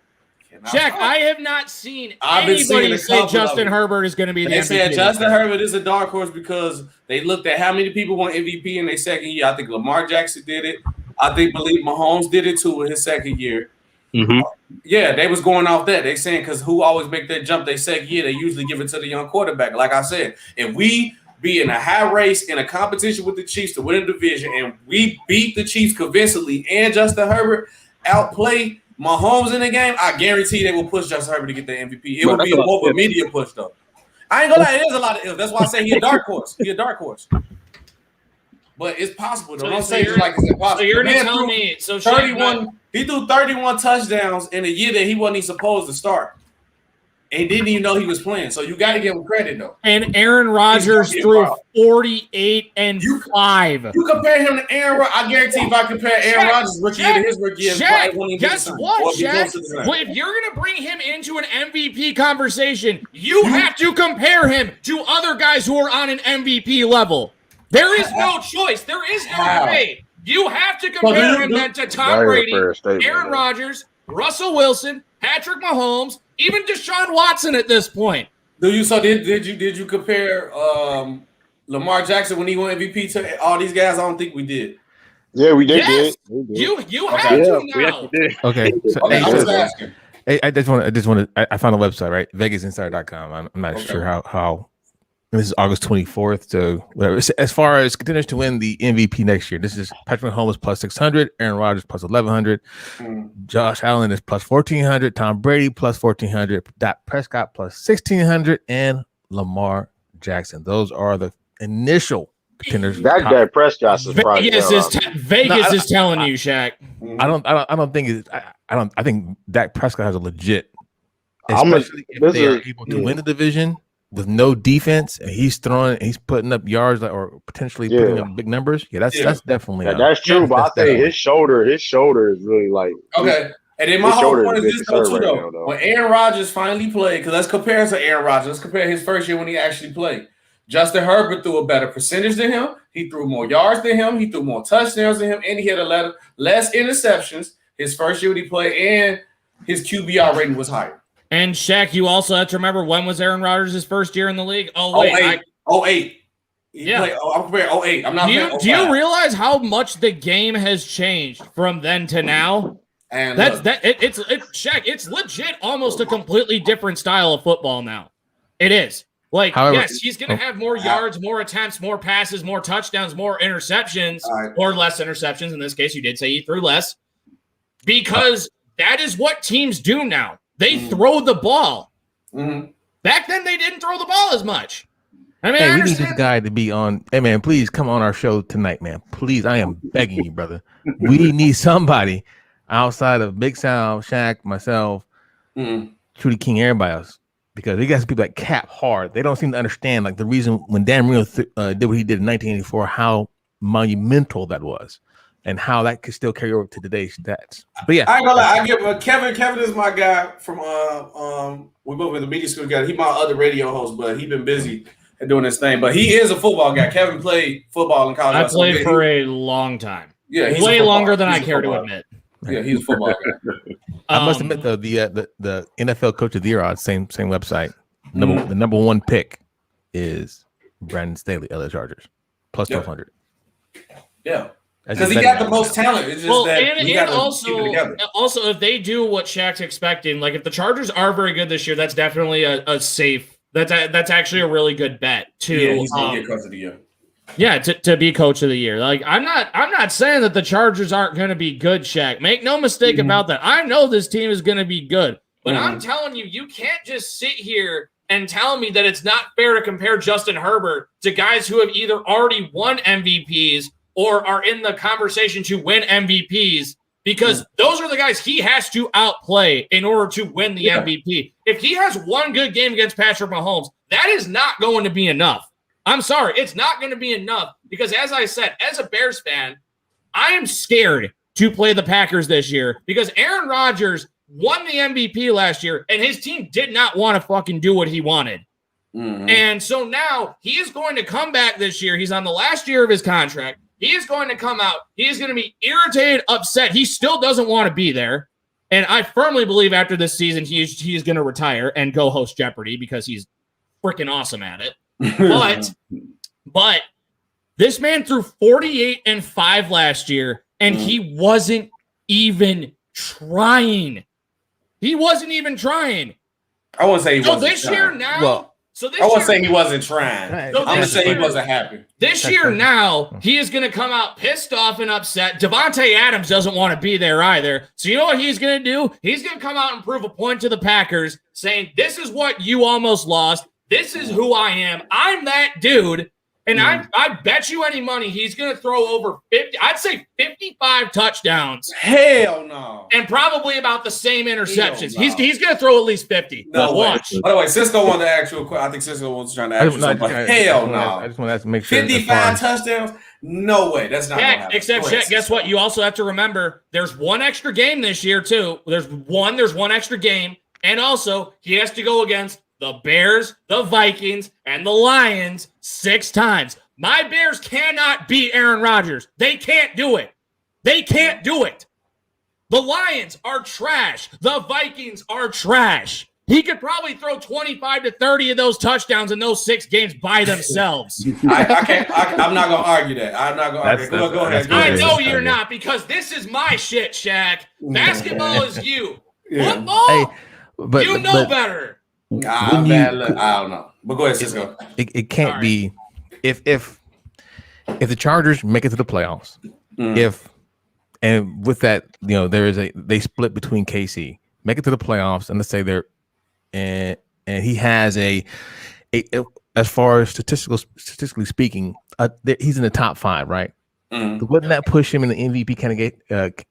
Jack, talk. I have not seen anybody say Justin Herbert is going to be the MVP. They said Justin Herbert is a dark horse because they looked at how many people won MVP in their second year. I think Lamar Jackson did it. I believe Mahomes did it too in his second year. Mm-hmm. Yeah, they was going off that. They saying because who always make that jump their second year, they usually give it to the young quarterback. Like I said, if we be in a high race in a competition with the Chiefs to win a division and we beat the Chiefs convincingly and Justin Herbert outplay Mahomes in the game, I guarantee they will push Justin Herbert to get the MVP. It will be more of a media push though. I ain't gonna lie, there's a lot of ifs. That's why I say he's a dark horse. He's a dark horse. But it's possible. Don't say it's like it's impossible. So you're gonna tell me 31. He threw 31 touchdowns in a year that he wasn't even supposed to start. And didn't even know he was playing. So you got to give him credit, though. And Aaron Rodgers threw 48 and 5. You compare him to Aaron Rodgers. I guarantee if I compare Aaron Rodgers' rookie year to his rookie year, guess what, Jack? If you're going to bring him into an MVP conversation, you have to compare him to other guys who are on an MVP level. There is no choice. There is no way. You have to compare him then to Tom Brady, Aaron Rodgers, Russell Wilson, Patrick Mahomes, even Deshaun Watson at this point. Did you compare Lamar Jackson when he won MVP to all these guys? I don't think we did. Yeah, we did. Yes. You have to now. Okay. So, Hey, I just want to. I found a website, right? VegasInsider.com. I'm not sure how And this is August 24th. So whatever. As far as contenders to win the MVP next year, this is Patrick Mahomes plus 600, Aaron Rodgers plus 1100, Josh Allen is plus 1400, Tom Brady plus 1400, Dak Prescott plus 1600, and Lamar Jackson. Those are the initial contenders. That Prescott's is probably Vegas is telling you, Shaq. I think Dak Prescott has a legit, especially if they are able to win the division with no defense, and he's putting up yards or potentially putting up big numbers. Yeah, that's definitely that's true. But I think his shoulder is really like okay. And then my whole point is this though. When Aaron Rodgers finally played, because let's compare to Aaron Rodgers. Let's compare his first year when he actually played. Justin Herbert threw a better percentage than him. He threw more yards than him. He threw more touchdowns than him, and he had less interceptions his first year when he played, and his QBR rating was higher. And Shaq, you also have to remember, when was Aaron Rodgers' first year in the league? Oh, wait. 08. Yeah. I'm comparing 08. I'm not. Do you realize how much the game has changed from then to now? And it's Shaq. It's legit, almost a completely different style of football now. It is. Like, however, yes, he's going to have more yards, more attempts, more passes, more touchdowns, more interceptions, or less interceptions. In this case, you did say he threw less, because that is what teams do now. They throw the ball. Back then, they didn't throw the ball as much. I mean, we need this guy to be on. Hey, man, please come on our show tonight, man. Please, I am begging you, brother. We need somebody outside of Big Sal, Shaq, myself, Trudy King, everybody else. Because they got some people that cap hard. They don't seem to understand, like, the reason when Dan Marino did what he did in 1984, how monumental that was, and how that could still carry over to today's stats. But yeah, I ain't gonna lie. I give Kevin. Kevin is my guy from we both in the media school together. He my other radio host, but he been busy and doing his thing. But he is a football guy. Kevin played football in college. I played for a long time. Yeah, he's way longer than I care to admit. Yeah, he's a football guy. I must admit, though, the NFL Coach of the Year odds, same website. The number one pick is Brandon Staley, LA Chargers, plus 1200. Yeah, because he got the most talent. It's just and also if they do what Shaq's expecting, like if the Chargers are very good this year, that's definitely a safe. That's actually a really good bet too. Yeah, he's gonna get Coach of the Year. Yeah, to be Coach of the Year. Like, I'm not saying that the Chargers aren't going to be good, Shaq. Make no mistake about that. I know this team is going to be good, but I'm telling you, you can't just sit here and tell me that it's not fair to compare Justin Herbert to guys who have either already won MVPs or are in the conversation to win MVPs, because those are the guys he has to outplay in order to win the MVP. If he has one good game against Patrick Mahomes, that is not going to be enough. I'm sorry, it's not going to be enough, because as I said, as a Bears fan, I am scared to play the Packers this year, because Aaron Rodgers won the MVP last year and his team did not want to fucking do what he wanted. And so now he is going to come back this year. He's on the last year of his contract. He is going to come out. He is going to be irritated, upset. He still doesn't want to be there. And I firmly believe after this season, he is going to retire and go host Jeopardy, because he's freaking awesome at it. But this man threw 48-5 last year, and he wasn't even trying. He wasn't even trying. I wouldn't say he wasn't this trying. Year now. Well, I wouldn't say he wasn't trying. I'm going to say he wasn't happy. This year now, he is going to come out pissed off and upset. Devontae Adams doesn't want to be there either. So you know what he's going to do? He's going to come out and prove a point to the Packers, saying, this is what you almost lost. This is who I am. I'm that dude. And I bet you any money he's going to throw over 50. I'd say 55 touchdowns. Hell no. And probably about the same interceptions. No. He's going to throw at least 50. No, watch. By the way, Cisco wanted to ask you a question. I think Cisco was trying to ask you something. Hell no. I just want to make sure. 55 touchdowns? No way. That's not going to happen. Except, Shaq, guess what? You also have to remember there's one extra game this year, too. There's one extra game. And also, he has to go against the Bears, the Vikings, and the Lions 6 times. My Bears cannot beat Aaron Rodgers. They can't do it. They can't do it. The Lions are trash. The Vikings are trash. He could probably throw 25 to 30 of those touchdowns in those 6 games by themselves. I can't. I'm not going to argue that. I'm not going to argue. Go ahead. I know you're not, because this is my shit, Shaq. Basketball is you. Football, you know better. I don't know. But go ahead, Cisco. It can't be if the Chargers make it to the playoffs, and with that, they split between KC, make it to the playoffs, and let's say they're and he has a as far as statistically speaking, he's in the top 5, right? Wouldn't that push him in the MVP candidate?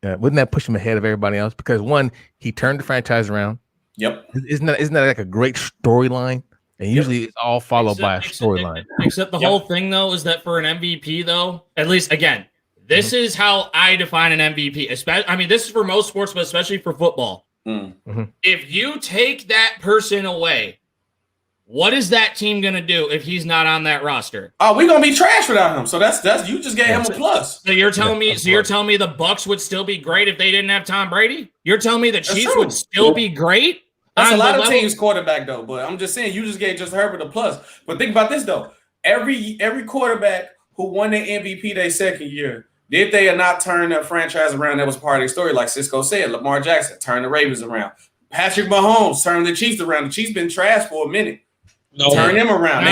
Wouldn't that push him ahead of everybody else? Because one, he turned the franchise around. Yep. Isn't that like a great storyline? And usually it's all followed by a storyline. Except the whole thing, though, is that for an MVP, though, at least, again, this is how I define an MVP. This is for most sports, but especially for football. If you take that person away, what is that team going to do if he's not on that roster? Oh, we're going to be trash without him. So that's you just gave him a plus. So you're telling me the Bucks would still be great if they didn't have Tom Brady? You're telling me the Chiefs would still be great? That's a lot of teams' quarterback, though. But I'm just saying, you just gave Justin Herbert a plus. But think about this, though. Every quarterback who won the MVP their second year, did they or not turn that franchise around? That was part of their story. Like Cisco said, Lamar Jackson turned the Ravens around. Patrick Mahomes turned the Chiefs around. The Chiefs been trash for a minute. Turn them around.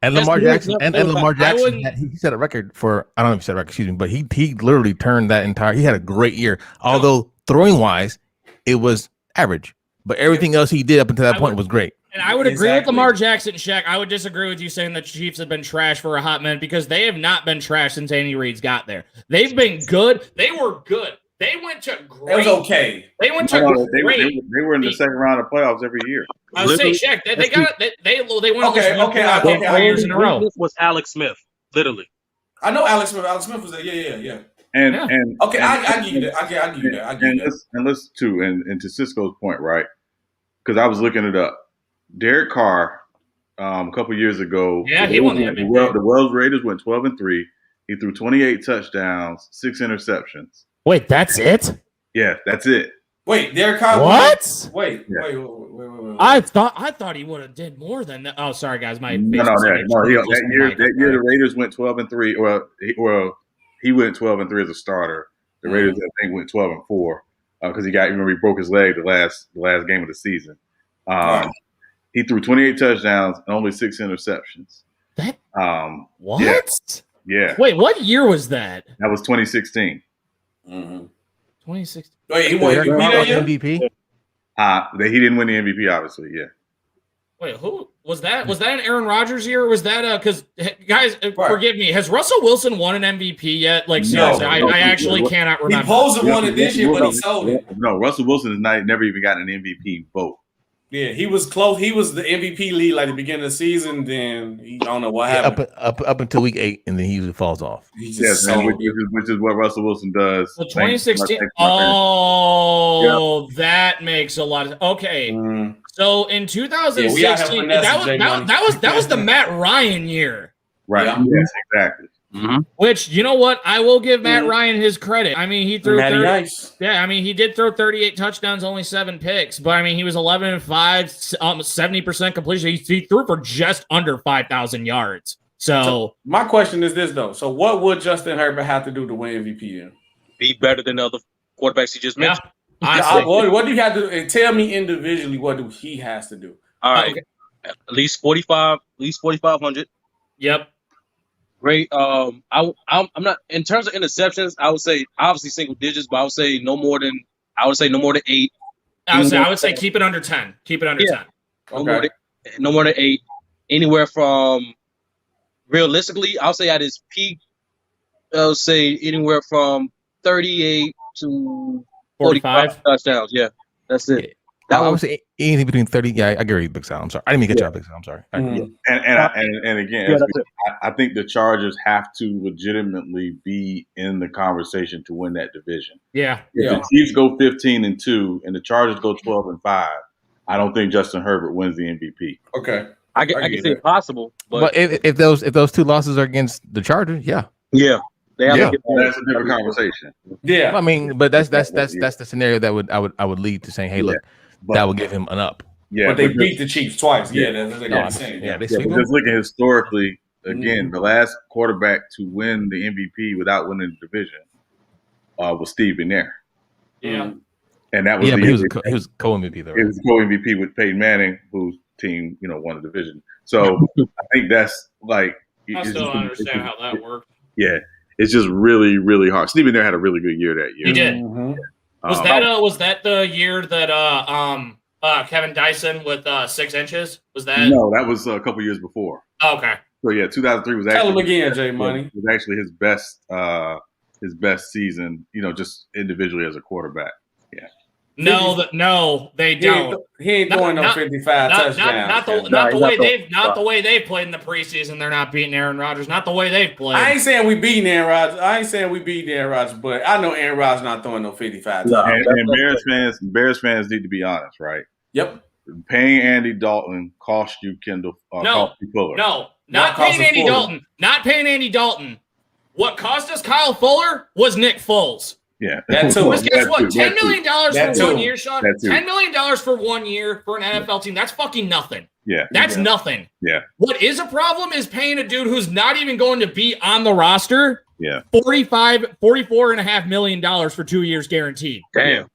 And Lamar Jackson, Lamar Jackson, he set a record for, I don't know if he set a record, excuse me, but he literally turned that entire, he had a great year. Although throwing wise, it was average, but everything else he did up until that point was great. And I would agree with Lamar Jackson, Shaq. I would disagree with you saying that the Chiefs have been trash for a hot minute because they have not been trash since Andy Reid's got there. They've been good. They were good. They went to great. It was okay. They went to great. They were in the second round of playoffs every year. I was saying, Shaq, they won Okay. years in a row. This was Alex Smith, literally. I know Alex Smith. Alex Smith was there. Yeah. And okay, I give you that. I give you that. And listen too, and to Cisco's point, right? Because I was looking it up. Derrick Carr, a couple years ago, he won the MVP. The Wells Raiders went 12-3. He threw 28 touchdowns, 6 interceptions. Wait, that's it? Yeah, that's it. Wait, Derrick Carr. What? Wait. I thought he would have did more than that. Oh, sorry, guys. That year the Raiders went 12-3. Well, he went 12-3 as a starter. The Raiders, I think, went 12-4 because he broke his leg the last game of the season. He threw 28 touchdowns and only 6 interceptions. What? Yeah. Wait, what year was that? That was 2016. 2016. Wait, he won MVP? He didn't win the MVP, obviously. Yeah. Wait, who was that? Was that an Aaron Rodgers year? Or was that because guys, forgive me, has Russell Wilson won an MVP yet? Like seriously, I actually cannot remember. He supposed to won it this year, but he sold it. No, Russell Wilson has never even gotten an MVP vote. Yeah, he was close. He was the MVP lead like the beginning of the season. Then I don't know what happened. Up until week 8, and then he usually falls off. Which is what Russell Wilson does. So 2016. That makes a lot of okay. So in 2016, that was the Matt Ryan year. Right. Yeah. Yes, exactly. Which, you know what? I will give Matt Ryan his credit. I mean, he threw 30, he did throw 38 touchdowns, only 7 picks. But, I mean, he was 11-5, 70% completion. He threw for just under 5,000 yards. So my question is this, though. So what would Justin Herbert have to do to win MVP then? Be better than the other quarterbacks he just mentioned. What do you have to do? Tell me individually what he has to do. All right. Okay. At least 4,500. Yep. Great. I'm not in terms of interceptions. I would say obviously single digits, but I would say no more than 8. I would say keep it under 10. Keep it under 10. Okay. No more than 8. Anywhere from realistically, I'll say at his peak, I'll say anywhere from 38 to 45 touchdowns. Yeah, that's it. I would say anything between 30. Yeah, I agree, Big Sal. I'm sorry. I didn't mean to get you out, Big Sal. I'm sorry. And again, I think the Chargers have to legitimately be in the conversation to win that division. Yeah. If the Chiefs go 15-2 and the Chargers go 12-5, I don't think Justin Herbert wins the MVP. Okay. I can say possible, but if those 2 losses are against the Chargers, yeah. That's a different conversation. Yeah. I mean, but that's the scenario that I would lead to saying, hey, look. That would give him an up. Yeah, but they beat the Chiefs twice. Yeah, that's what they're saying. But just looking historically, again, the last quarterback to win the MVP without winning the division was Steve McNair. Yeah, and that was he was co-MVP though. It was co-MVP with Peyton Manning, who's team, won the division. So I think that's like. I still don't understand how that worked. Yeah, it's just really, really hard. Stephen there had a really good year that year. He did. Was that the year that Kevin Dyson with 6 inches? Was that? No, that was a couple years before. Oh, okay. So yeah, 2003 was Tell him actually again, J Money. was actually his best season. Just individually as a quarterback. Yeah. No, they don't. He ain't throwing no 55 touchdowns. Not the way they've played in the preseason. They're not beating Aaron Rodgers. Not the way they've played. I ain't saying we beating Aaron Rodgers. But I know Aaron Rodgers not throwing no 55 touchdowns. And Bears fans need to be honest, right? Yep. Paying Andy Dalton cost you cost you Fuller. No, not paying Andy Dalton. Not paying Andy Dalton. What cost us Kyle Fuller was Nick Foles. Yeah, that too. Guess what? $10 million for 1 year, Sean. $10 million for 1 year for an NFL team. That's fucking nothing. Yeah, that's nothing. Yeah. What is a problem is paying a dude who's not even going to be on the roster. Yeah. $44.5 million for 2 years guaranteed. Damn.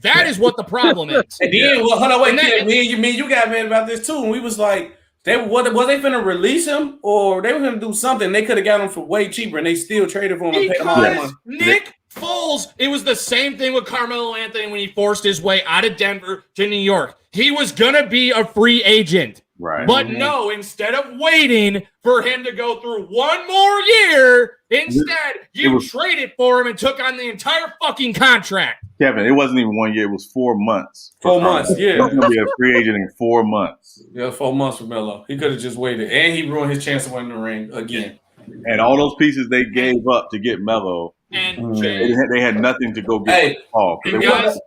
That is what the problem is. And then, hold on, wait. You got mad about this too. And we was like, was they finna release him or they were gonna do something? They could have got him for way cheaper, and they still traded for him and paid him all that money. Nick Foles, it was the same thing with Carmelo Anthony when he forced his way out of Denver to New York. He was gonna be a free agent. Right. But no, instead of waiting for him to go through 1 more year, instead you traded for him and took on the entire fucking contract. Kevin, it wasn't even 1 year, it was 4 months. 4 months, yeah. He was going to be a free agent in 4 months. Yeah, 4 months for Melo. He could have just waited. And he ruined his chance to win the ring again. And all those pieces they gave up to get Melo, and they had nothing to go get Paul. And guys,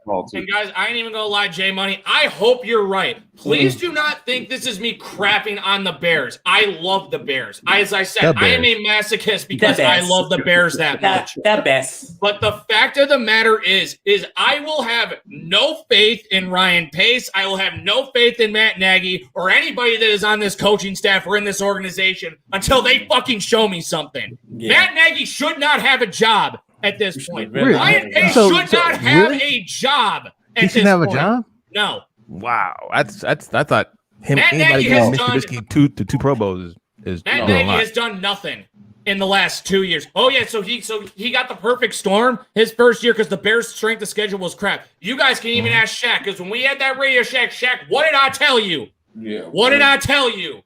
I ain't even gonna lie, J Money. I hope you're right. Please do not think this is me crapping on the Bears. I love the Bears. As I said, I am a masochist because I love the Bears that much. That best. But the fact of the matter is I will have no faith in Ryan Pace. I will have no faith in Matt Nagy or anybody that is on this coaching staff or in this organization until they fucking show me something. Yeah. Matt Nagy should not have a job at this point. Really? Ryan Pace should not have a job at He this shouldn't have a point. job? No. Wow. I thought him Matt anybody Nagy getting has Mr. Trubisky two Pro Bowls is Matt doing a Nagy lot. has done nothing in the last 2 years. Oh yeah, so he got the perfect storm his first year because the Bears' strength of schedule was crap. You guys can even ask Shaq because when we had that Radio Shack, Shaq, what did I tell you? Yeah. What did I tell you?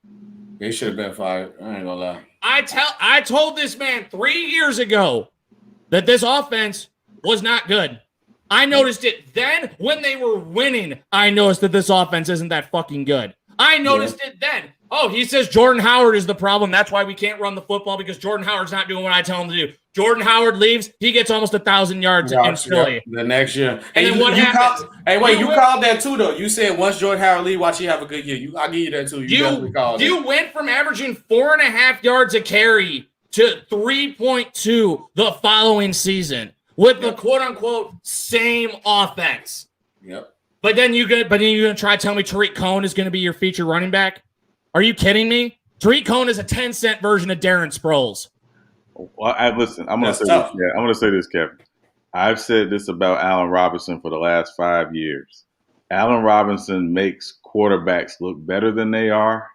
They should have been fired. I ain't gonna lie. I told this man 3 years ago that this offense was not good. I noticed it then when they were winning. I noticed that this offense isn't that fucking good. I noticed it then. Oh, he says Jordan Howard is the problem. That's why we can't run the football because Jordan Howard's not doing what I tell him to do. Jordan Howard leaves. He gets almost 1,000 yards in Philly. The next year. And then what happens? You called that too, though. You said once Jordan Howard leave, watch you have a good year. I'll give you that too. You went from averaging 4.5 yards a carry to 3.2 the following season with the quote-unquote same offense. Yep. But then you're gonna try to tell me Tariq Cohen is gonna be your feature running back? Are you kidding me? Tariq Cohen is a 10-cent version of Darren Sproles. Well, listen, I'm gonna say this. Yeah, I'm gonna say this, Kevin. I've said this about Allen Robinson for the last 5 years. Allen Robinson makes quarterbacks look better than they are,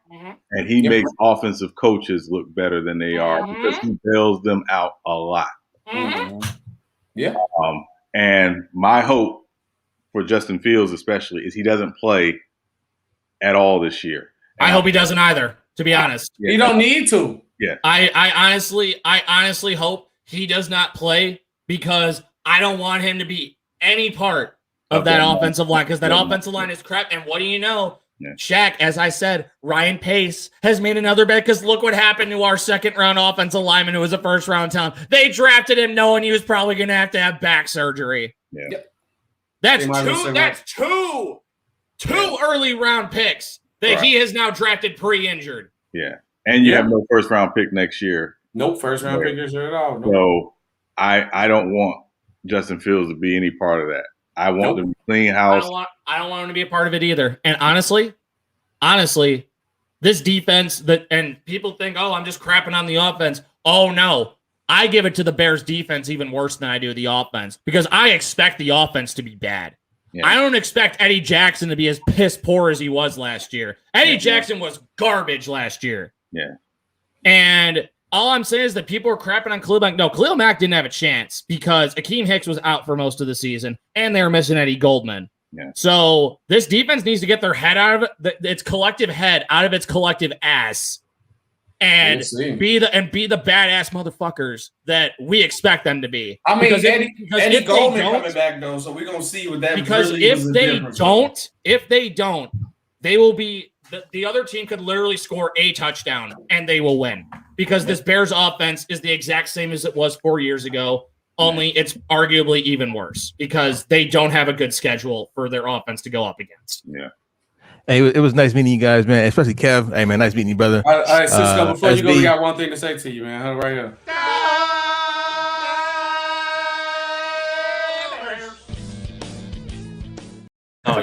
and he makes offensive coaches look better than they are because he bails them out a lot. Yeah. And my hope for Justin Fields especially is he doesn't play at all this year. I hope he doesn't either, to be honest. He don't need to. Yeah. I honestly hope he does not play because I don't want him to be any part of that offensive line because that offensive line is crap. And what do you know? Shaq, as I said, Ryan Pace has made another bet because look what happened to our second-round offensive lineman who was a first-round talent. They drafted him knowing he was probably going to have back surgery. Yeah. That's two early round picks that he has now drafted pre-injured. Yeah. And you have no first round pick next year. Nope, first round pick this year at all. Nope. So I don't want Justin Fields to be any part of that. I want them to clean house. I don't want him to be a part of it either. And honestly, this defense and people think, oh, I'm just crapping on the offense. Oh no. I give it to the Bears defense even worse than I do the offense because I expect the offense to be bad. Yeah. I don't expect Eddie Jackson to be as piss poor as he was last year. Eddie Jackson was garbage last year. Yeah. And all I'm saying is that people are crapping on Khalil Mack. No, Khalil Mack didn't have a chance because Akeem Hicks was out for most of the season, and they were missing Eddie Goldman. Yeah. So this defense needs to get their head out of its collective head out of its collective ass, and be the badass motherfuckers that we expect them to be. I mean, Eddie Goldman coming back though, so we're gonna see what that. Because really if they don't, they will be. The other team could literally score a touchdown and they will win because this Bears offense is the exact same as it was 4 years ago. Only it's arguably even worse because they don't have a good schedule for their offense to go up against. Yeah. Hey, it was nice meeting you guys, man. Especially Kev. Hey, man, nice meeting you, brother. All right, Cisco, before you go, we got one thing to say to you, man. Right here. Oh,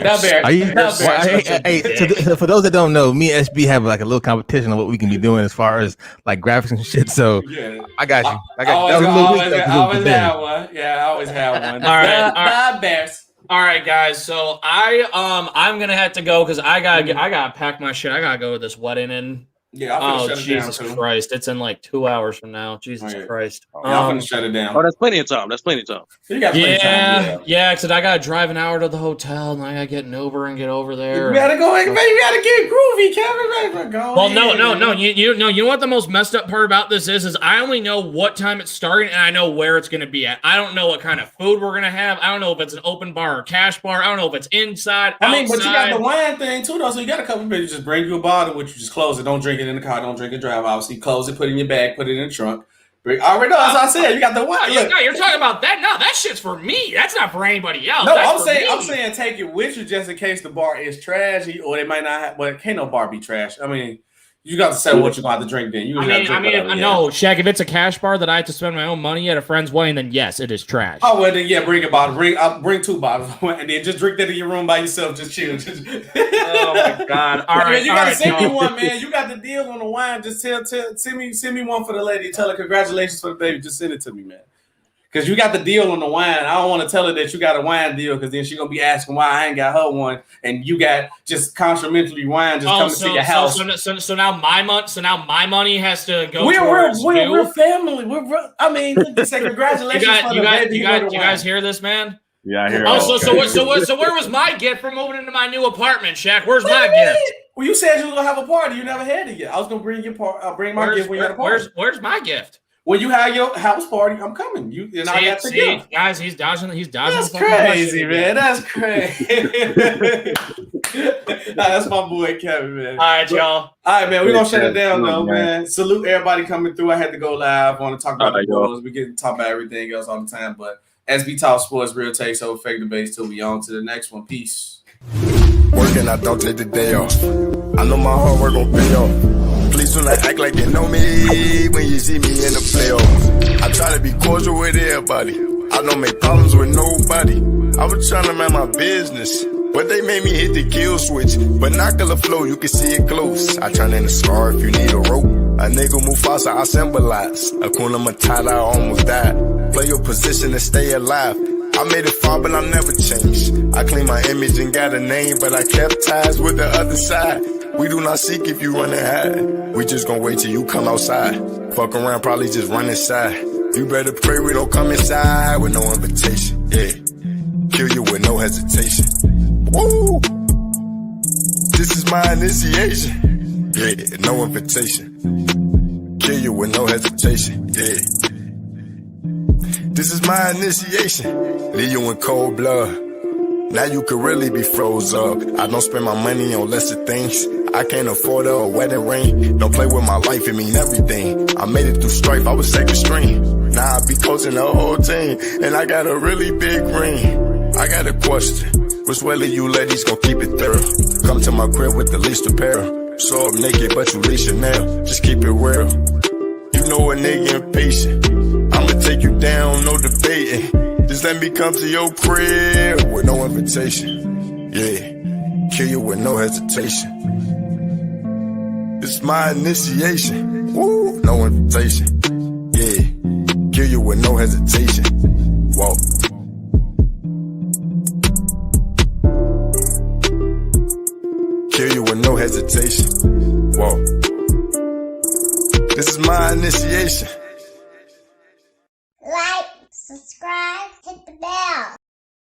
for those that don't know, me and SB have like a little competition on what we can be doing as far as like graphics and shit. So I got you. I always have one. Yeah, I always have one. All right, guys. So I'm gonna have to go because I gotta pack my shit. I gotta go to this wedding and. Yeah, Jesus Christ! It's in like 2 hours from now. Jesus Christ! I'm gonna shut it down. Oh, that's plenty of time. You got plenty of time. Yeah. Because I gotta drive an hour to the hotel, and I gotta get an Uber and get over there. You gotta go, man. You gotta get groovy, Kevin. Go. Well, no. You know what the most messed up part about this is I only know what time it's starting, and I know where it's gonna be at. I don't know what kind of food we're gonna have. I don't know if it's an open bar or cash bar. I don't know if it's inside. I mean, but you got the wine thing too, though. So you got a couple of minutes. Just bring you a bottle, which you just close it. Don't drink it in the car. Don't drink and drive. Obviously, close it, put it in your bag, put it in the trunk. Already know. As I said, you got the wine. No, you're talking about that. No, that shit's for me. That's not for anybody else. No, I'm saying take it with you just in case the bar is trashy or they might not have. But can't no bar be trash. I mean, you got to say what you're going to have to drink then. No, Shaq, if it's a cash bar that I have to spend my own money at a friend's wedding, then yes, it is trash. Oh, well, then, yeah, bring a bottle. Bring 2 bottles. And then just drink that in your room by yourself. Just chill. Oh, my God. All right. You got to send me one, man. You got the deal on the wine. Just send me one for the lady. Tell her congratulations for the baby. Just send it to me, man. Because you got the deal on the wine. I don't want to tell her that you got a wine deal because then she's going to be asking why I ain't got her one. And you got just complimentary wine just coming to your house. So now my money has to go We're family. I mean, just say congratulations for the baby. You guys hear this, man? Yeah, I hear it. So where was my gift for moving into my new apartment, Shaq? Where's my gift? Well, you said you were going to have a party. You never had it yet. I was going to bring my gift when you had a party. Where's my gift? When you have your house party, I'm coming. I got to go. Guys, he's dodging. That's crazy, man. That's crazy. That's my boy Kevin, man. All right, y'all. All right, man. We're gonna shut it down, though, man. Salute everybody coming through. I had to go live. I want to talk about the Bulls. We get to talk about everything else all the time, but SB Talk Sports, real takes over fake debates till we on to the next one. Peace. Working, I don't take the day off. I know my hard work gon' pay off. Please do not act like you know me when you see me in the playoffs. I try to be cordial with everybody. I don't make problems with nobody. I was trying to mind my business, but they made me hit the kill switch. Binocular flow, you can see it close. I turn in a scar if you need a rope. A nigga Mufasa, I symbolize. Hakuna Matata, I almost died. Play your position and stay alive. I made it far, but I never changed. I clean my image and got a name, but I kept ties with the other side. We do not seek if you run and hide. We just gon' wait till you come outside. Fuck around, probably just run inside. You better pray we don't come inside with no invitation. Yeah, kill you with no hesitation. Woo! This is my initiation. Yeah, no invitation. Kill you with no hesitation. Yeah. This is my initiation. Leave you in cold blood. Now you could really be froze up. I don't spend my money on lesser things. I can't afford a wedding ring. Don't play with my life, it mean everything. I made it through strife, I was second string. Now I be coaching the whole team, and I got a really big ring. I got a question. Which way you ladies gon' keep it thorough? Come to my crib with the least apparel. Show up naked, but you leash Chanel. Just keep it real. You know a nigga impatient. I'ma take you down, no debating. Just let me come to your crib with no invitation. Yeah, kill you with no hesitation. It's my initiation. Woo, no invitation. Yeah, kill you with no hesitation. Whoa. Kill you with no hesitation. Whoa. This is my initiation.